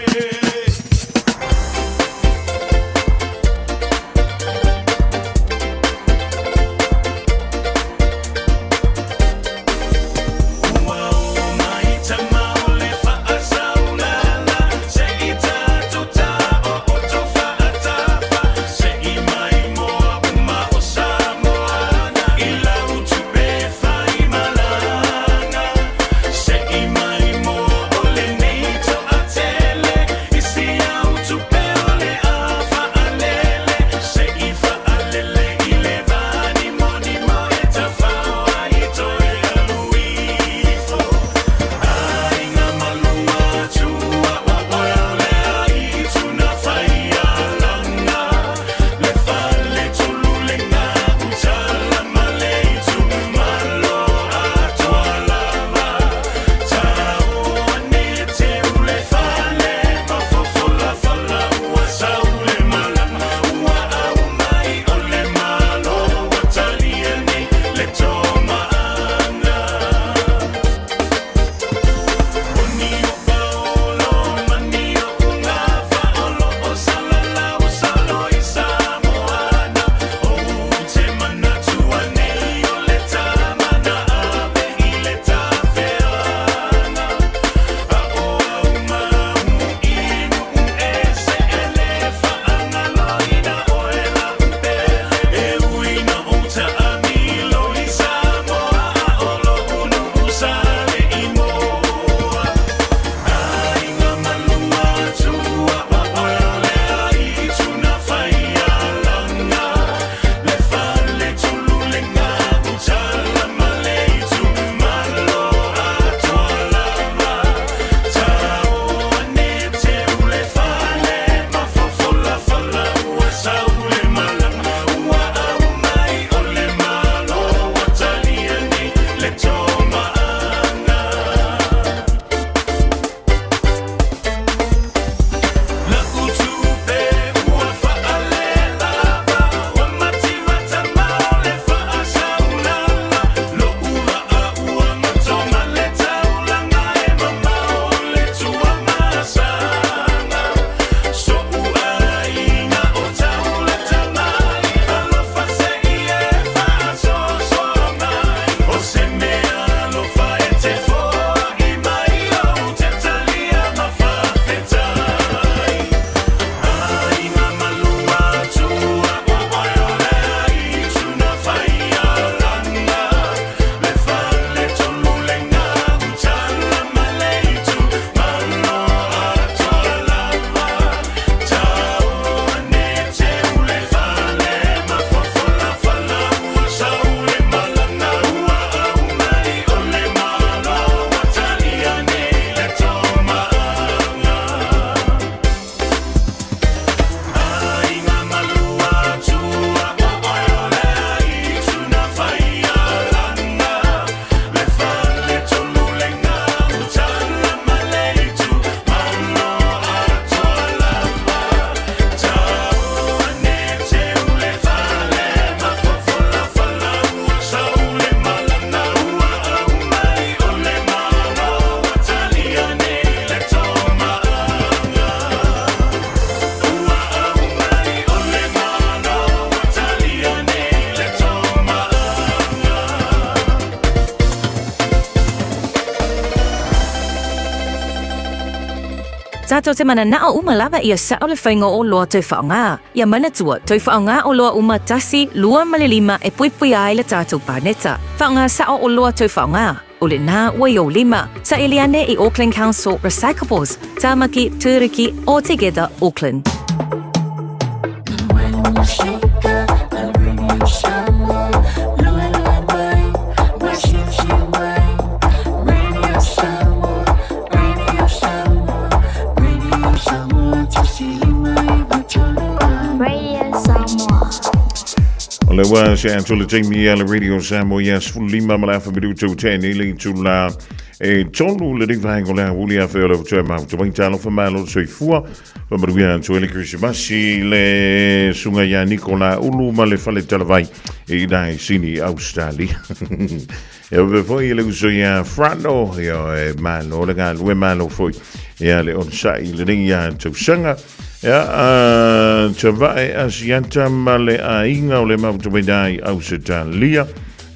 Tato te mana na o umalawa ia sa ole whainga o loa te whaonga. Ia mana tua, toi whaonga o loa umatasi, lua malilima e puipui ai le tātou pāneta. Whaonga sa o loa toi whaonga. O le nā wai o lima, sa Eliane i Auckland Council Recyclables, Tāmaki, Tūriki, all together Auckland. Le wa se antole Jamie ala Radio Samoa yes full lima malafa biduto 10 ili to la e tonu le divang ola wuli afelo to ma to bang talo fa malo so fua fa maruia to ele Christmasi le sunga ya Nicola ulu male fale talavai e dai sini Australia ve foi le uso ia frano ia malo le gal we malo foi ia le on sai le ia tausaga ia tavae asianta ma le aiga o le mautamedai ausitalia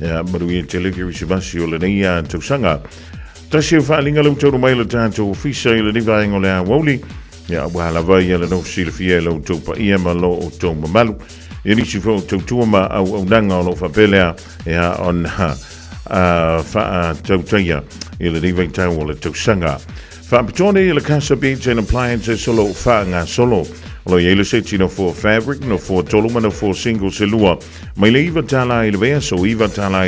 ia marui te leke risivasi o le ia tausaga tasi o faalinga lau tau mai le tātou fisa i le nivaenga o le awauli ia wala vai ia le no sila fia lau tau pa ia ma lo o tau mamalu ia nisi fo tau tua ma au nanga o lo whapelea ia on wha tau taia i le nivaenga tau o le tau sanga whaapitone i le Casa Beats and Appliances solo wha ngā solo lo yele seti no for fabric no for toluma no for single se lua mai le iwa tala i le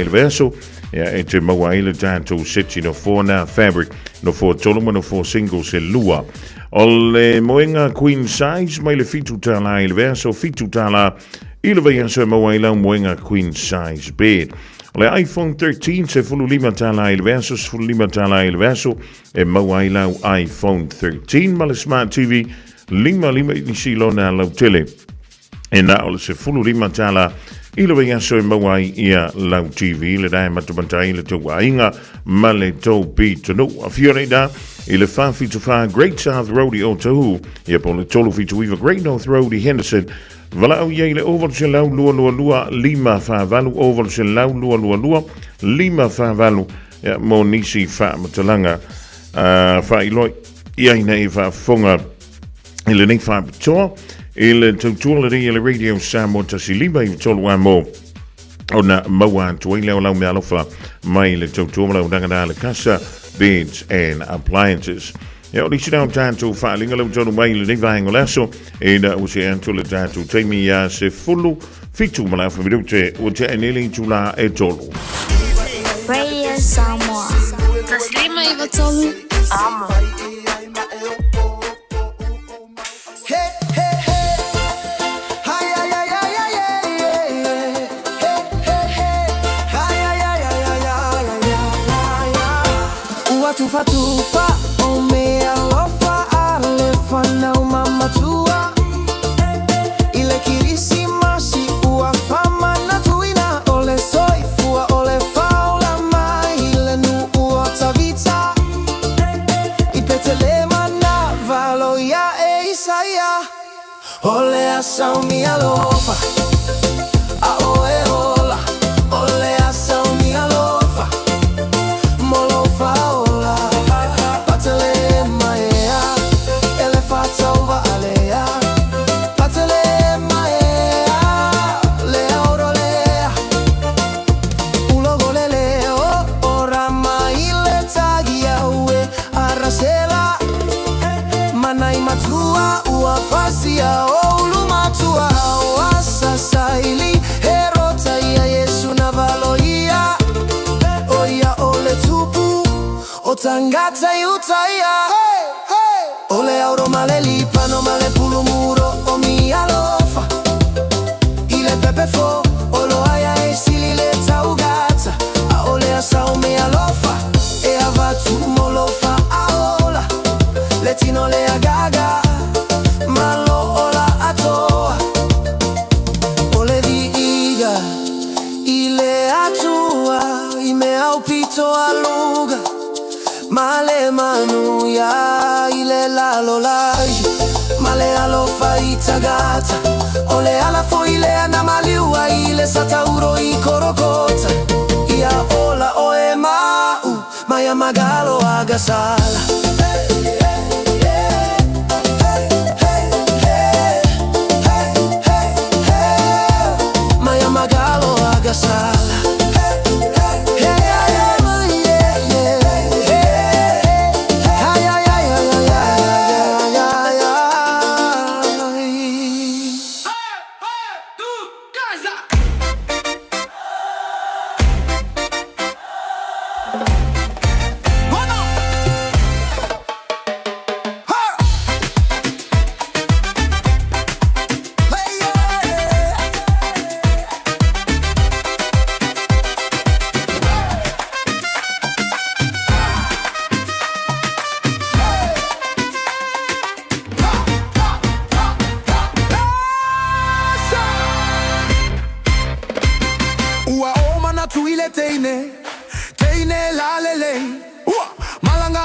verso ia e te maua i le tātou seti no for na fabric no for toluma no for single se lua o le moenga queen size mai le fitu tala i le verso fitu tala i le verso maua i la moenga queen size bed o le iPhone 13 se fulu lima tala i le verso fulu lima tala i le verso e maua i la iPhone 13 ma le smart TV lima i silo na lau tele e na o le se fulu lima tala i le venga so mawai ia lau TV le dai matumantai le tau ainga ma le tau pito no a fiore da i le whawhitu wha Great South Roadie o tahu ia po le tolu fitu iwa Great North Roadie Henderson vala au iei le oval se lau lua lima whavalu oval se lau lua lima whavalu ia mo nisi wha matalanga wha iloi iei nei wha fonga i le nei whapitoa i le tautua le radio Samoa tasi lima i tolu a mo o na maua tuai leo lau me alofa mai le tautua lau nangana le Casa Beats and Appliances ia o nisi nao tātou whaalinga lau tonu mai le nei vahengo laso e na o se anto le tātou teimi ia se fulu fitu ma lau whamirute o te anele tula e tolu Radio Samoa Taslima iwa tolu Amo Tufa o me alofa alefa na umama tua ile kirisima si ua fama na tuina ole soifua ole faula mai ile nu ua tavita ipetelema na valo ya e isaya ole asau mi alofa a oe ola ole asau mi alofa molofa Fasia olumatua wasasaili herota ya Yesu na valoia oya ole tupu otangata yutaya ole auro maleli pano male pulumuro omi alofa ile pepe fo olo aya esili leta ugata ole asao me alofa e avatu molofa aola letino le agaga malo ola atoa ole viiga ile atua ime au pito aluga male manuya ile la lola male alofa itagata ole ala fo ile anamaliwa ile satauro ikorokota ia ola oe mau maya magalo agasala magalo agasala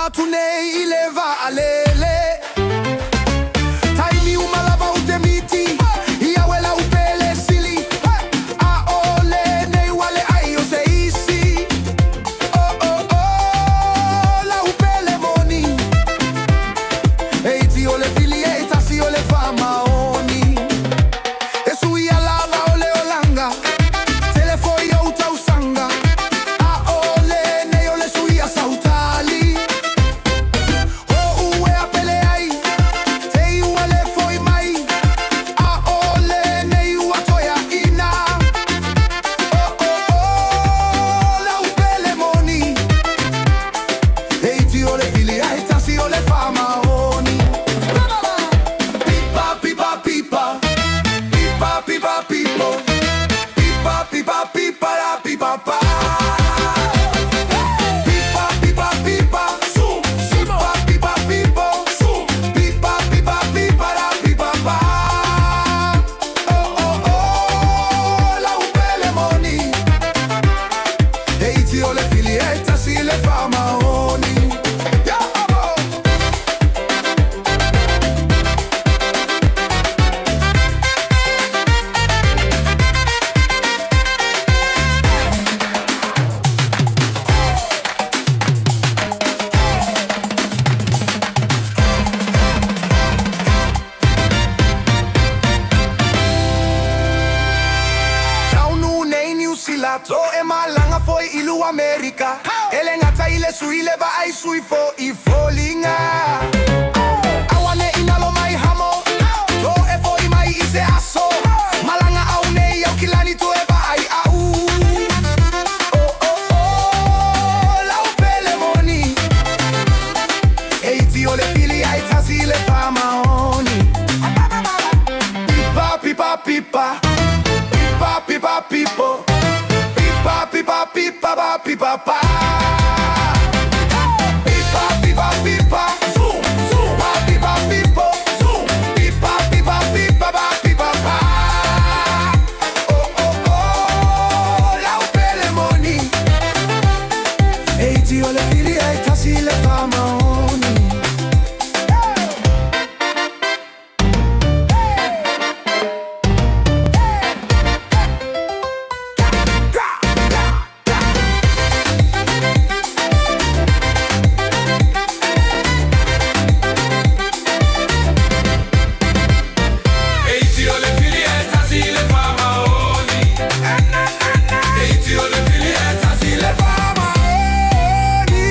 watu nei ileva alele Taimi umalava utemiti Iawela upele sili Aole nei wale ayo se isi La upele moni Eiti ole fili eita si ole fama oni Esu ia lava ole olanga Telefo ia uta usanga Aole nei ole su ia sautali Uwe apele ai Tei uale foi mai Aole nei uatoya ina La upele moni Eiti ole fili eita si ole fama oni Pipa, pipa, pipa Pipa, pipa, pipo Pipa, pipa, pipa, la pipa, pa Pipa, pipa, pipa Su, pipa, pipa, pipo Su, pipa, pipa, pipa, la pipa, pa La upele moni Eiti ole fili eta si le fama oni Taunu nei New Zealand To e malanga foi ilu Amerika Ele ngata ile sui leva ai sui fo I folinga Awane inalo mai hamo To e foi mai ise aso Malanga au nei au kilani to eva ai au La upele moni Eiti ole fili ai tasi le fama oni Pipa, pipa, pipa Pipa, pipa, pipo Pipa, pipa, pipa, ba, pipa, pa Pipa, pipa, pipa Zoom, zoom Ba, pipa, pipo Zoom Pipa, pipa, pipa, ba, pipa, pa La upele moni Eiti ole fili ai tasi le fama oni Eiti ole fili ai tasi le fama oni Eiti ole fili ai tasi le fama oni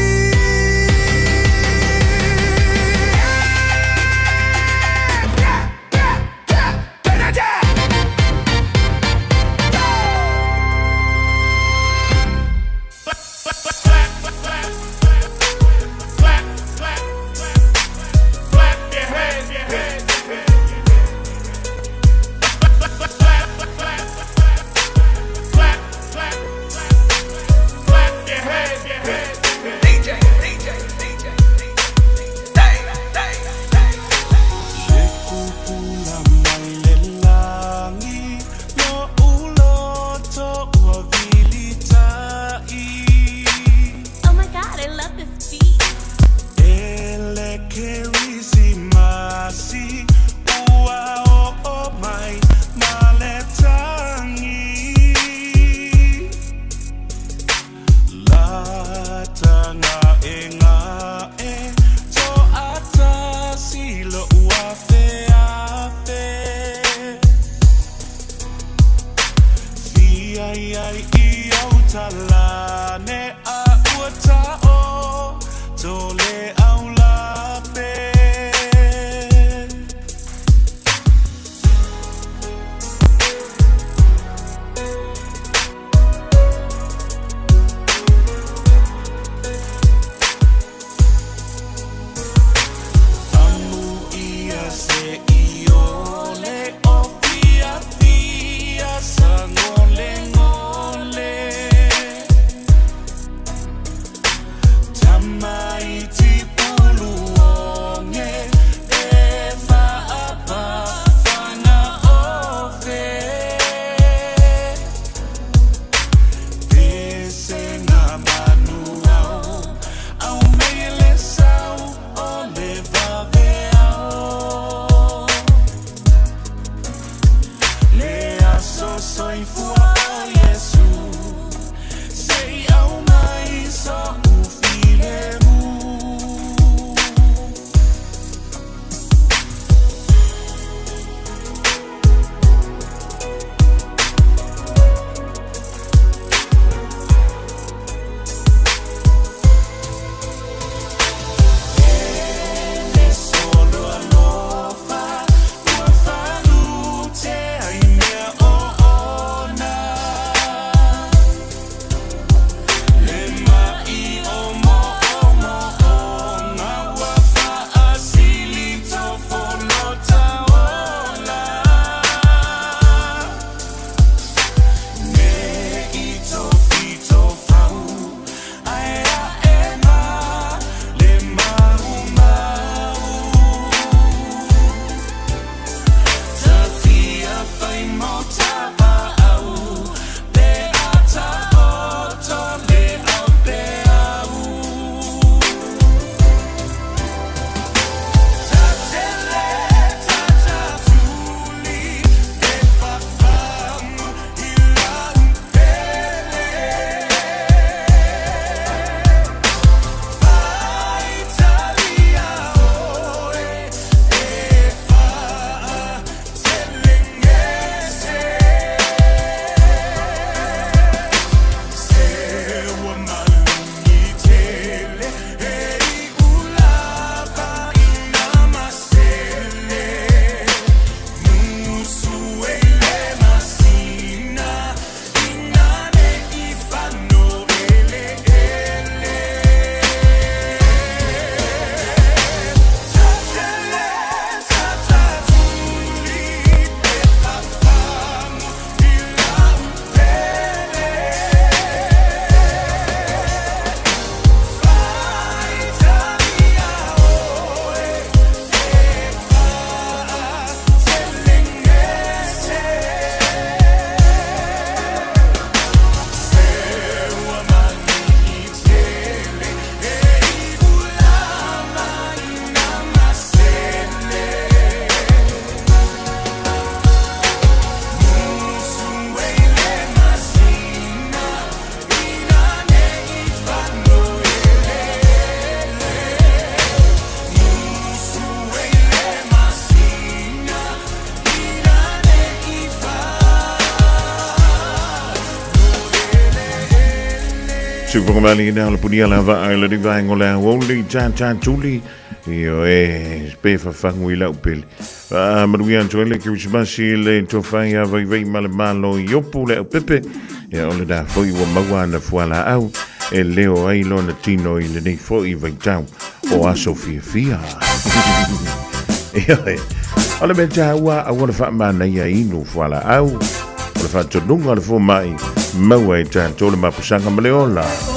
Oh my god, I love this beat. Talane a uta o tole aula pe Super Mali na le punia la va le diva ngola woli cha chuli io spe fa fanguila upel maruia joele ki usbasi le tofaya vai malo yopule pepe ya ole da foi wa mawana fuala au e leo ai lo na tino i le nei foi vai tau o a Sofia ole me tawa a wona fa mana ia inu fuala au ole fa tonunga le fo mai maua e tātou le mapusanga maleola. Oh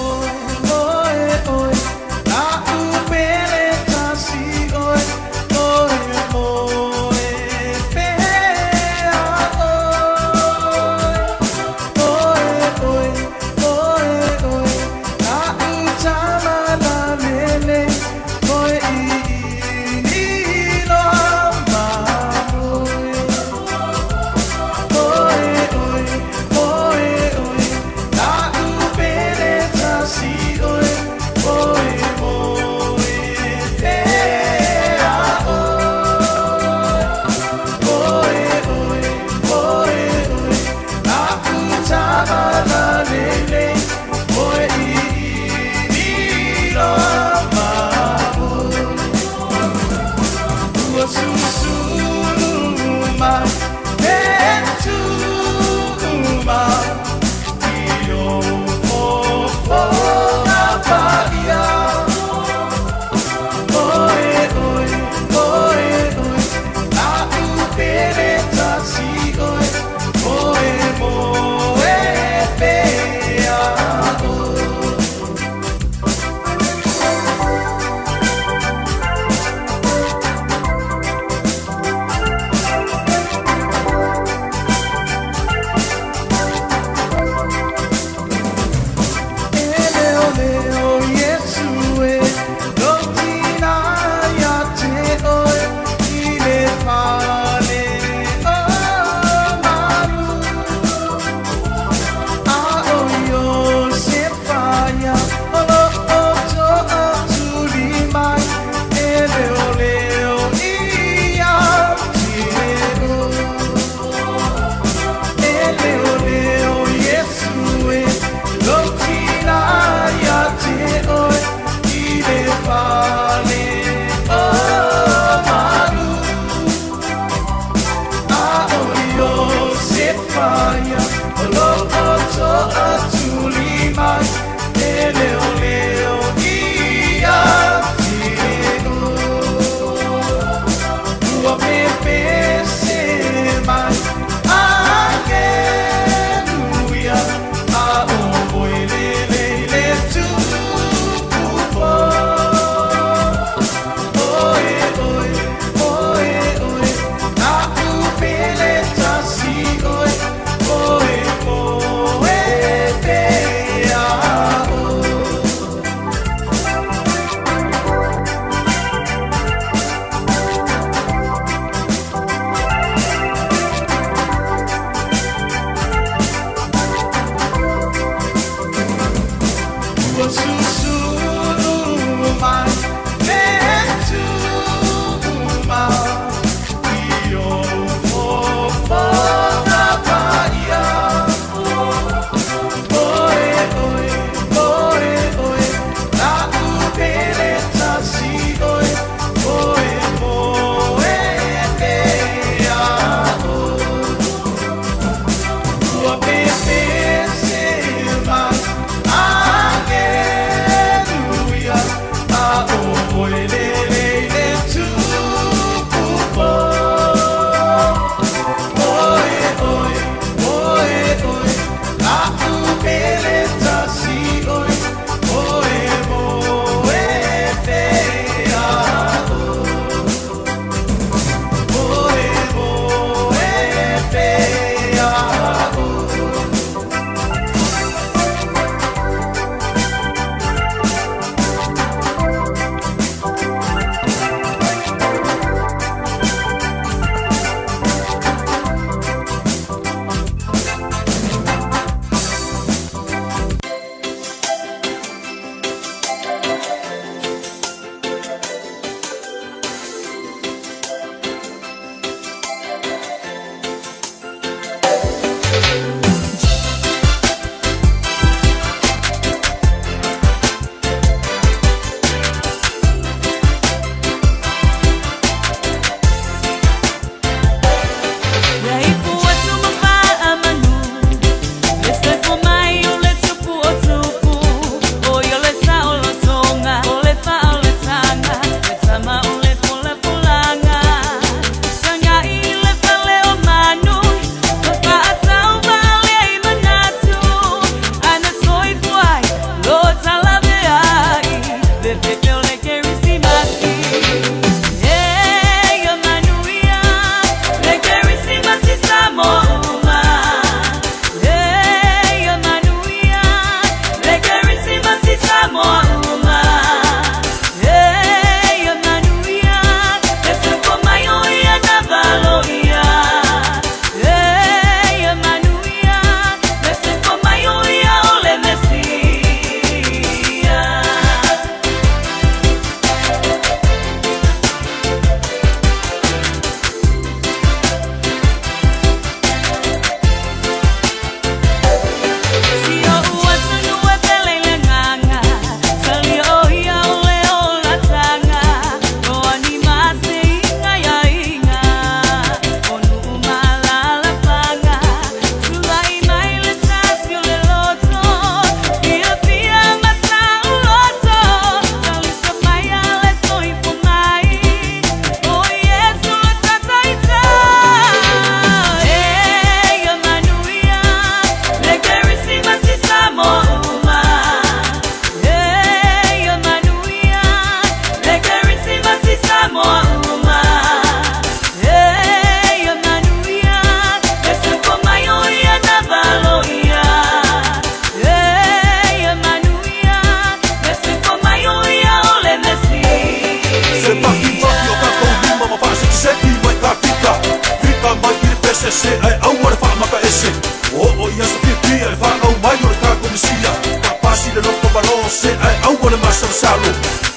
o se ai au le masa salo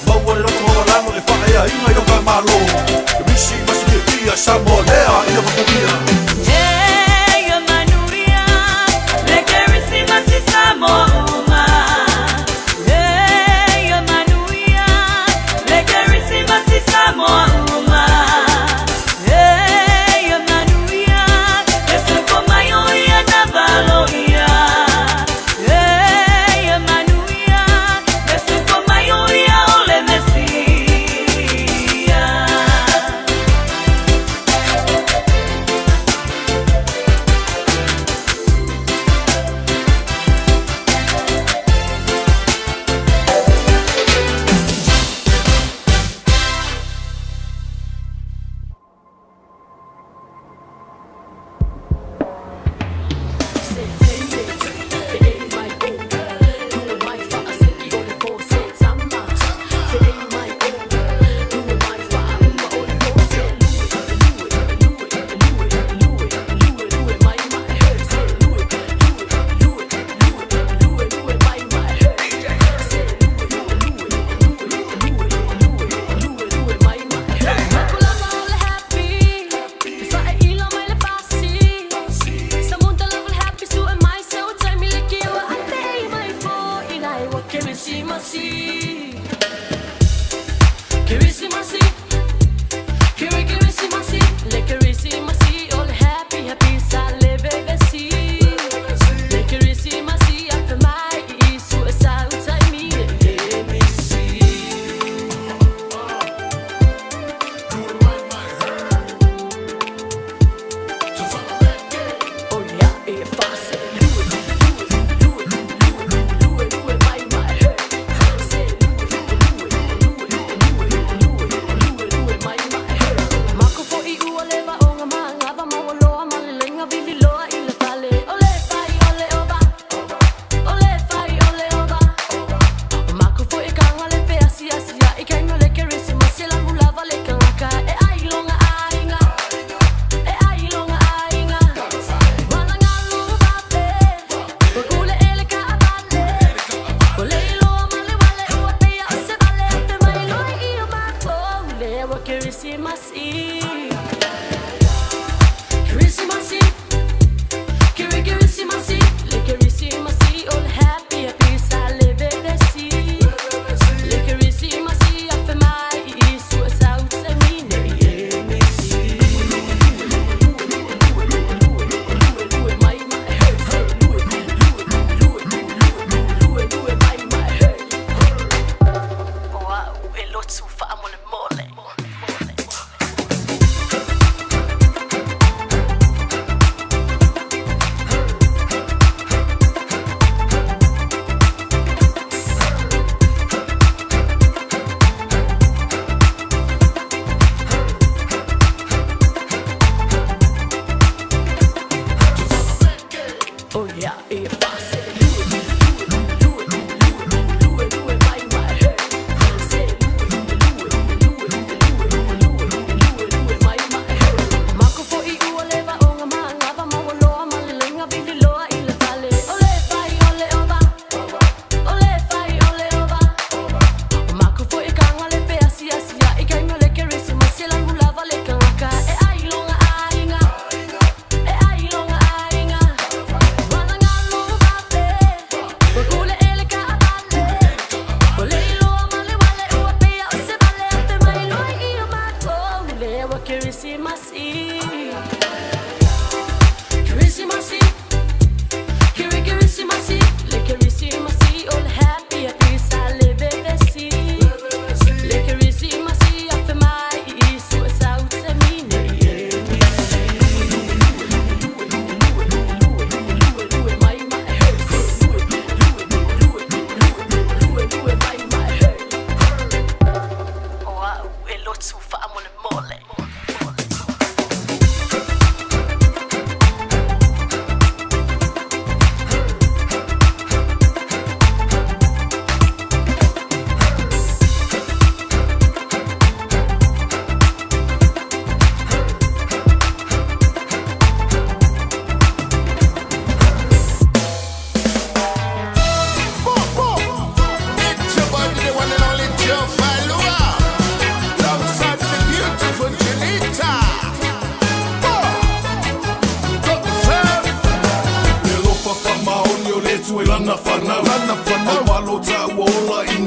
mau le ko la mo e fa ia inga yo ka malo misi masi pia sa mo lea ia ko pia Hey, Manuria, le carisi masi samoma. Hey, Manuria, le carisi masi samoma. Hey, Manuria, eso como yo ya na valoria. Hey, Manuria, eso como yo ya ole mesia.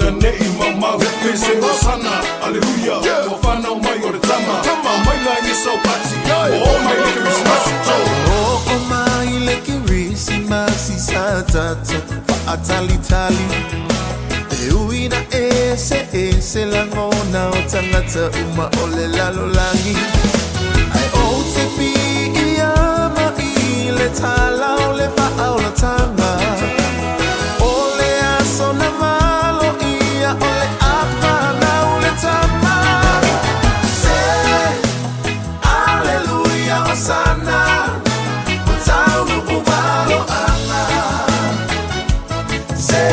Ina nei mamau Me se Hosanna, Alleluia Mo whanau mai o re tama Mai lai ni sau pati O mai le Christmas O mai le Christmas sa tata Atali tali E uina ese langona O tangata uma ole lalo langi Ai o te pi ia ma i le tala o le wha o le tanga O le aso na malo ia o le apa na o le tama Se Alleluia Hosanna O taunu umalo ana Se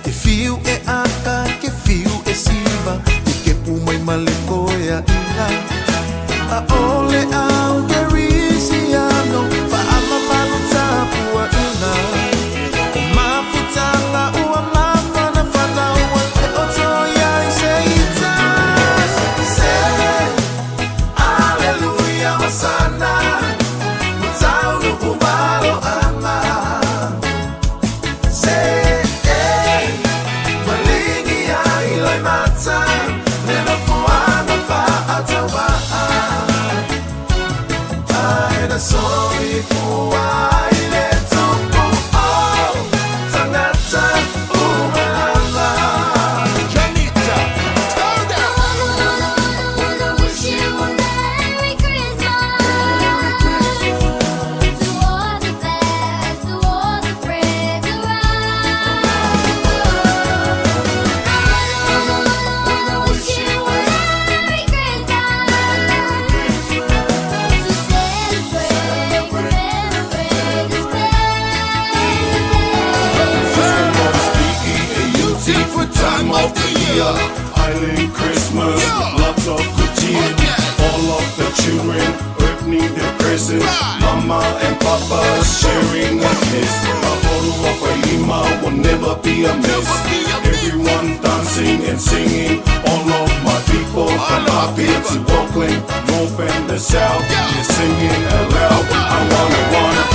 Ke fiu e aka, ke fiu e siva E ke pumai malekoea ina A ole au ke risiano Fa ama malu tapua ina Mafutanga ua mafana fana ua Te otoia I se ita Se Alleluia Hosanna Mutaunu umalo ama Sorry for why let tupu oh Tanata umalala Janita, turn down I wish you a Merry Christmas To all the best, to all the friends around I wish you a Merry Christmas To celebrate for time of the year Island Christmas, lots of good cheer All of the children opening their presents Mama and Papa sharing a kiss A photo of a lima will never be a miss Everyone dancing and singing All of my people from up here to Oakland North and the South, they're singing aloud I wanna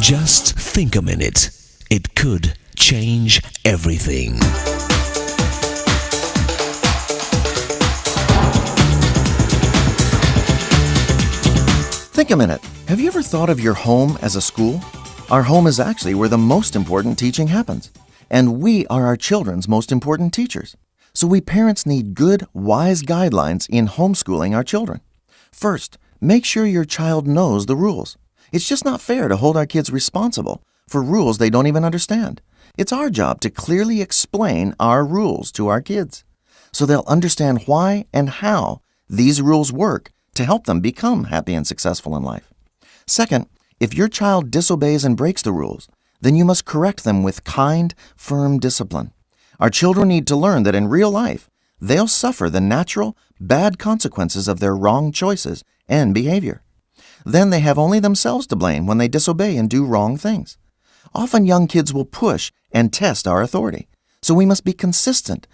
Just think a minute. It could change everything. Think a minute. Have you ever thought of your home as a school? Our home is actually where the most important teaching happens. And we are our children's most important teachers. So we parents need good, wise guidelines in homeschooling our children. First, make sure your child knows the rules. It's just not fair to hold our kids responsible for rules they don't even understand. It's our job to clearly explain our rules to our kids so they'll understand why and how these rules work to help them become happy and successful in life. Second, if your child disobeys and breaks the rules, then you must correct them with kind, firm discipline. Our children need to learn that in real life, they'll suffer the natural, bad consequences of their wrong choices and behavior. Then they have only themselves to blame when they disobey and do wrong things. Often young kids will push and test our authority, so we must be consistent